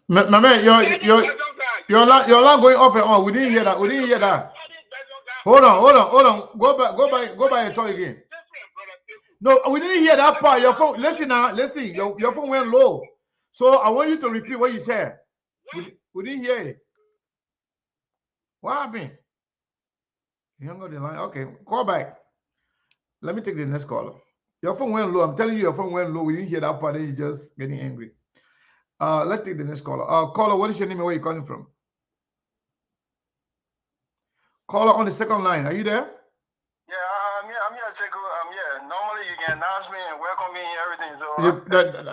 My man, you're not going off and on. We didn't hear that. Hold on. Go by and talk again. No, we didn't hear that part. Your phone. Listen now. Listen. Your phone went low. So I want you to repeat what you said. We didn't hear it. What happened? You hung on the line. Okay, call back. Let me take the next caller. Your phone went low. I'm telling you, your phone went low. We didn't hear that part. Then you're just getting angry. Let's take the next caller. Caller, what is your name and where are you calling from? Caller on the second line. Are you there? Yeah, I'm here, Sekou. I'm here. Normally you can announce me and welcome me and everything. So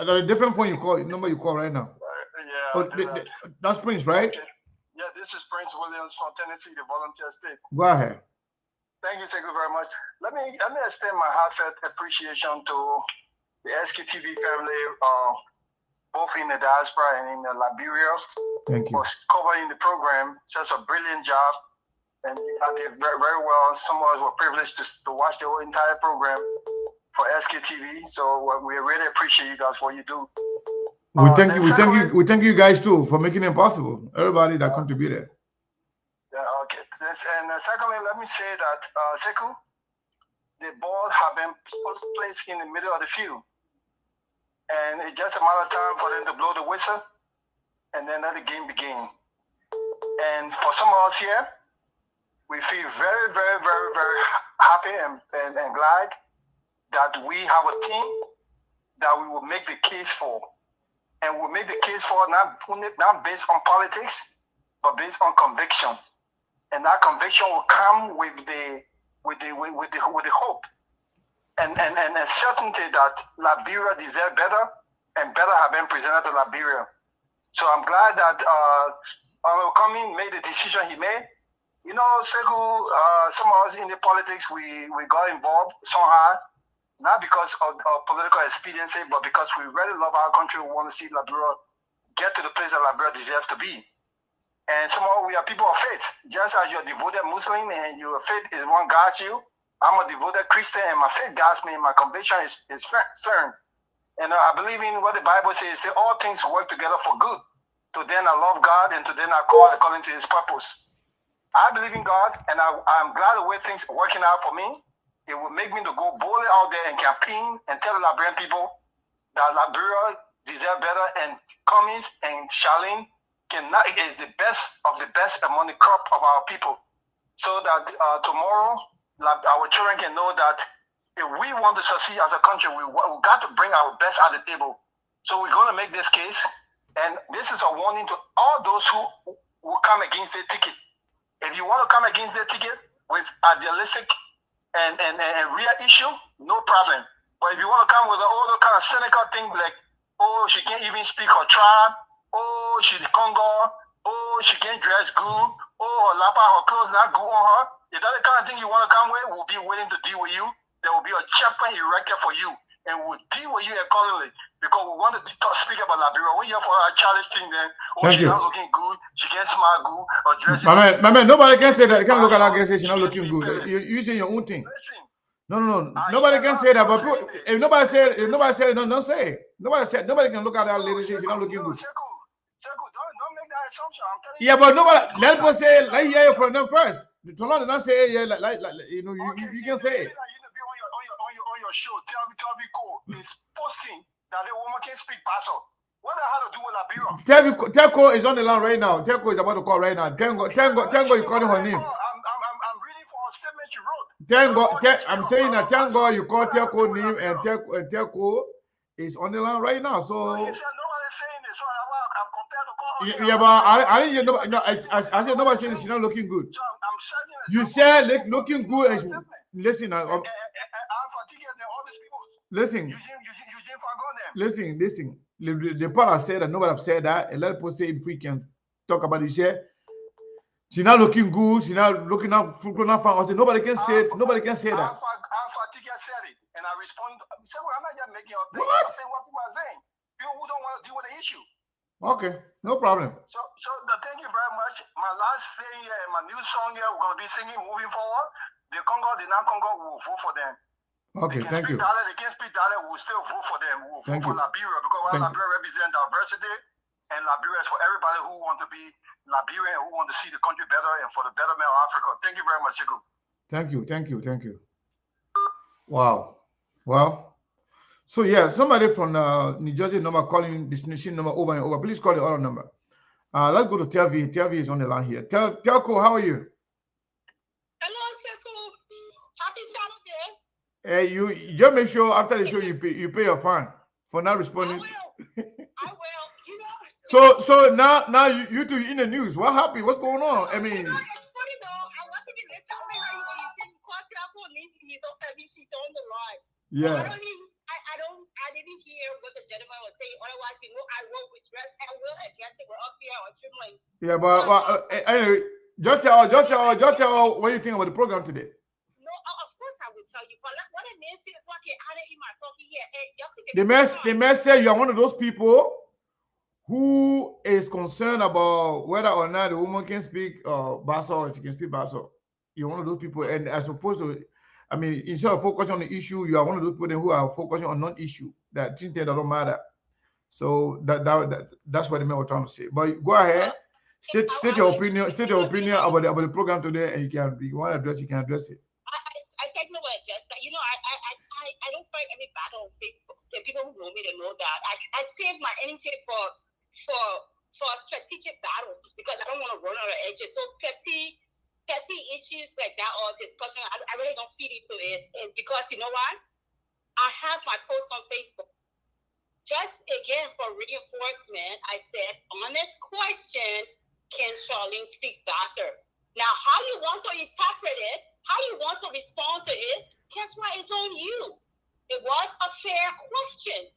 the different phone you call, number you call right now. Yeah. That's Prince, right? Okay. Yeah, this is Prince Williams from Tennessee, the volunteer state. Go ahead. Thank you, Sekou, very much. Let me extend my heartfelt appreciation to the SKTV family, both in the diaspora and in Liberia. Thank you for covering the program. Such a brilliant job. And I did very, very well. Some of us were privileged to watch the whole entire program for SKTV. So we really appreciate you guys for what you do. We thank you guys too for making it possible. Everybody that contributed. Yeah, okay. And secondly, let me say that Sekou, the ball have been placed in the middle of the field, and it's just a matter of time for them to blow the whistle, and then let the game begin. And for some of us here, we feel very, very, very, very happy and glad that we have a team that we will make the case for. And we'll make the case for not based on politics, but based on conviction. And that conviction will come with the hope and certainty that Liberia deserves better, and better have been presented to Liberia. So I'm glad that Cummings made the decision he made. You know, Sekou, some of us in the politics, we got involved somehow, not because of political expediency, but because we really love our country. We want to see Liberia get to the place that Liberia deserves to be. And somehow we are people of faith. Just as you're a devoted Muslim and your faith is one guides you, I'm a devoted Christian and my faith guides me and my conviction is firm. And I believe in what the Bible says, that all things work together for good. To then I love God and to then I call according to his purpose. I believe in God and I'm glad the way things are working out for me. It will make me to go boldly out there and campaign and tell the Liberian people that Liberia deserves better, and Cummings and Charlyne is the best of the best among the crop of our people. So that tomorrow our children can know that if we want to succeed as a country, we got to bring our best at the table. So we're going to make this case. And this is a warning to all those who will come against the ticket. If you want to come against the ticket with idealistic and real issue, no problem. But if you want to come with all the kind of cynical thing like, oh, she can't even speak her tribe, oh, she's Congo, oh, she can't dress good, oh, her lapa, her clothes not good on her, if that's the kind of thing you want to come with, we'll be willing to deal with you. There will be a checkpoint erected for you, and we'll deal with you accordingly, because we want to speak about Liberia. When you're for a challenge thing, then, oh, she's not looking good, she can't smile good, or dress. My man, nobody can say that. You can't look at her and say she's not looking good. You're using your own thing. Listen, No. Nobody can say that. But if nobody said it, don't say it. Nobody can look at that lady and say she's not looking good. Cheku, don't make that assumption. I'm telling you. Yeah, but nobody. Let's go say, let hear it from them first. Tolan did not say, yeah, like you know, you can say it. On your show, tell me Cole is posting that the woman can speak Bassa. What the hell to do with Liberia? Telco is on the line right now. Telco is about to call right now. Tango, you calling her name. I'm reading for a statement you wrote. I'm saying that Tango, you call Telco name, and Telco is on the line right now. So. Nobody's saying this, so I'm compared to call her. Yeah, but I didn't hear nobody. No, I said nobody saying she's not looking good. So I'm saying you said looking good. Listen, listen. Listen. The part I said that nobody have said that. And let people say if we can talk about it. She's not looking good. She's not looking out. Nobody can say. Nobody can say that. Fatiga said it, and I respond. I'm not just making up things. I'm saying what people are saying. People who don't want to deal with the issue. Okay, no problem. So thank you very much. My last thing here, my new song here, we're gonna be singing moving forward. The Congo, the non-Congo, will vote for them. Okay, thank you. They can't speak dialect, we'll still vote for them. We'll vote for Liberia, because Liberia represents diversity, and Liberia is for everybody who want to be Liberian, who want to see the country better and for the betterment of Africa. Thank you very much, Chiku. Thank you. Wow. Well, so yeah, somebody from New Jersey number calling destination number over and over. Please call the other number. Let's go to Telvi. Telvi is on the line here. Telco, how are you? Hello, Telco. Happy Saturday. Hey, you just make sure after the show you pay your fine for not responding. I will. You know. So now you two in the news. What happened? What's going on? I mean. You know, it's funny though. I wasn't in this only how you said you called Telco and he's on the line. Yeah. I didn't hear what the gentleman was saying. Otherwise, you know, I will address it. We're up here on Charlyne. Yeah, but anyway, just tell what you think about the program today. No, of course I will tell you. But what it means is like I didn't my talking here. The mess said you are one of those people who is concerned about whether or not the woman can speak Bassa or she can speak Bassa. You're one of those people, and as opposed to, I mean, instead of focusing on the issue, you are one of those people who are focusing on non-issue, that things that don't matter. So that's what the man was trying to say. But go ahead, state your opinion. State your opinion about the program today, and you want to address, you can address it. I said no, address that. You know, I don't fight any battle on Facebook. The people who know me, they know that I save my energy for strategic battles because I don't want to run out of edges. So petty issues like that or discussion, I really don't feed into it. And because you know what? I have my post on Facebook. just again for reinforcement, I said, honest question, can Charlene speak Bassa? Now, how you want to interpret it, how you want to respond to it, guess what? It's on you. It was a fair question.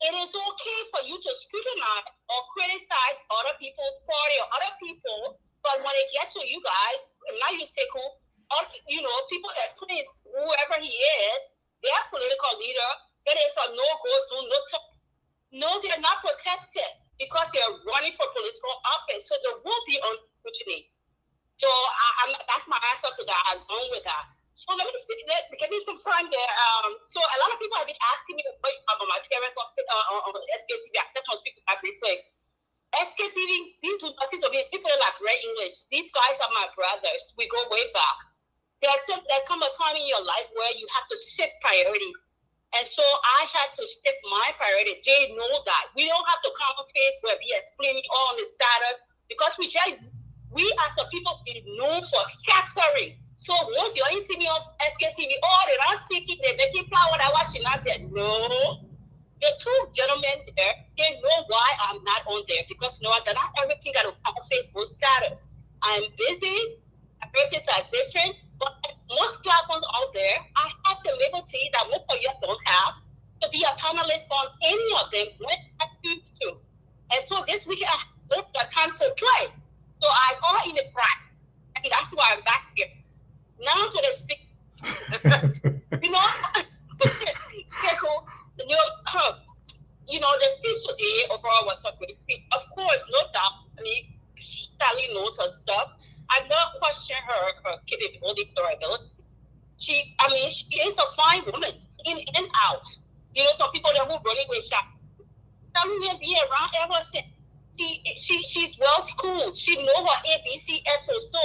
It is okay for you to scrutinize or criticize other people's party or other people, but when it gets to you guys, now you say, cool, people that please, whoever he is, their political leader, it is a no-go zone, no, they're not protected because they're running for political office, so there will be scrutiny. So that's my answer to that. I'm going with that. So let me give me some time there. So a lot of people have been asking me about my parents on SKTV. I just want to speak to that briefly. SKTV, these do nothing to me. People are like great English. These guys are my brothers. We go way back. There come a time in your life where you have to shift priorities. And so I had to shift my priority. They know that. We don't have to come face where we explaining all the status because we as a people be known for scattering. So once you only see me on SKTV, they're not speaking, they're making power that watching that. No. The two gentlemen there, they know why I'm not on there because not everything got to come face for status. I'm busy, priorities are different, but most platforms out there, I have the liberty that most of you don't have to be a panelist on any of them when I choose to. And so this week I have the time to play. So I'm all in the pride. And that's why I'm back here. Now to the speak. The speech today overall was a great speech. Of course, no doubt. I mean, Charlyne knows her stuff. I'm not questioning her capability or ability. She is a fine woman, in and out. Some people that who running with Charlyne. Charlyne be around ever since. She's well schooled. She know her ABC, SO. So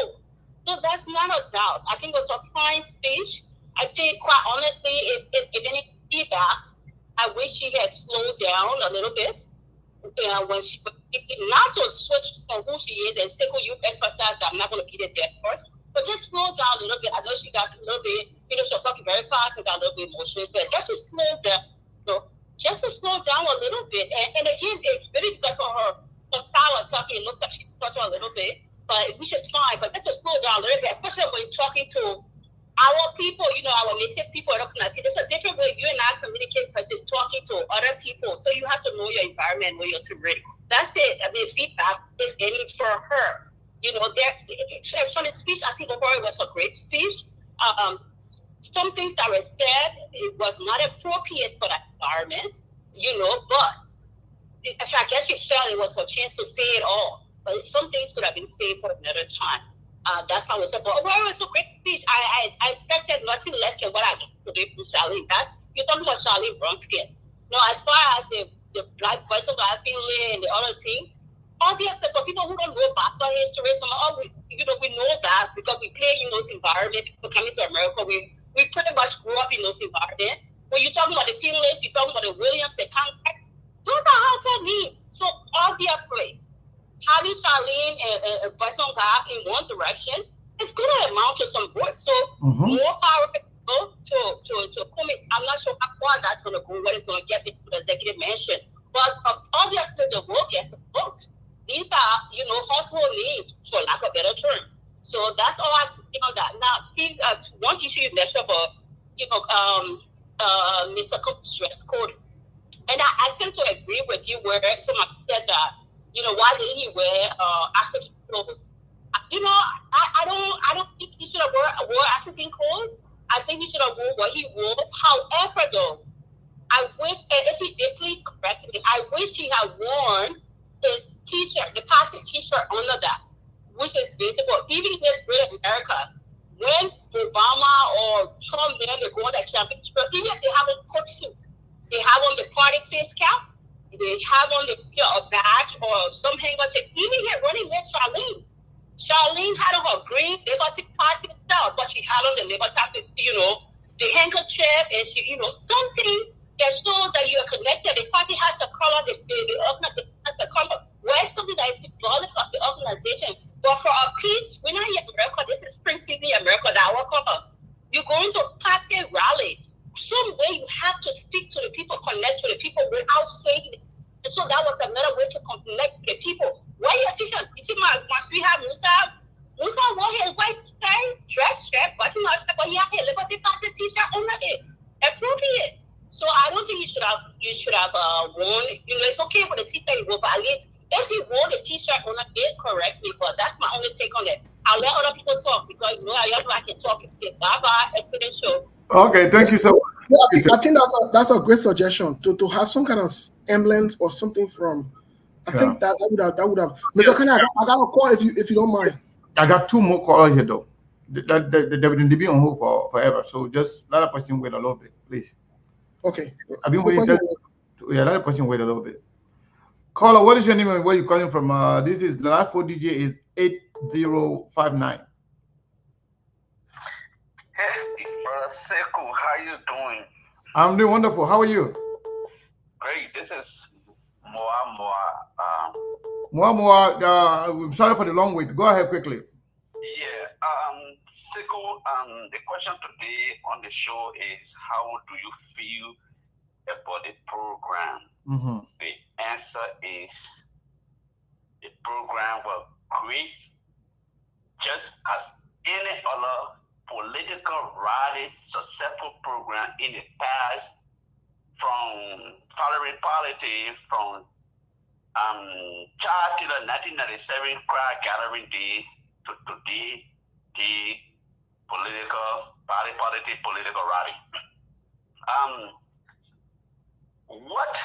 that's not a doubt. I think it was a fine speech. I think, quite honestly, if any feedback, I wish she had slowed down a little bit. When she not to switch from who she is and say, you emphasize that I'm not going to be the dead first, but just slow down a little bit. I know she got a little bit, she was talking very fast and got a little bit emotional, but just to slow down, just to slow down a little bit. And again, it's really because of her style of talking. It looks like she's stuttering a little bit, which is fine, but just to slow down a little bit, especially when you're talking to our people, our native people, there's a different way you and I communicate versus talking to other people. So you have to know your environment, know your terrain. That's it. I mean, feedback is any for her. From the speech, I think overall it was a great speech. Some things that were said, it was not appropriate for that environment, but I guess she felt it was her chance to say it all. But some things could have been saved for another time. That's how it was. But overall, it's a great speech. I expected nothing less than what I got today from Charlene. You're talking about Charlene Brumskin. As far as the black person of and the other thing, obviously for people who don't know about the history, we know that because we play in those environments. People coming to America, we pretty much grew up in those environments. When you're talking about the Finlands, you're talking about the Williams, the context, those are household needs. So obviously, having Charlene and Bassa in one direction, it's going to amount to some votes. So more power to Cummings. I'm not sure how far that's going to go, what it's going to get into the executive mansion. But obviously, the vote gets some votes. These are, household needs, for lack of better terms. So that's all I think on that. Now, Steve, one issue you mentioned about, Mr. Cummings' dress code. And I tend to agree with you where someone said that, why didn't he wear African clothes? I don't think he should have wore African clothes. I think he should have wore what he wore. However, though, I wish, and if he did, please correct me, I wish he had worn his t-shirt, the party t-shirt under that, which is visible. Even in this great America, when Obama or Trump, they go on that championship, even if they have a coat suit, they have on the party face cap, they have on the a badge or some handkerchief. Even here running with Charlyne. Charlyne had on her green Liberty Party style, but she had on the Liberty Party, the handkerchief, and she, something that shows that you are connected. The party has a color, the organization has a color. Wear something that is symbolic of the organization. But for a piece, we're not here in America. This is spring season in America. That our color. You're going to party rally. Some way you have to speak to the people, connect to the people without saying Musa wore his white dress shirt, button up, but he had a Liberty Factor t-shirt under it. Appropriate. So I don't think you should have worn. You know, it's okay for the t-shirt you wore, but at least if he wore the t-shirt under it correctly. But that's my only take on it. I'll let other people talk because you know I can talk. Bye. Excellent show. Okay, thank you so much. Yeah, I think that's a great suggestion to have some kind of emblems or something from. I think that would have. Mr. Kanye, I got a call if you don't mind. I got 2 more callers here though. They've been on hold for forever. So just let a person wait a little bit, please. Okay. I've been waiting. Let a person wait a little bit. Caller, what is your name and where you calling from? This is the last 4 DJ is 8059. Hey, Brother Sekou, how you doing? I'm doing wonderful. How are you? Great. This is Moa. I'm sorry for the long wait. Go ahead quickly. Yeah. Sekou, the question today on the show is how do you feel about the program? The answer is the program was great, just as any other political rally successful program in the past, from tolerant politics, from Charles Taylor 1997 crowd gathering day to today, the political rally. What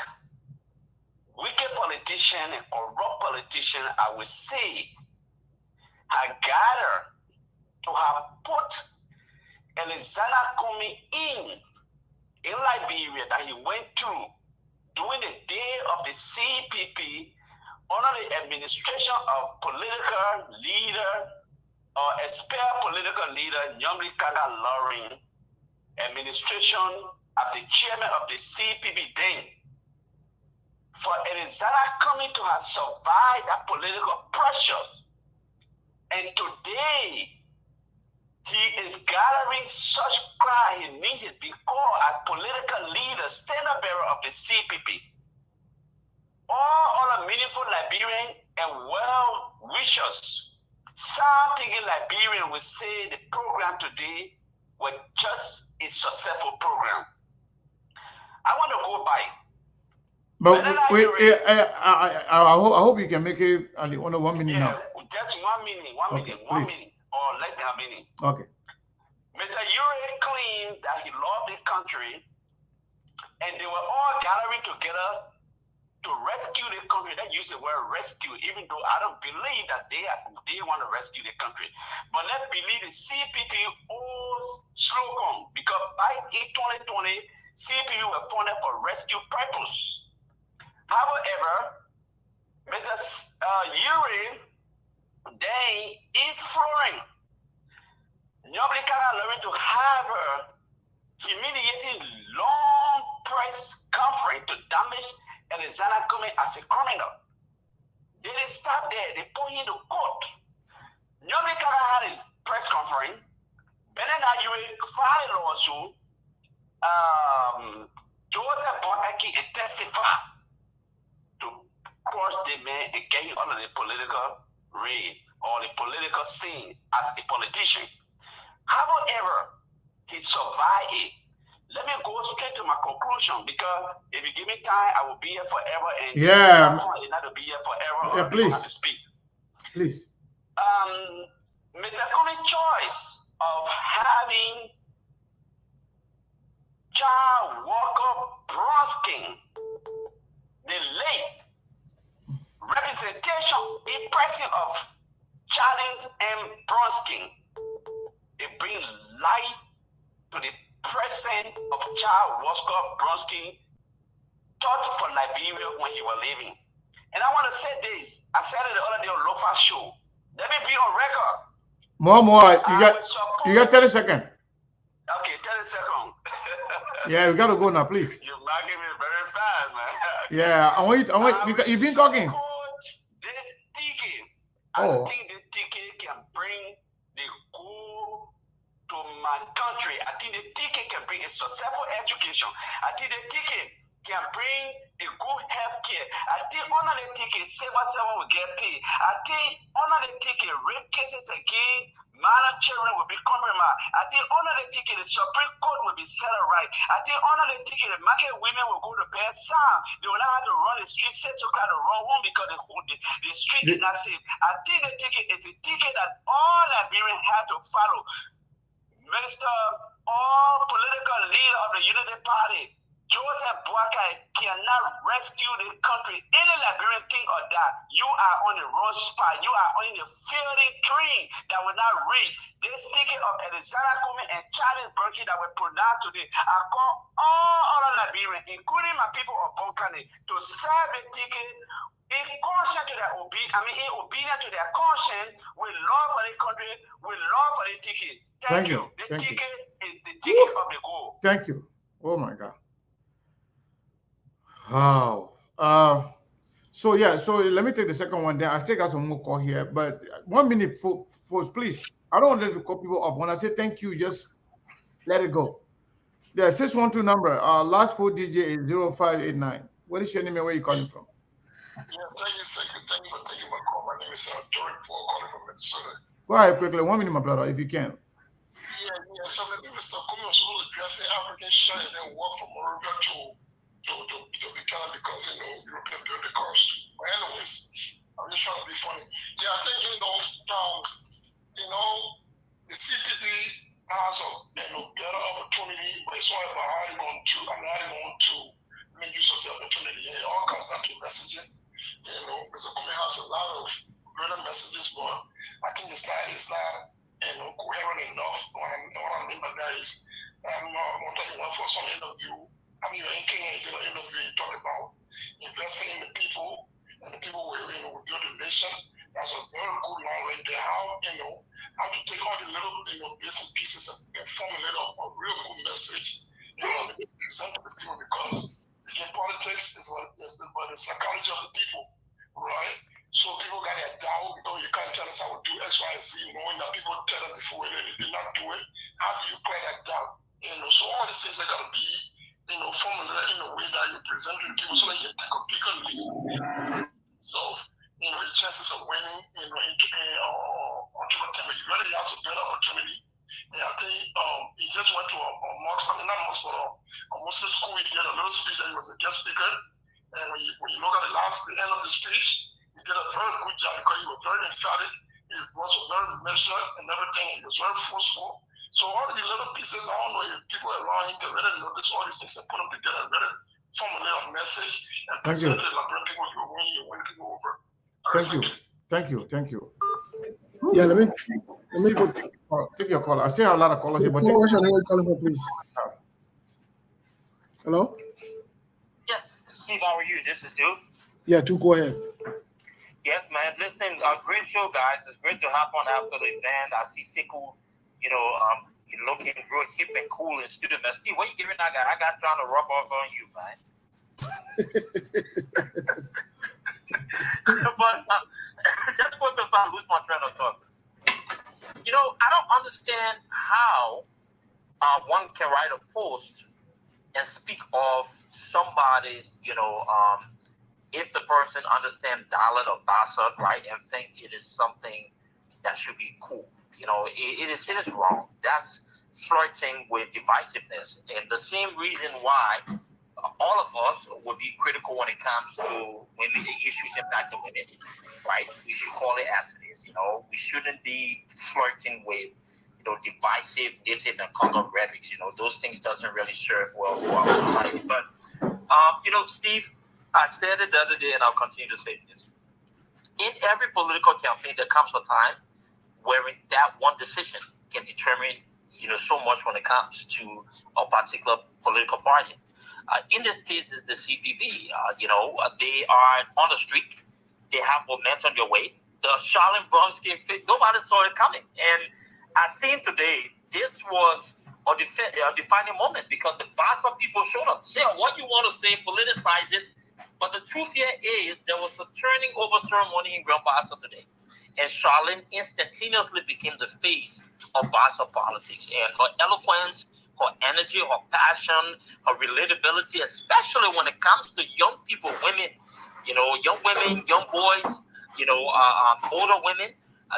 wicked politician and corrupt politician, I would say, had gathered to have put Alexander Cummings in Liberia that he went through during the day of the CPP under the administration of political leader or expert political leader Nyomri Kaga Lauren, administration of the chairman of the CPP then. For Alexander Cummings to have survived that political pressure, and today he is gathering such crowd he needs to be called as political leader, standard bearer of the CPP. All other meaningful Liberian and well-wishers, sound-thinking Liberian will say the program today was just a successful program. I want to go by. But I hope you can make it under 1 minute now. Just 1 minute, one minute, or less than a minute. Okay. Mr. Ure claimed that he loved the country, and they were all gathering together to rescue the country. They use the word rescue, even though I don't believe that they want to rescue the country. But let's believe the CPP old slogan, because by 2020, CPP were funded for rescue purpose. However, Mr. Ure, they influring nobody can learn to have a humiliating long press conference to damage Alexander Cummings as a criminal. They didn't stop there, they put him to court. Nobody can had his press conference. Benin Ure filed a lawsuit. Joseph Bonaki and testify to cross the man and get him under the political race or the political scene as a politician. However, he survived it. Let me go straight to my conclusion, because if you give me time, I will be here forever. And not to be here forever. Yeah, please. Have to speak. Please. Mr. Cummings' choice of having Charles Walker Brumskin, the late representation in person of Charlene Brumskin, it brings light to the presence of Charles Walker Brumskin, taught for Liberia when he was living. And I want to say this. I said it the other day on Lofa Show. Let me be on record. More. You got 30 seconds. Okay, 30 seconds. Yeah, we got to go now, please. You're knocking me very fast, man. Yeah, I want you, because you've been talking. This ticket, I don't think the ticket can bring the good to my country. I think the ticket can bring a successful education. I think the ticket can bring a good health care. I think under the ticket, 7 will get paid. I think under the ticket, rape cases again, minor children will be compromised. I think under the ticket, the Supreme Court will be set right. I think under the ticket, the market women will go to bed sound. They will not have to run the street, set to kind of run home because the street is not safe. I think the ticket is a ticket that all Liberians have to follow. Minister, all political leaders of the Unity Party, Joseph Boakai cannot rescue the country. Any Liberian thing or that, you are on the wrong spot. You are on the fielding train that will not reach. This ticket of Alexander Cummings and Charlene Brumskin that were pronounced today, I call all other Liberians, including my people of Bulgarian, to serve the ticket in conscience to their in obedience to their conscience, with love for the country, with love for the ticket. Thank you. The ticket is the ticket of the goal. Thank you. Oh my God. Wow. So let me take the second one down. I still got some more call here, but 1 minute, folks, please. I don't want to cut people off. When I say thank you, just let it go. The 612 number, last 4 digit is 0589. What is your name and where are you calling from? Yeah, thank you, Second. Thank you for taking my call. My name is rhetoric calling from Minnesota. Go ahead quickly, 1 minute, my brother, if you can. Yeah. So the Mr. Cummings will address the African shine and then walk from Morovia to become because European build the cars too. But anyways, I'm just trying to be funny. Yeah, I think the CPP has a better opportunity, but it's all about how they're going to make use of the opportunity. And it all comes down to messaging. Mr. Cummings has a lot of better messages, but I think the slide is not coherent enough. What I mean by that is, I'm talking about for some interview. I mean, in Kenya, you did an interview, you talk about investing in the people, and the people will build a nation. That's a very good line right there. How to take all the little, bits and pieces and formulate a real good message, send to the people, because in politics is about the psychology of the people, right? So people got that doubt, you can't tell us how to do X, Y, and Z, knowing that people tell us before they did not do it. How do you play that doubt? So all these things are going to be formulated in a way that you present to the people so that you take a bigger lead. So, the chances of winning, opportunity, you really has a better opportunity. And I think he just went to a Muslim school. He did a little speech that he was a guest speaker. And when you look at the end of the speech, he did a very good job because he was very emphatic. He was very measured and everything. He was very forceful. So all the little pieces, I don't know if people around him can really notice all these things and put them together and really formulate a message and present it like when people you win people over. Thank you. Yeah, let me go. Take your call. I still have a lot of callers here, but what's your name? Where you calling from, please? Hello? Yes, Steve, how are you? This is Duke. Yeah, Duke, go ahead. Yes, man. Listen, great show, guys. It's great to hop on after the event. I see Siku, looking real hip and cool in studio. Man, Steve, what you giving that guy? I got trying to rub off on you, man. But just for the fun, lose my train of thought. I don't understand how one can write a post and speak of somebody's, if the person understands Dalit or Bassa, right, and think it is something that should be cool. It is wrong. That's flirting with divisiveness. And the same reason why all of us would be critical when it comes to women, issues impacting women, right? We should call it as it is. We shouldn't be flirting with, divisive, and color rhetorics. Those things doesn't really serve well for our society. But, Steve, I said it the other day, and I'll continue to say this. In every political campaign, there comes a time where that one decision can determine, so much when it comes to a particular political party. In this case, is the CPP. They are on the street. They have momentum their way. The Charlene Brumskin, nobody saw it coming. And I seen today, this was a defining moment because the Bassa people showed up. Say what you want to say, politicize it. But the truth here is there was a turning over ceremony in Grand Bassa today. And Charlene instantaneously became the face of Bassa politics. And her eloquence, her energy, her passion, her relatability, especially when it comes to young people, women, young women, young boys, older women.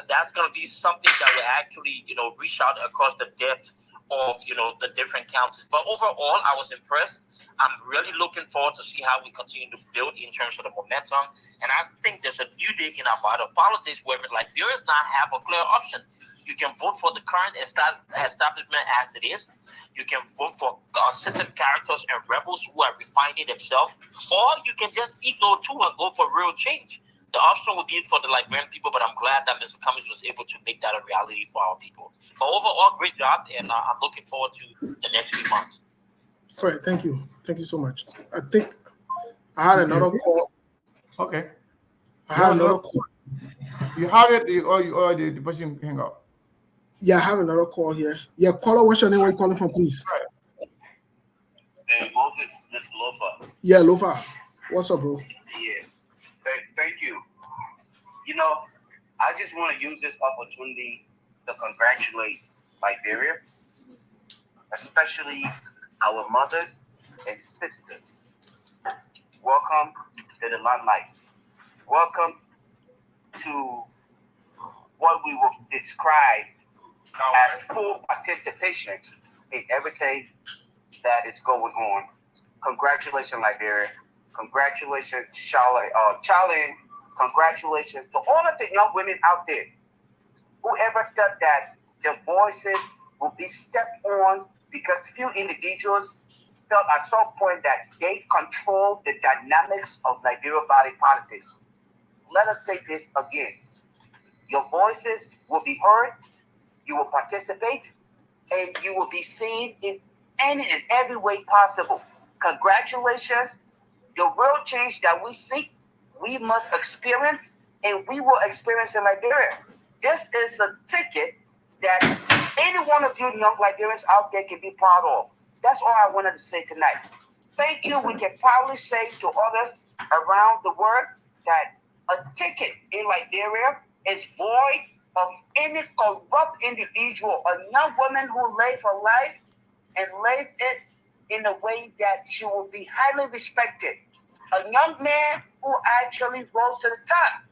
That's going to be something that will actually, reach out across the depth of, the different counties. But overall, I was impressed. I'm really looking forward to see how we continue to build in terms of the momentum. And I think there's a new day in our body of politics where Liberia does not have a clear option. You can vote for the current establishment as it is. You can vote for system characters and rebels who are refining themselves, or you can just ignore too and go for real change. The option would be for the Liberian people, but I'm glad that Mr. Cummings was able to make that a reality for our people. But overall, great job, and I'm looking forward to the next few months. All right, thank you. Thank you so much. I think I had another call. Okay. I had another call. You have it, or the person hang up? Yeah, I have another call here. Yeah, caller, what's your name? Where you calling from, please? Hey, Moses, this is Lofa. Yeah, Lofa. What's up, bro? Yeah. Thank you. I just want to use this opportunity to congratulate Liberia, especially our mothers and sisters. Welcome to the limelight. Welcome to what we will describe as full participation in everything that is going on. Congratulations, Liberia. Congratulations, Charlyne. Congratulations to all of the young women out there. Whoever thought that their voices will be stepped on because few individuals felt at some point that they control the dynamics of Liberia body politics. Let us say this again. Your voices will be heard, you will participate, and you will be seen in any and every way possible. Congratulations. The real change that we seek, we must experience, and we will experience in Liberia. This is a ticket that any one of you young Liberians out there can be proud of. That's all I wanted to say tonight. Thank you. We can proudly say to others around the world that a ticket in Liberia is void of any corrupt individual, a young woman who lived her life and lived it in a way that she will be highly respected. A young man who actually rose to the top,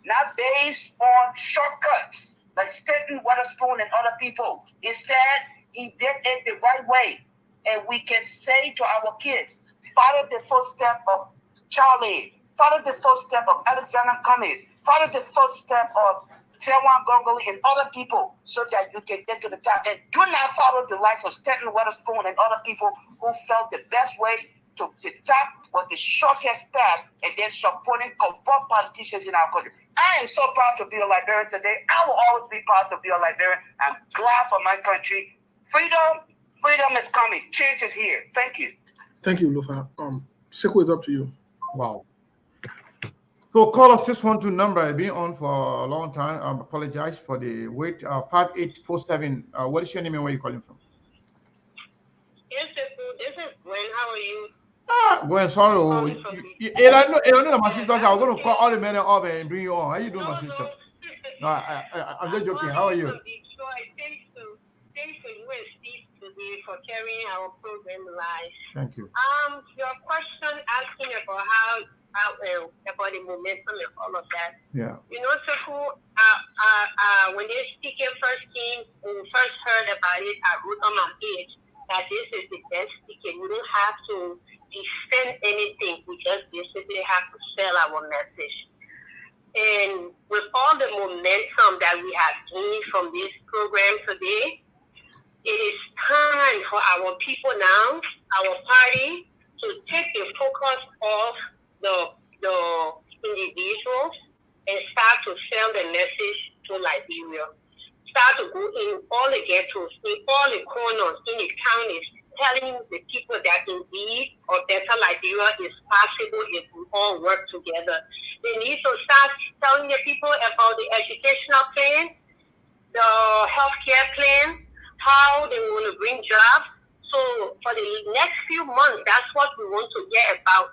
not based on shortcuts like Stanton Weatherspoon and other people. Instead, he did it the right way. And we can say to our kids, follow the footstep of Charlyne, follow the footstep of Alexander Cummings, follow the footstep of Tewan Gongoli and other people so that you can get to the top. And do not follow the likes of Stanton Weatherspoon and other people who felt the best way to the top was the shortest path and then supporting corrupt politicians in our country. I am so proud to be a Liberian today. I will always be proud to be a Liberian. I'm glad for my country. Freedom is coming. Change is here. Thank you. Thank you, Lufa. Sekou, is up to you. Wow. So caller 612 number been on for a long time. I apologize for the wait. 5847. What is your name and where are you calling from? Yes, Sekou, this is Gwen. How are you? Gwen, sorry. I know my sister. I'm going to call all the men up and bring you on. How you doing, my sister? No, I'm just joking. How are you? Thanks for you and Steve today for carrying our program live. Thank you. Your question asking about how about the momentum and all of that. Yeah. Sekou, when this speaker first came, when we first heard about it, I wrote on my page that this is the best ticket. We don't have to defend anything. We just basically have to sell our message. And with all the momentum that we have gained from this program today, it is time for our people now, our party, to take the focus off the individuals and start to sell the message to Liberia. Start to go in all the ghettos, in all the corners, in the counties, telling the people that indeed a better Liberia is possible if we all work together. They need to start telling the people about the educational plan, the healthcare plan, how they want to bring jobs. So for the next few months, that's what we want to get about.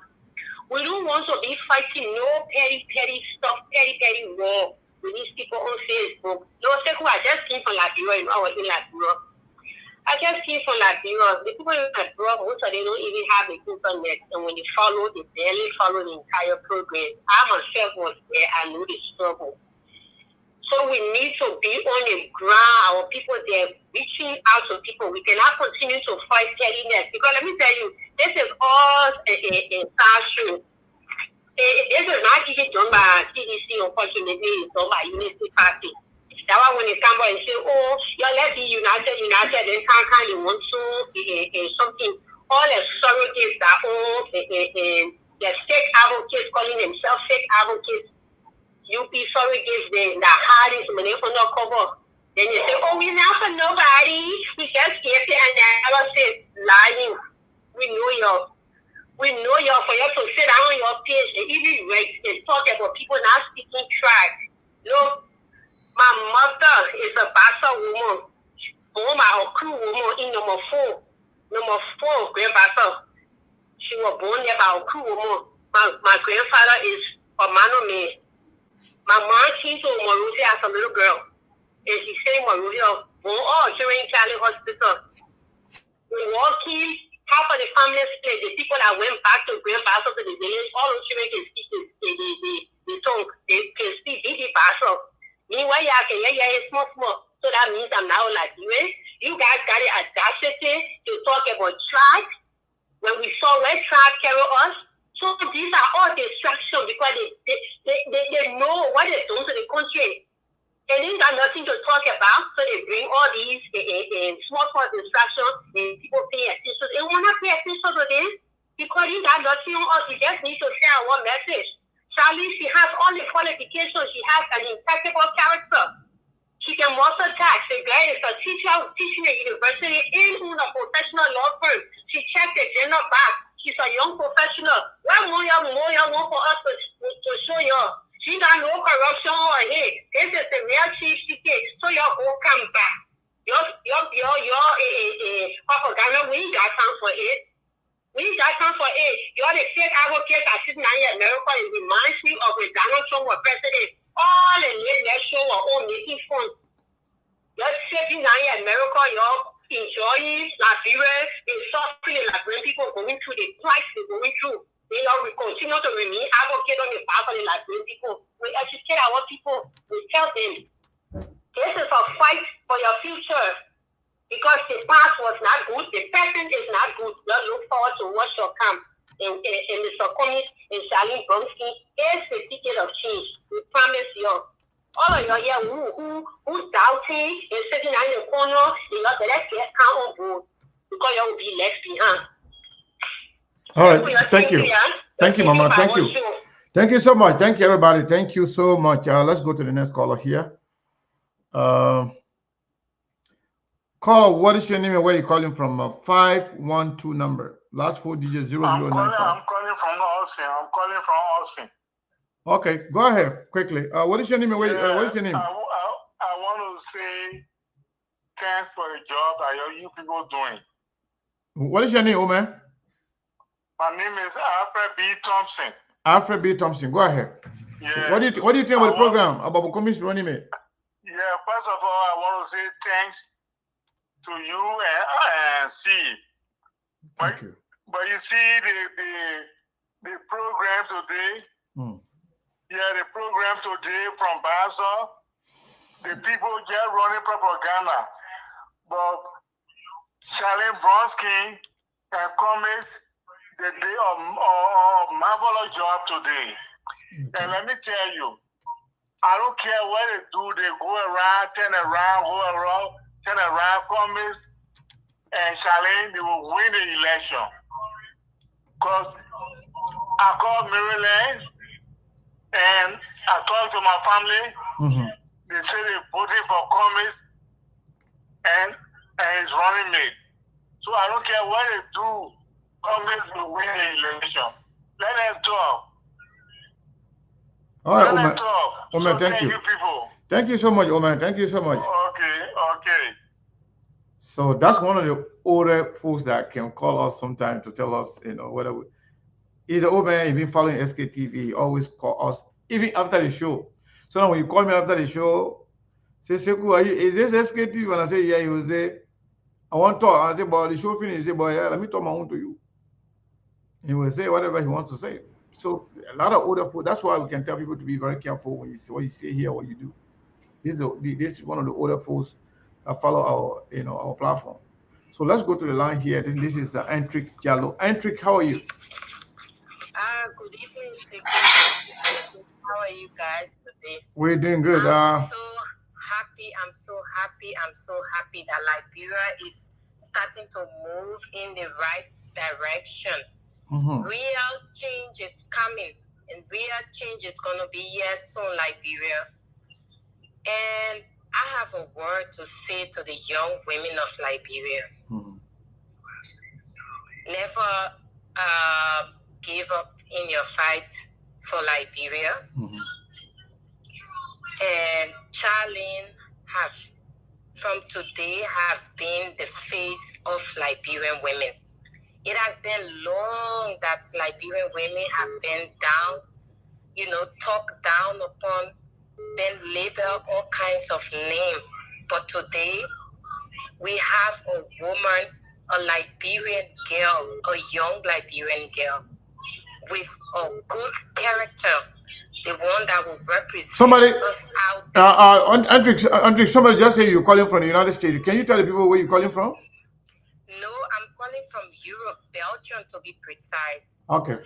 We don't want to be fighting no petty stuff, petty war with these people on Facebook. No, Sekou, I just came from Liberia, I was in Liberia. I just came from Liberia. The people in Liberia, most of them don't even have the internet, and when they follow, they barely follow the entire program. I myself was there. I know the struggle. So we need to be on the ground. Our people there reaching out to people. We cannot continue to fight pettiness because let me tell you, this is all a classroom. This is not even done by CDC. Unfortunately, it's done by Unity Party. That's why when they come out and say, "Oh, y'all let's be united," then can't they want to something. All the surrogates that all the fake advocates calling themselves fake advocates. You be surrogates then the hardest when they undercover. Then you say, "Oh, we're not for nobody. We just get it," and then I say, lying. We know y'all. We know y'all for you to sit down on your page and even write and talk about people not speaking trash. Look. My mother is a Bassa woman. My crew woman in number 4. Number 4, Grand Bassa. She was born there by a crew woman. My grandfather is a man. My mom came to Monrovia as a little girl. And she said Monrovia, born all during Charlie Hospital. We walking, half of the family split. The people that went back to Grand Bassa to the village, all those children can speak the tongue. They can speak the Bassa. Meanwhile, it's small. So that means I'm now like you. You guys got the audacity to talk about trash when we saw where trash carry us. So these are all distractions because they know what they're doing to the country. And they got nothing to talk about. So they bring all these small distractions and people pay attention. They want to pay attention to this because they got nothing on us. We just need to share one message. Charlyne, she has all the qualifications. She has an impeccable character. She can multitask. The girl is a teacher teaching at university in a professional law firm. She checked the gender back. She's a young professional. What more want for us to show you? She got no corruption on her head. This is the real chief she takes. So y'all go come back. Your propaganda, we ain't got time for it. We got time for it. You're the fake advocates that sitting down in America. It reminds me of when Donald Trump was president. All the late show were all making fun. You're sitting down in America, you're enjoying Liberia. It's suffering the Liberian people going through the price they're going through. They will continue to remain advocate on the behalf of the Liberian people. We educate our people. We tell them, this is a fight for your future. Because the past was not good, the present is not good. Just look forward to what shall come. And Mr. Cummings and Charlene Brumskin is the ticket of change. We promise you. All of you here who's doubting and sitting in the corner, let's get count on board. Because you will be left behind. All right. Thank you. Thank you, Mama. Thank you. Thank you so much. Thank you, everybody. Thank you so much. Let's go to the next caller here. Caller, what is your name and where you calling from? 512 number. Last 4 digits 0095. I'm calling from Austin. Okay, go ahead quickly. What is your name and what is your name? I want to say thanks for the job that you people doing. What is your name, Omer? My name is Alfred B. Thompson. Alfred B. Thompson. Go ahead. Yeah. What do you think about the program about Cummings running mate? Yeah, first of all, I want to say thanks to you and Steve. Thank you. But you see the program today. Yeah, the program today from Bassa, the people just running propaganda. But Charlene Brumskin and Cummings, they did a marvelous job today. And let me tell you, I don't care what they do, they go around, turn around, Cummings and Charlene, they will win the election. Because I called Maryland and I talked to my family. They say they're voting for Cummings and his running mate. So I don't care what they do, Cummings will win the election. Let them talk. All right, Let Omer. them talk. Omer, So thank you. people. Thank you so much, Omer. Thank you so much. Okay. So that's one of the older folks that can call us sometimes to tell us, whether he's an old man, he's been following SKTV, he always call us, even after the show. So now when you call me after the show, say, Seku, is this SKTV? When I say, yeah, he will say, I want to talk. I say, boy, the show finished. Say, boy, yeah, let me talk my own to you. He will say whatever he wants to say. So a lot of older folk. That's why we can tell people to be very careful when you say what you say here, what you do. This is one of the older folks that follow our our platform. So let's go to the line here. Then this is Antrick Jallo. Antrick, how are you? Good evening, Sekou. How are you guys today? We're doing good. I'm so happy. I'm so happy that Liberia is starting to move in the right direction. Real change is coming, and real change is going to be here soon, Liberia. And I have a word to say to the young women of Liberia. Never give up in your fight for Liberia. And Charlyne have, from today, have been the face of Liberian women. It has been long that Liberian women have been down, talked down upon, been labeled all kinds of names. But today, we have a woman, a Liberian girl, a young Liberian girl with a good character, the one that will represent us out. Andrick, somebody just say you're calling from the United States. Can you tell the people where you're calling from? No, I'm calling from Europe, Belgium to be precise. Okay.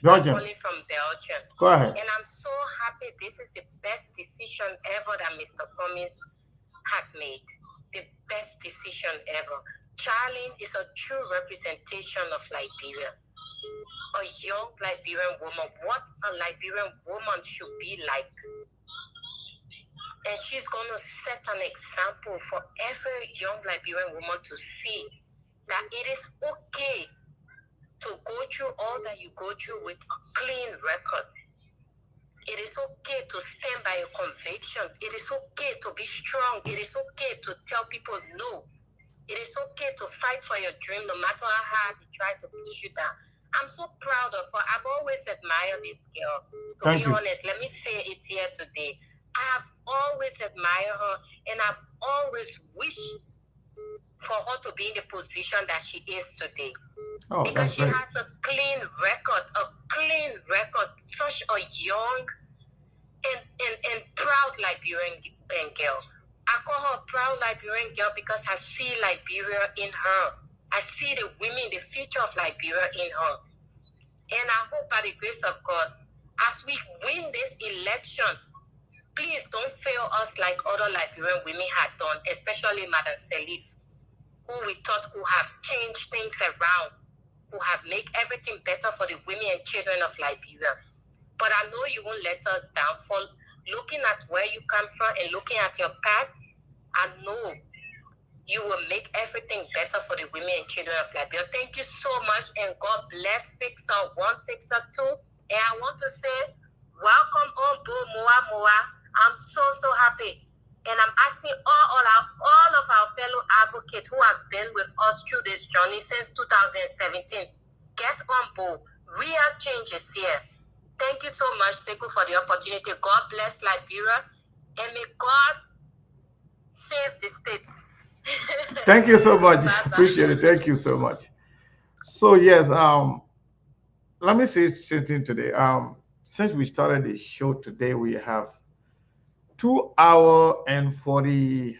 Belgium. I'm calling from Belgium. Go ahead. And I'm so happy. This is the best decision ever that Mr. Cummings had made. The best decision ever. Charlyne is a true representation of Liberia. A young Liberian woman. What a Liberian woman should be like. And she's going to set an example for every young Liberian woman to see that it is okay to go through all that you go through with a clean record. It is okay to stand by your conviction. It is okay to be strong. It is okay to tell people no. It is okay to fight for your dream no matter how hard they try to push you down. I'm so proud of her. I've always admired this girl. To be honest, let me say it here today. I have always admired her, and I've always wished for her to be in the position that she is today. Because she has a clean record, such a young and proud Liberian girl. I call her a proud Liberian girl because I see Liberia in her. I see the women, the future of Liberia in her. And I hope by the grace of God, as we win this election, please don't fail us like other Liberian women had done, especially Madam Salif, who we thought could have changed things around, who have made everything better for the women and children of Liberia. But I know you won't let us down. For looking at where you come from and looking at your path, I know you will make everything better for the women and children of Liberia. Thank you so much, and God bless Fixer 1, Fixer 2. And I want to say, welcome on board, Moa. I'm so happy. And I'm asking all of our fellow advocates who have been with us through this journey since 2017, get on board. Real change is here. Thank you so much, Sekou, for the opportunity. God bless Liberia, and may God save the state. Thank you so much. Appreciate it. Thank you so much. So yes, let me say something today. Since we started the show today, we have 2 hour and 40.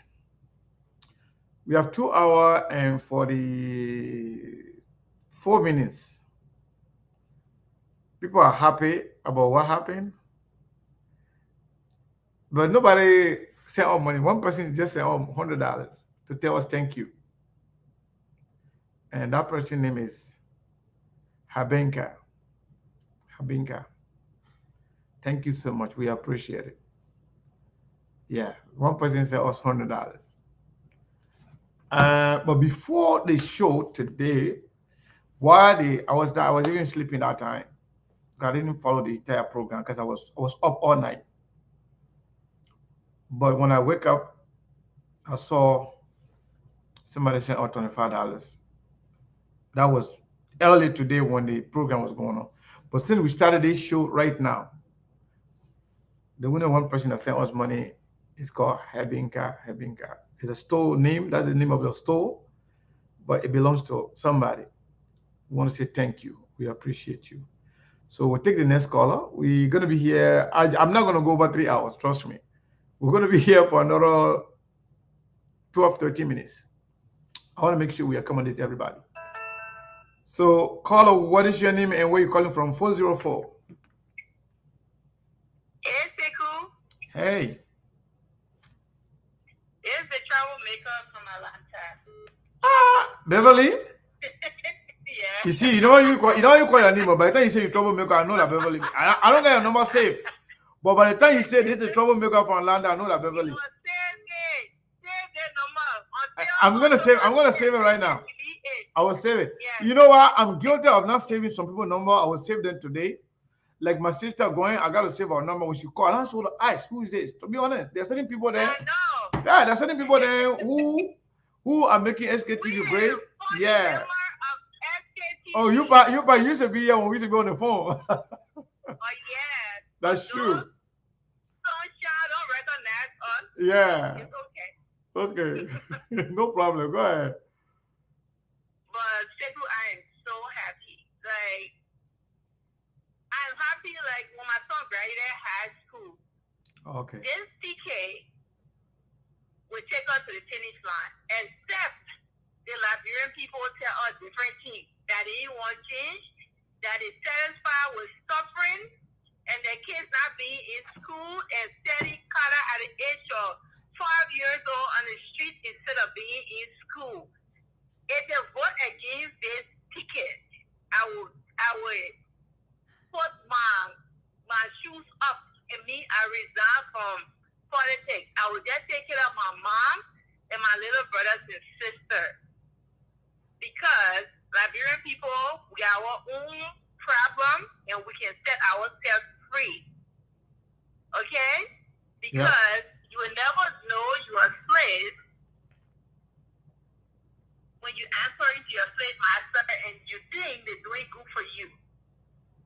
We have 2 hour and 44 minutes. People are happy about what happened, but nobody sent out money. One person just sent out $100 to tell us thank you. And that person's name is Habinka. Thank you so much. We appreciate it. Yeah, one person sent us $100. But before the show today, while I was even sleeping that time. I didn't follow the entire program because I was up all night. But when I wake up, I saw somebody sent out $25. That was early today when the program was going on. But since we started this show right now, the only one person that sent us money is called Habinka. It's a store name. That's the name of the store. but it belongs to somebody. We want to say thank you. We appreciate you. So we'll take the next caller. We're going to be here. I'm not going to go over 3 hours. Trust me. We're going to be here for another 12, 13 minutes. I want to make sure we accommodate everybody. So, caller, what is your name and where you calling from? 404. Hey, Sekou. Hey. It's the troublemaker from Atlanta. Beverly? Yeah. You see, you know you call your name, but by the time you say you troublemaker, I know that Beverly. I don't get your number safe. But by the time you say this is a troublemaker from Atlanta, I know that Beverly. I'm gonna save it right now. I will save it. You know what? I'm guilty of not saving some people's number. I will save them today. Like my sister going, I gotta save our number when she call. I want to ask, who is this? To be honest, there's certain people there. Yeah, there's certain people there who are making SKTV great. Yeah. Oh, you used to be here when we used to be on the phone. Oh yeah. That's true. Sunshine don't recognize us. Yeah. It's okay. Okay. No problem. Go ahead. But Sekou, I am so happy. Like, I'm happy like when my son graduated high school. Okay. This TK will take us to the finish line. Except the Liberian people tell us different things. That they want change, that is satisfied with suffering, and their kids not being in school and steady color at the age of 12 years old on the street instead of being in school. If they vote against this ticket, I would put my shoes up and I resign from politics. I would just take care of my mom and my little brothers and sisters. Because Liberian people, we have our own problem and we can set ourselves free. Okay? Because you will never know you are a slave when you answer to your slave master and you think they're doing good for you.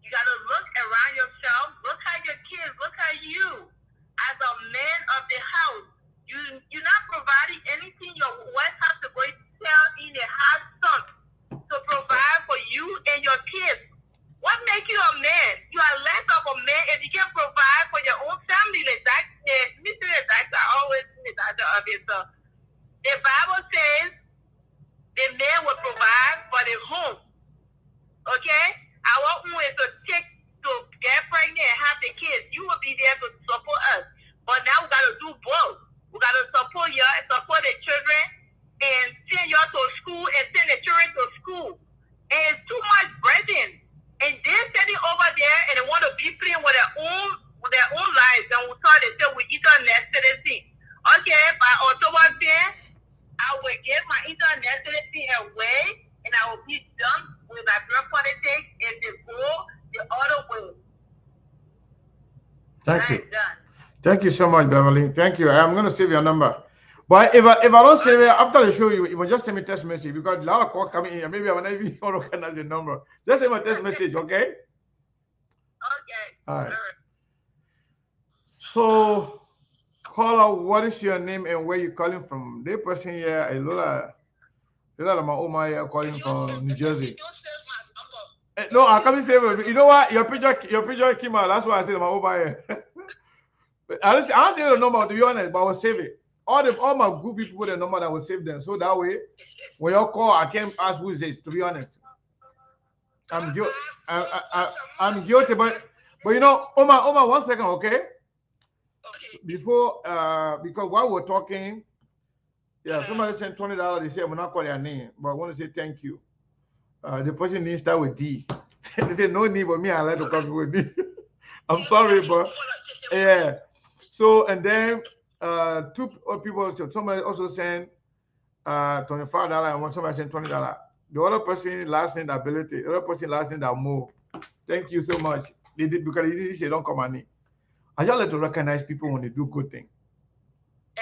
You got to look around yourself, look at your kids, look at you as a man of the house. You're not providing anything your wife has to go tell in the house son to provide for you and your kids. What makes you a man? You are less of a man if you can provide for your own family. The doctor always the doctor of it. So the Bible says the man will provide for the home. Okay? Our home is to get pregnant and have the kids. You will be there to support us. But now we got to do both. We got to support you and support the children and send you to school and send the children to school. And it's too much burden. And they're sitting over there and they want to be playing with their own lives. And we thought they said we internet citizen. Okay, by October 10th, I will get my internet citizen away and I will be done with my drug politics and they go the other way. Thank you. Thank you so much, Beverly. Thank you. I'm going to save your number. But if I don't save it, after the show, you will just send me a text message because a lot of calls coming in. Maybe I will not even recognize the number. Just send me a text message, okay? Okay. All right. So, caller, what is your name and where you calling from? The person here, a lot of my Oma here calling from New Jersey. No, I can't save it. You know what? Your picture came out. That's why I said my Oma here. I don't say the number to be honest, but I will save it. All my good people with the number that will save them. So that way, when you call, I can't ask who is this. To be honest, I'm guilty. I'm guilty, but you know, Oma, 1 second, okay? Before, because while we're talking, somebody sent $20. They said we're not calling their name, but I want to say thank you. The person needs to start with D. They said no need, but me, I like to call people with D. I'm sorry, but yeah. So and then two people. So somebody also sent $25 and somebody sent $20. The other person last name ability. The other person last name that move. Thank you so much. They did because they didn't say don't come on me. I just like to recognize people when they do good things.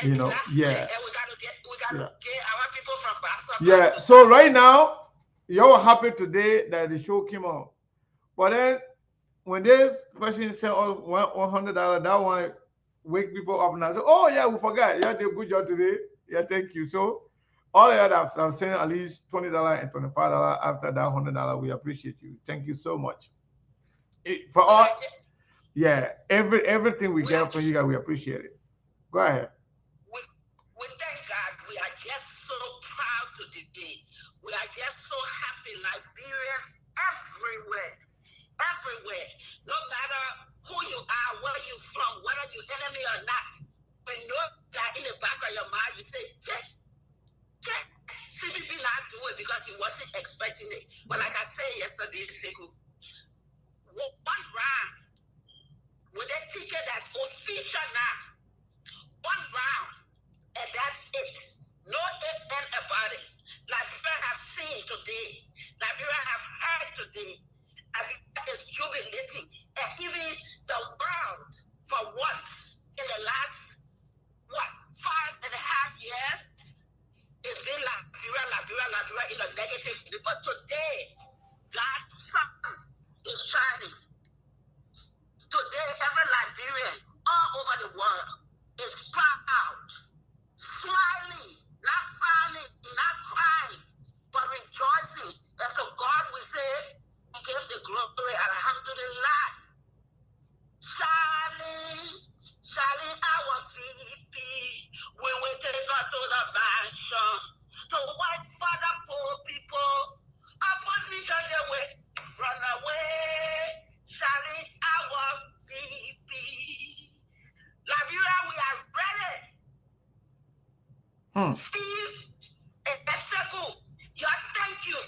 You know, yeah. And we gotta get our people from Bassa. Yeah. So right now, y'all are happy today that the show came on. But then when this person sent us $100, that one wake people up and I say, oh yeah, we forgot. Yeah, did a good job today. Yeah, thank you. So All the others, I'm saying at least $20 and $25 after that $100. We appreciate you. Thank you so much. For all, yeah, everything we get from you guys, we appreciate it. Go ahead. We thank God. We are just so proud today. We are just so happy. Liberians everywhere, everywhere. No matter who you are, where you from, whether you're enemy or not, we know that in the back of your mind you say, check. CPP not do it because he wasn't expecting it. But like I said yesterday, one round with a ticket that's official now. One round, and that's it. No ifs and about it. Liberia have seen today. Liberia have heard today. Liberia is jubilating. And even the world, for once, in the last, 5.5 years, it's been Liberia in a negative. But today, God's sun is shining. Today, every Liberian all over the world is proud, smiling, not frowning, not crying, but rejoicing. And so God will say, He gives the glory, alhamdulillah. Charlyne, our CPP, we will take her to the mansion to work for the poor people. Opposition, they will run away. Charlyne, our CPP. Liberia, we are ready. Steve and Seku, thank you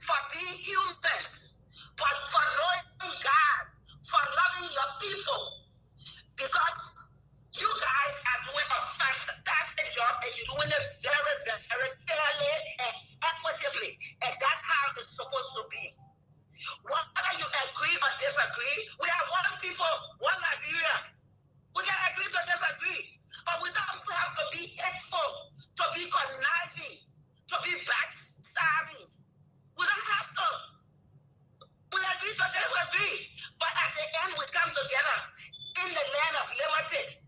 for being humans, but for knowing God, for loving your people, because you guys are doing a fantastic job and you're doing it very, very fairly and equitably, and that's how it's supposed to be. Whether you agree or disagree, we are one people, one Liberia. We can agree to disagree, but we don't have to be hateful, to be conniving, to be backstabbing. We don't have to. We agree to disagree, but at the end we come together in the land of liberty.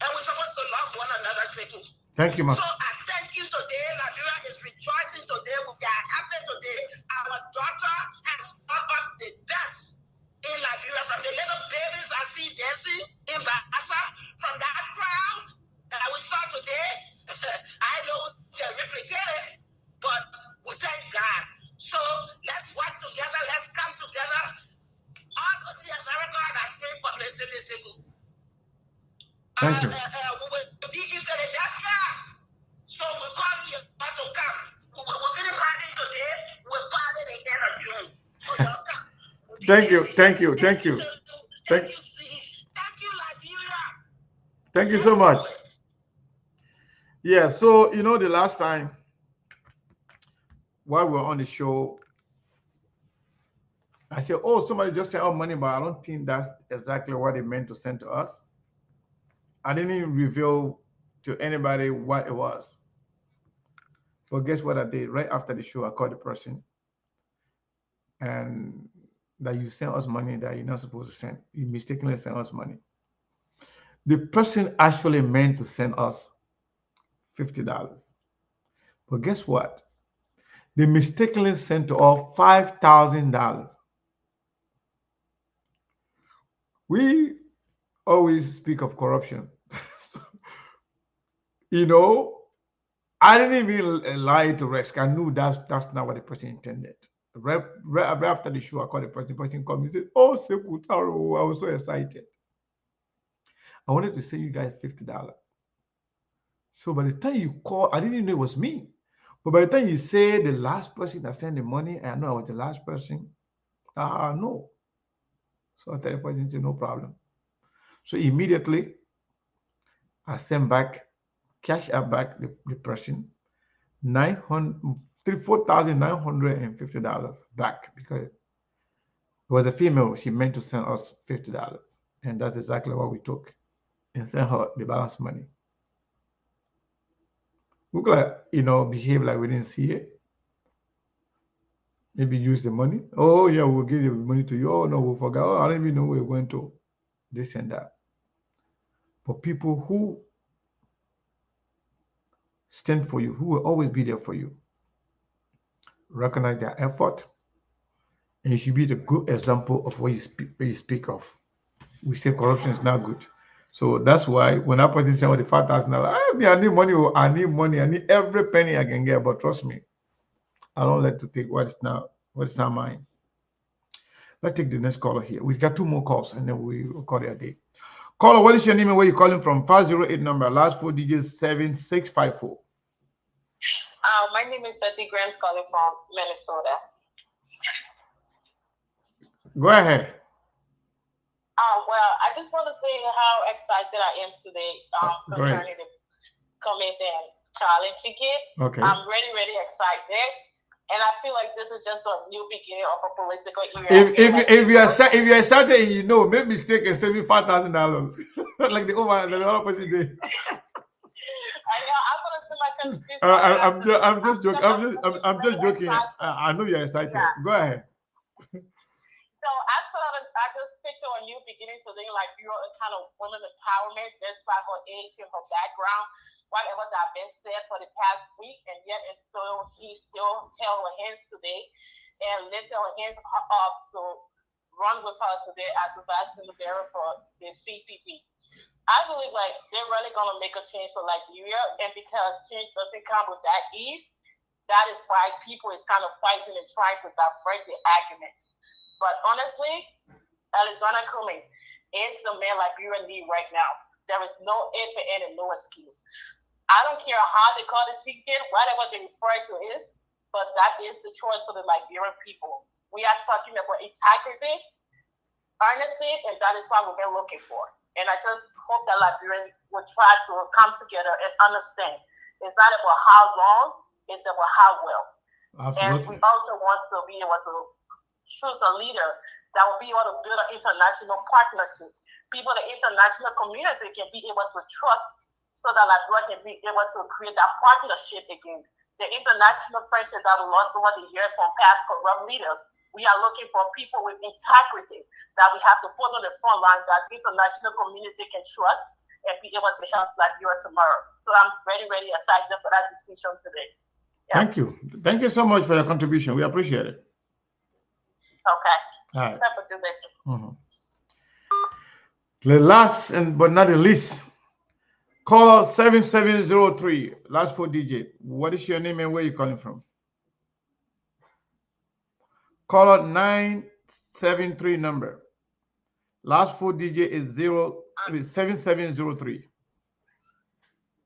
And we're supposed to love one another, Seku. Thank you, So I thank you today. Liberia is rejoicing today. We are happy today. Our daughter has taught us the best in Liberia. From the little babies I see dancing in Bassa, from that crowd that we saw today, I know they replicated, but we thank God. So let's work together. Let's come together. All of the America that say publicity, Seku. Thank you. We will be in Philadelphia. So we call you to come. We're going to party today. We're party the end of June. So y'all come. Thank you. Thank you, Liberia. Thank you so much. Yeah, so you know the last time while we were on the show, I said, oh, somebody just sent out money, but I don't think that's exactly what they meant to send to us. I didn't even reveal to anybody what it was. But guess what I did? Right after the show, I called the person and that you sent us money that you're not supposed to send. You mistakenly sent us money. The person actually meant to send us $50. But guess what? They mistakenly sent to us $5,000. We always speak of corruption. So, you know, I didn't even lie to Rex. I knew that's not what the person intended. Right after the show, I called the person called me and said, oh, Sekutaro, I was so excited. I wanted to send you guys $50. So by the time you call, I didn't even know it was me. But by the time you say the last person that sent the money, I know I was the last person. No. So I tell the person, no problem. So immediately, I sent back, cash out back the person, $4,950 back because it was a female. She meant to send us $50. And that's exactly what we took and sent her the balance money. We could, behave like we didn't see it. Maybe use the money. Oh, yeah, we'll give the money to you. Oh, no, we forgot. Oh, I don't even know where we're going to. This and that. But people who stand for you, who will always be there for you. Recognize their effort, and you should be the good example of what you speak of. We say corruption is not good. So that's why when I person say the $5,000, I need money, I need money, I need every penny I can get. But trust me, I don't like to take what's not mine. Let's take the next caller here. We've got 2 more calls and then we will call it a day. Caller, what is your name and where you calling from? 508 number, last 4 digits 7654. My name is Seti Grams calling from Minnesota. Go ahead. Well, I just want to say how excited I am today concerning the Cummings and Charlene ticket. Okay. I'm really excited. And I feel like this is just a new beginning of a political era. If you're excited and you know, make mistake and send me $5,000. Like the other person did. I know, I'm gonna send my contribution. I'm just joking. I'm just joking. I know you're excited. Yeah. Go ahead. So I just picture a new beginning today, like you're a kind of woman empowerment, despite her age and her background, whatever that been said for the past week, and yet he still held her hands today and lifted her hands up to run with her today as a vice president for the CPP. I believe like they're really gonna make a change for Liberia, and because change doesn't come with that ease, that is why people is kind of fighting and trying to deflect the arguments. But honestly, Alexander Cummings is the man Liberia need right now. There is no if and no excuse. I don't care how they call the ticket, whatever they refer to it, but that is the choice for the Liberian people. We are talking about integrity, earnestly, and that is what we've been looking for. And I just hope that Liberians will try to come together and understand it's not about how long, it's about how well. Absolutely. And we also want to be able to choose a leader that will be able to build an international partnership. People in the international community can be able to trust so that Liberia can be able to create that partnership again. The international friendship that we lost over the years from past corrupt leaders, we are looking for people with integrity that we have to put on the front line that the international community can trust and be able to help Liberia tomorrow. So I'm very excited for that decision today. Yeah. Thank you. Thank you so much for your contribution. We appreciate it. Okay. All right. Have a good day. The last but not the least, caller 7703, last 4 digits. What is your name and where you calling from? Caller 973 number. Last 4 digit is 7703.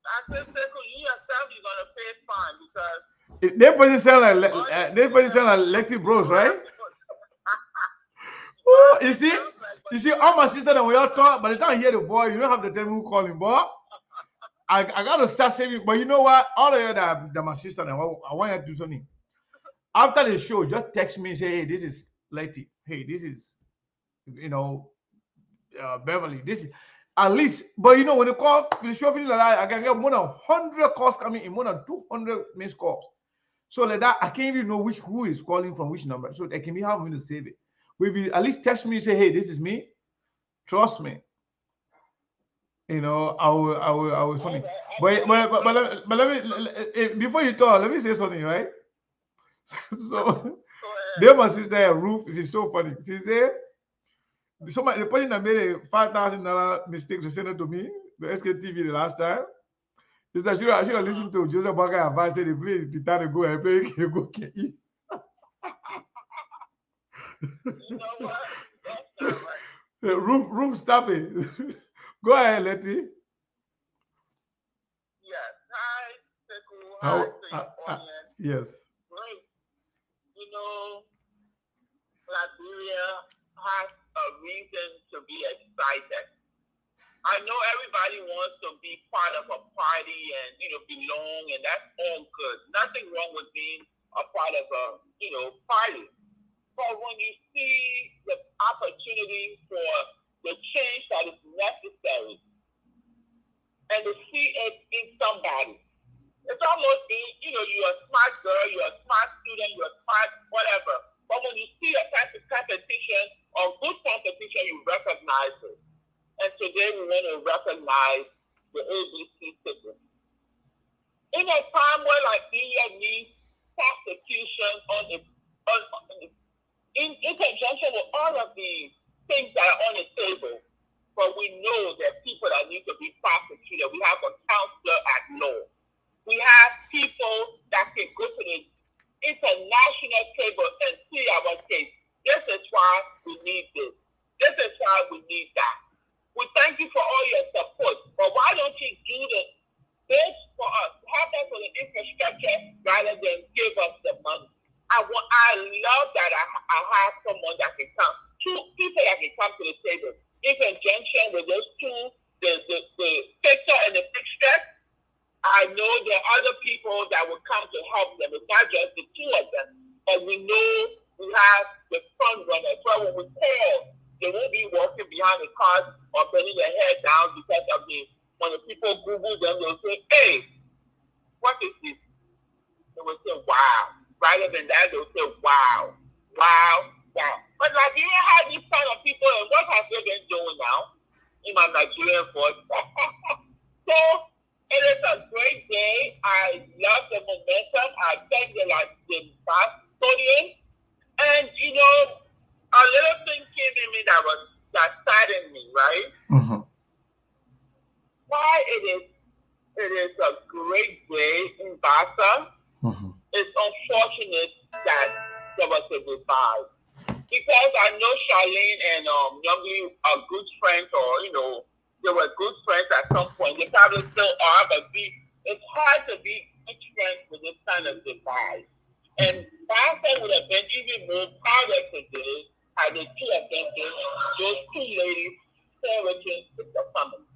I said, you yourself, you're gonna pay fine because They probably sound like electric bros, right? Oh, you see, all my sisters and we all talk. By the time you hear the voice, you don't have to tell me who calling, but I gotta start saving. But you know what? All of you that my sister and I want you to do something. After the show, just text me and say, hey, this is Letty. Hey, this is, Beverly. This is at least, but when the call, the show feeling like that, I can get more than 100 calls coming in, more than 200 missed calls. So like that, I can't even know who is calling from which number. So they can be having to save it. If you at least text me and say, hey, this is me, trust me. I will something. But let me before you talk, let me say something, right? So there my sister Ruth, she's so funny. She said the person that made a $5,000 mistake to send it to me, the SKTV the last time. She said I should have listened to Joseph Barker advice, said they play the time to go and play go can eat. you know what? That's not right. Roof, stop it. Go ahead, Letty. Yes. Hi, Sekou. Hi, to your audience. Yes. Great. Liberia has a reason to be excited. I know everybody wants to be part of a party and, belong, and that's all good. Nothing wrong with being a part of a, party. But when you see the opportunity for the change that is necessary and to see it in somebody, it's almost you're a smart girl, you're a smart student, you're a smart whatever. But when you see a type of competition or good competition, you recognize it. And today we want to recognize the ABC ticket. in a time where Liberia needs prosecution in conjunction with all of the things that are on the table, but we know that people that need to be prosecuted, we have a counselor at law. We have people that can go to the international table and see our case. This is why we need this. This is why we need that. We thank you for all your support, but why don't you do this for us? Help us with the infrastructure rather than give us the money. I love that I have someone that can come, two people that can come to the table in conjunction with those two, the fixer and the fixture. I know there are other people that will come to help them. It's not just the two of them, but we know we have the front runners. So when we call, they won't be walking behind the cars or bending their head down because of when the people Google them, they'll say, hey, what is this? They will say, wow. Rather than that, they'll say, wow, wow, wow. But Liberia has these kind of people, and what have they been doing now in my Nigerian voice? So it is a great day. I love the momentum. I thank the custodian. And, you know, a little thing came in me that saddened me, right? Mm-hmm. Why it is a great day in Bassa. Mm-hmm. It's unfortunate that there was a divide. Because I know Charlene and Youngie are good friends, or, you know, they were good friends at some point. They probably still are, but it's hard to be good friends with this kind of divide. And Bassa would have been even more prouder today had the two of them been those two ladies celebrating with the Cummings.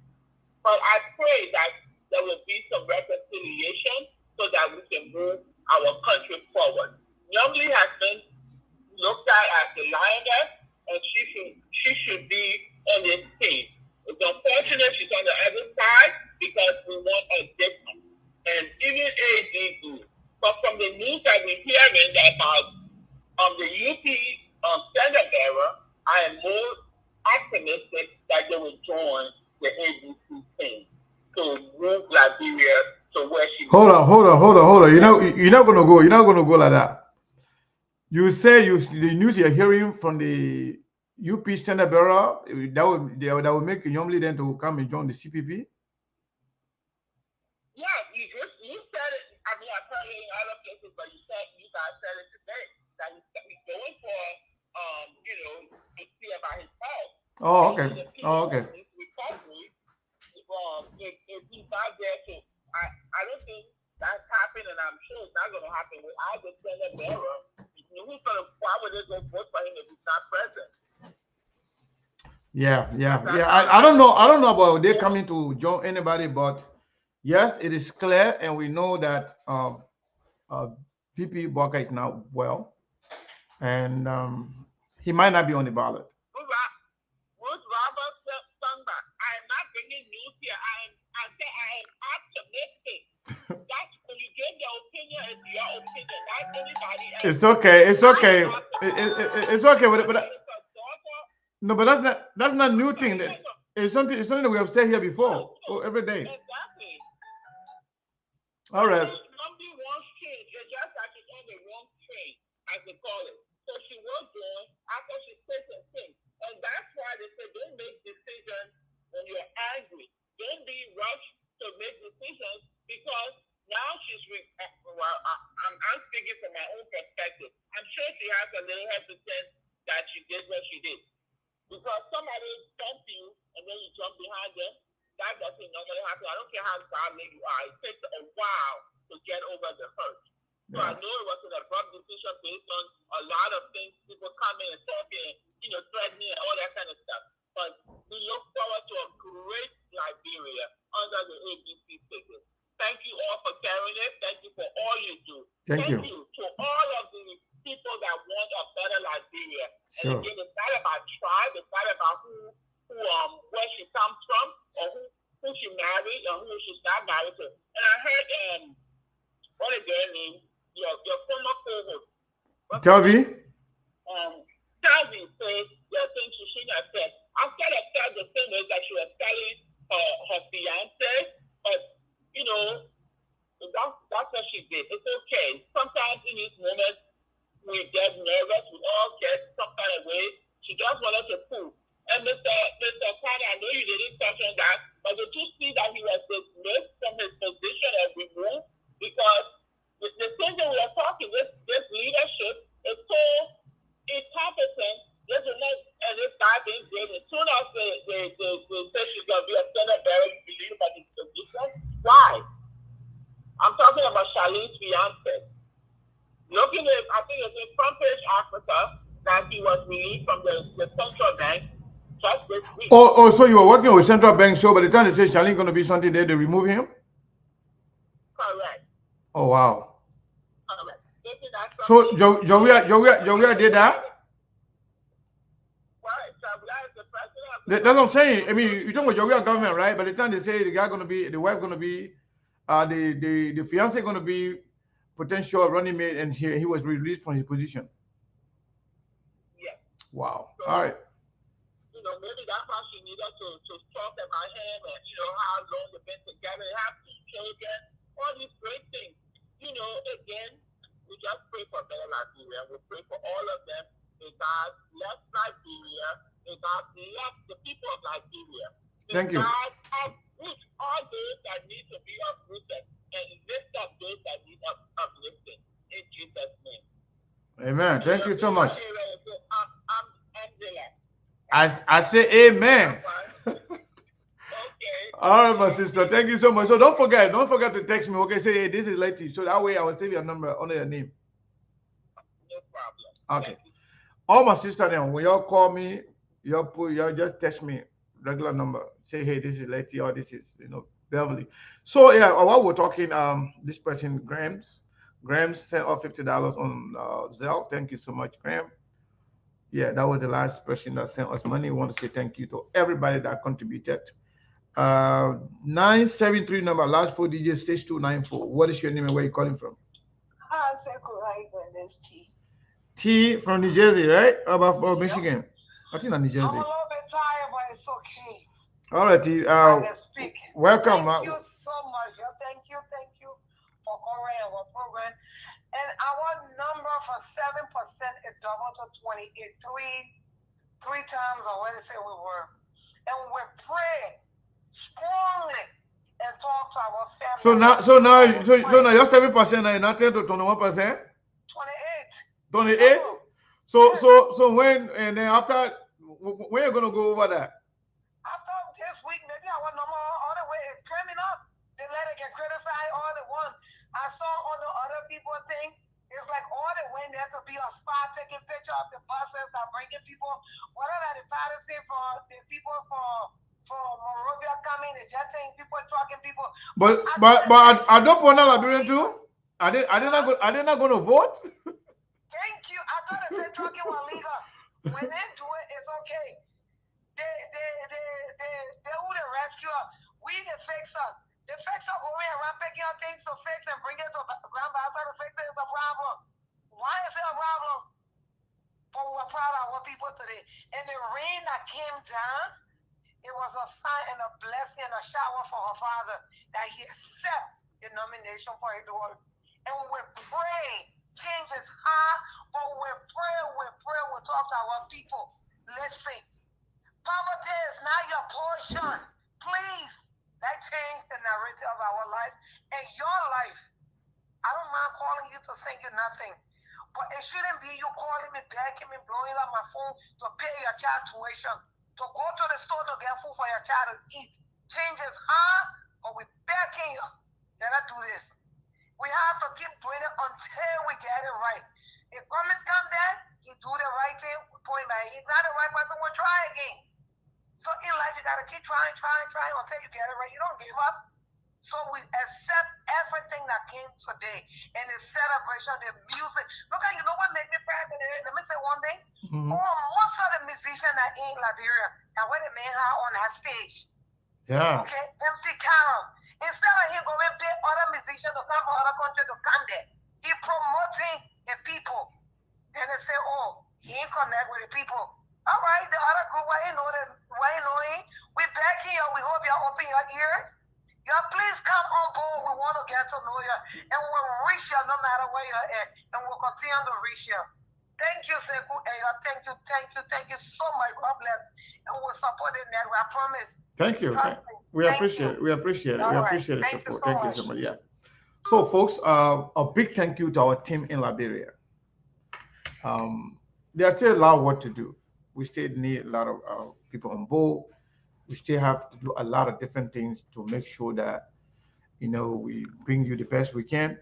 But I pray that there will be some reconciliation so that we can move our country forward. Youngie has been looked at as the lioness, and she should be on this team. It's unfortunate she's on the other side because we want a difference. And even ADD. But from the news that we're hearing about the UP Senate bearer, I am more optimistic that they will join the ABC team to move Liberia to where she. Hold on. You're not gonna go like that. You say the news you're hearing from the UP standard bearer that will make Younglie then to come and join the CPP. Yeah, you said it. I mean, I've heard it in other places, but you guys said it today that he's going for to see about his health. Oh, okay. His recovery. If he's not there to, I don't think that's happened, and I'm sure it's not going to happen without the Senate bearer. Why would they go vote for him if he's not present? Yeah. I don't know about they coming to join anybody, but yes, it is clear, and we know that VP Barker is now well, and he might not be on the ballot. Ruth Roberts sung back. I am not bringing news here. I am optimistic. That's when you give your opinion, it's your opinion, not anybody else. It's okay. It's okay. But that's not new thing. It's something that we have said here before. Every day. Exactly. All right. Somebody wants change. It's just like she's on the wrong train, as they call it. So she will join after she says some things. And that's why they say don't make decisions when you're angry. Don't be rushed to make decisions because now she's I'm speaking from my own perspective. I'm sure she has a little hesitant that she did what she did. Because somebody jumps you and then you jump behind them, that doesn't normally happen. I don't care how godly you are. It takes a while to get over the hurt. So I know it was an abrupt decision based on a lot of things, people coming and talking, threatening and all that kind of stuff. But we look forward to a great Liberia under the ABC ticket. Thank you all for carrying it. Thank you for all you do. Thank you to all of the people that want a better Liberia. Sure. And again, it's not about tribe. It's not about where she comes from or who she married or who she's not married to. And I heard what is their name? Your former co-host. Charlie? Charlie said the thing she shouldn't have said. I said I felt the same way that she was telling her fiance, but that's debate. It's okay. Sometimes in these moments, we get nervous. We all get some kind of way. She just wanted to prove. And Mr. Carter, I know you didn't touch on that, but did you see that he was dismissed from his position and removed? Because the thing that we are talking, this leadership is so incompetent. This is not, and this guy being great. As soon as they say she's going to be a senator, you believe about his position. Why? I'm talking about Charlene's fiance. Looking at, I think it's in Front Page Africa that he was released from the central bank just this week. Oh, so you were working with central bank, so by the time they say Charlene going to be something there, they remove him? Correct. Oh, wow. Correct. So Jovia did that? That's what I'm saying. I mean, you're talking about Jovia government, right? By the time they say the guy going to be, the wife going to be, the fiance going to be potential running mate, and he was released from his position. Yes. Wow. So, all right. You know, maybe that's how she needed to talk about him, and you know how long they've been together. They have 2 children, all these great things. You know, again, we just pray for better Liberia. We pray for all of them. May God bless Liberia. May God bless the people of Liberia. May Thank you. God uproot all those that need to be uprooted and lift up those that need uplifting. In Jesus' name. Amen. Thank you so much. I'm Angela. I say amen. Okay. All right, my sister. Thank you so much. So don't forget to text me. Okay, say, hey, this is Letty. So that way I will save your number under your name. No problem. Okay. All my sister then, when y'all call me, y'all just text me regular number. Say, hey, this is Letty, or this is, Beverly. So yeah, while we're talking, this person, Grams sent off $50 on Zelle. Thank you so much, Graham. Yeah, that was the last person that sent us money. We want to say thank you to everybody that contributed. 973 number, last 4 digits, 6294. What is your name and where are you calling from? Hi, Sekou. How you doing? This T. T from New Jersey, right? How about from Michigan? I think I'm New Jersey. I'm a little bit tired, but it's okay. All right, T. I can speak. Welcome. Thank you so much. Thank you for calling our program. And our number for 7% is double to 28. Three times on Wednesday we were. And we're praying strongly and talk to our family. So now you're 7% now, you're not 10 to 21%? 28. 28? So when, and then after, when you're gonna go over that? After this week, maybe our number all the way is climbing up. They let it get criticized all the one. I saw on the other people thing, it's like all the way there to be a spot taking picture of the buses that bringing people. What are the policy for the people for Morovia coming, the jetting people, trucking people? But I don't want to Liberian too. Are they not going to vote? Thank you. I thought they said trucking was legal. When they do it, it's okay. They who the rescuer. We the fixer. The fixer going around picking up things to fix and bring it to Grand Bassa to fix it is a problem. Why is it a problem? But we're proud of our people today. And the rain that came down, it was a sign and a blessing and a shower for her father that he accept the nomination for his daughter. And we pray, change is hard, but we pray, we talk to our people. Listen, poverty is not your portion. Please, that change the narrative of our life and your life. I don't mind calling you to send you nothing, but it shouldn't be you calling me, begging me, blowing up my phone to pay your child tuition, to go to the store to get food for your child to eat. Change is hard, but we begging you. Let us do this. We have to keep doing it until we get it right. If Cummings come back, he do the right thing, we point back. He's not the right person, we'll try again. So in life, you got to keep trying until you get it right. You don't give up. So we accept everything that came today. And the celebration, the music. Look, you know what made me proud? Let me say one thing. Mm-hmm. Most of the musicians are in Liberia, and when the man are on that stage. Yeah. Okay, MC Carol. Instead of him going to pay other musicians to come from other countries to come there, he promoting the people. And they say, oh, he ain't connect with the people. All right, the other group, why you know him? We beg you, we hope you open your ears. Y'all please come on board. We want to to get to know you. And we'll reach you no matter where you're at. And we'll continue to reach you. Thank you, Sekou. Thank you so much. God bless. And we'll support the network. I promise. Thank you. We appreciate it. We appreciate it. We appreciate the support. Thank you so much. Yeah. So, folks, a big thank you to our team in Liberia. There's still a lot of work to do. We still need a lot of people on board. We still have to do a lot of different things to make sure that, we bring you the best we can.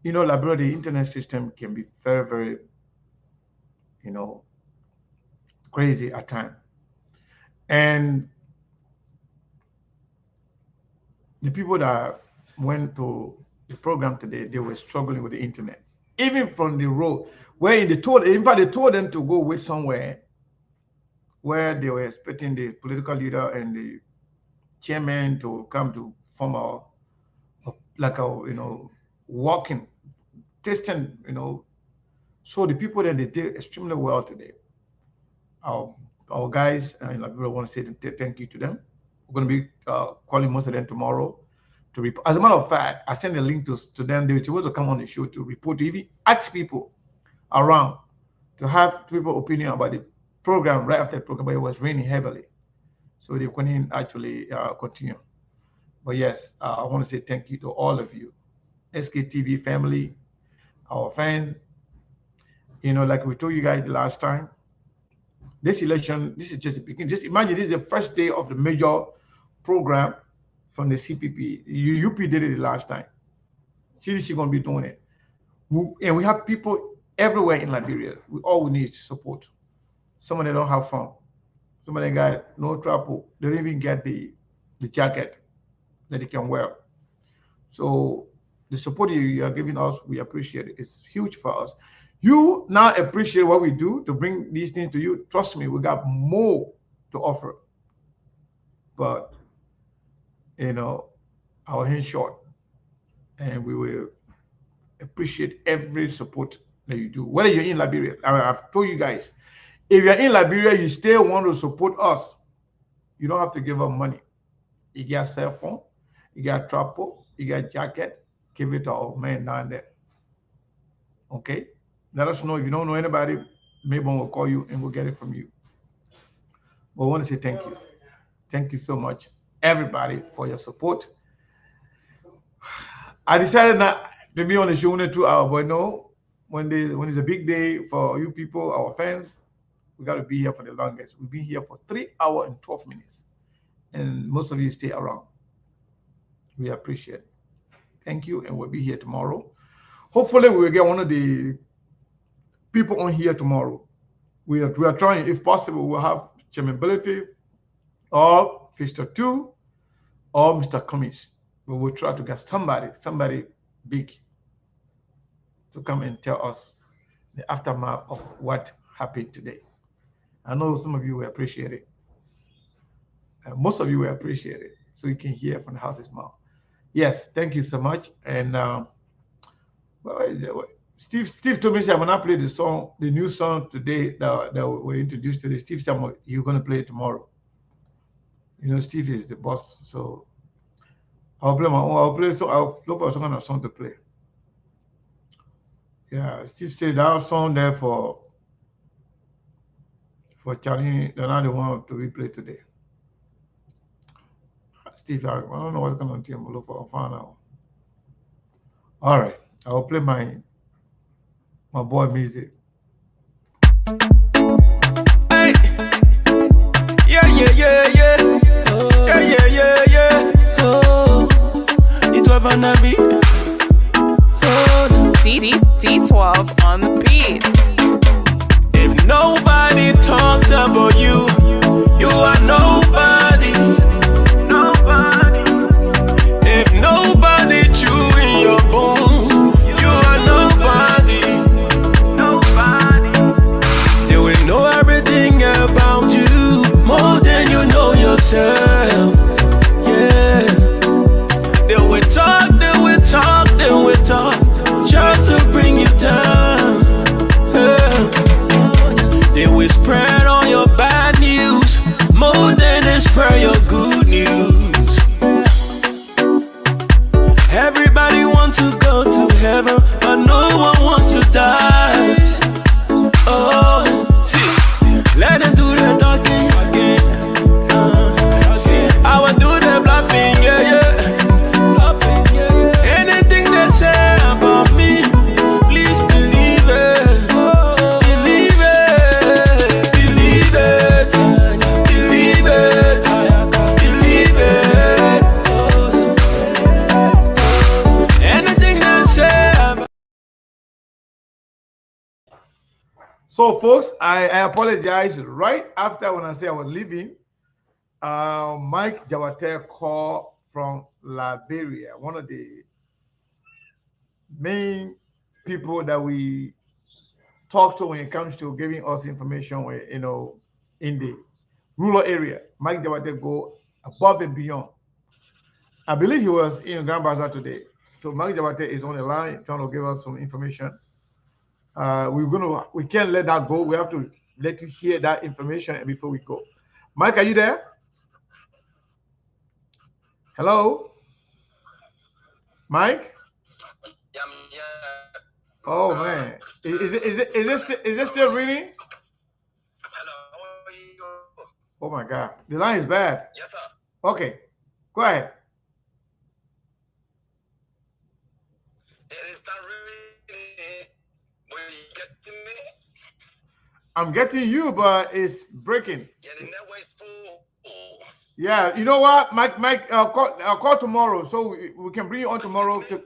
Liberia, the internet system can be very, very, crazy at times. And the people that went to the program today, they were struggling with the internet. Even from the road, where they told them to go wait somewhere where they were expecting the political leader and the chairman to come to form walking, testing, So the people that they did extremely well today. Our guys, and I really want to say thank you to them. We're going to be calling most of them tomorrow to report. As a matter of fact, I sent a link to them. They were supposed to come on the show to report, to even ask people around, to have people's opinion about the program right after the program, but it was raining heavily. So they couldn't actually continue. But yes, I want to say thank you to all of you, SKTV family, our fans. Like we told you guys the last time, this election, this is just the beginning. Just imagine this is the first day of the major program from the CPP. UP did it the last time. CDC going to be doing it. And we have people everywhere in Liberia. We need support. Some of them don't have fun. Some of them got no trouble. They don't even get the jacket that they can wear. So the support you are giving us, we appreciate it. It's huge for us. You now appreciate what we do to bring these things to you. Trust me, we got more to offer. But, our hands short. And we will appreciate every support that you do. Whether you're in Liberia, I've told you guys, if you're in Liberia, you still want to support us, you don't have to give up money. You got cell phone, you got trappo, you got jacket, give it to our man down there. Okay? Let us know. If you don't know anybody, maybe we'll call you and we'll get it from you. But I want to say thank you. Thank you so much, everybody, for your support. I decided not to be on the show only 2 hours, but no, when it's a big day for you people, our fans, we got to be here for the longest. We've been here for 3 hours and 12 minutes. And most of you stay around. We appreciate it. Thank you, and we'll be here tomorrow. Hopefully, we will get one of the people on here tomorrow. We are trying, if possible, we'll have Chairman Ability or Fister 2 or Mr. Cummings. We will try to get somebody big to come and tell us the aftermath of what happened today. I know some of you will appreciate it. Most of you will appreciate it, so you can hear from the horse's mouth. Yes, thank you so much. And Steve told me I'm gonna play the new song today that we introduced today. Steve said you're gonna play it tomorrow. Steve is the boss, so I'll play my own. I'll look for some kind of song to play. Yeah, Steve said that song there for Charlyne, they're not the one to replay today. Steve, I don't know what's going to look for. I'll find out. All right, I'll play my boy music. Hey. Yeah. Oh. Yeah. Oh. It was gonna be. Oh. D12 on the beat. If nobody talks about you, you are nobody. If nobody chewing your bone, you are nobody. They will know everything about you more than you know yourself. Yeah. They will talk just to bring you down. Yeah. They will spread all your bad news more than it's Everybody wants to go to heaven, but no one wants to die. Oh, see, let them do the talking again. See, I will do the bluffing, yeah, yeah. Anything they say about me, please believe it. Believe it. Believe it. Believe it. Believe it. Anything they say about. So, folks, I apologize. Right after when I say I was leaving, Mike Jawate called from Liberia, one of the main people that we talk to when it comes to giving us information, you know, in the rural area. Mike Jawate go above and beyond. I believe he was in Grand Bassa today. So Mike Jawate is on the line trying to give us some information. We can't let that go. We have to let you hear that information before we go. Mike, are you there? Hello, Mike. Oh man, is it still ringing? Oh my God, the line is bad. Yes, sir. Okay, go ahead. It is not ringing. Will you get to me? I'm getting you, but it's breaking. Yeah, the network is full. Yeah, you know what, Mike? I'll call tomorrow, so we can bring you on tomorrow to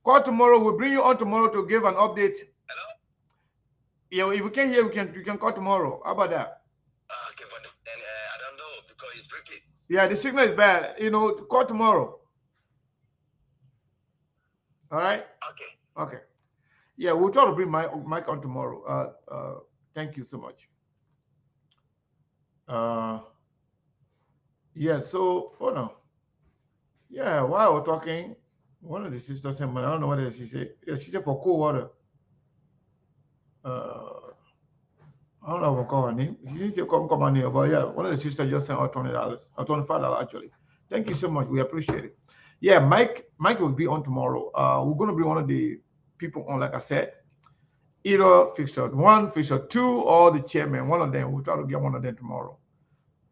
call tomorrow. We'll bring you on tomorrow to give an update. Hello? Yeah, if we can hear, we can call tomorrow. How about that? Okay, but then I don't know because it's breaking. Yeah, the signal is bad. You know, call tomorrow. All right. Okay. Okay. Yeah, we'll try to bring Mike on tomorrow. Thank you so much. Yeah. So, oh no. Yeah, while we're talking, one of the sisters said, I don't know what she said. Yeah, she said for cold water. I don't know if I call her name. She didn't say come her name, but yeah, one of the sisters just sent out $20, or $25 actually. Thank you so much. We appreciate it. Yeah, Mike will be on tomorrow. We're going to bring one of the people on, like I said, either fixture 1, fixture 2, or the chairman. One of them. We'll try to get one of them tomorrow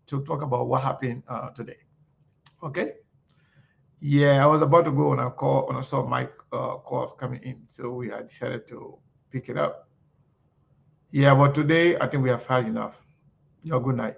to talk about what happened today. Okay. Yeah, I was about to go when I saw Mike calls coming in, so we had decided to pick it up. Yeah, but today I think we have had enough. Good night.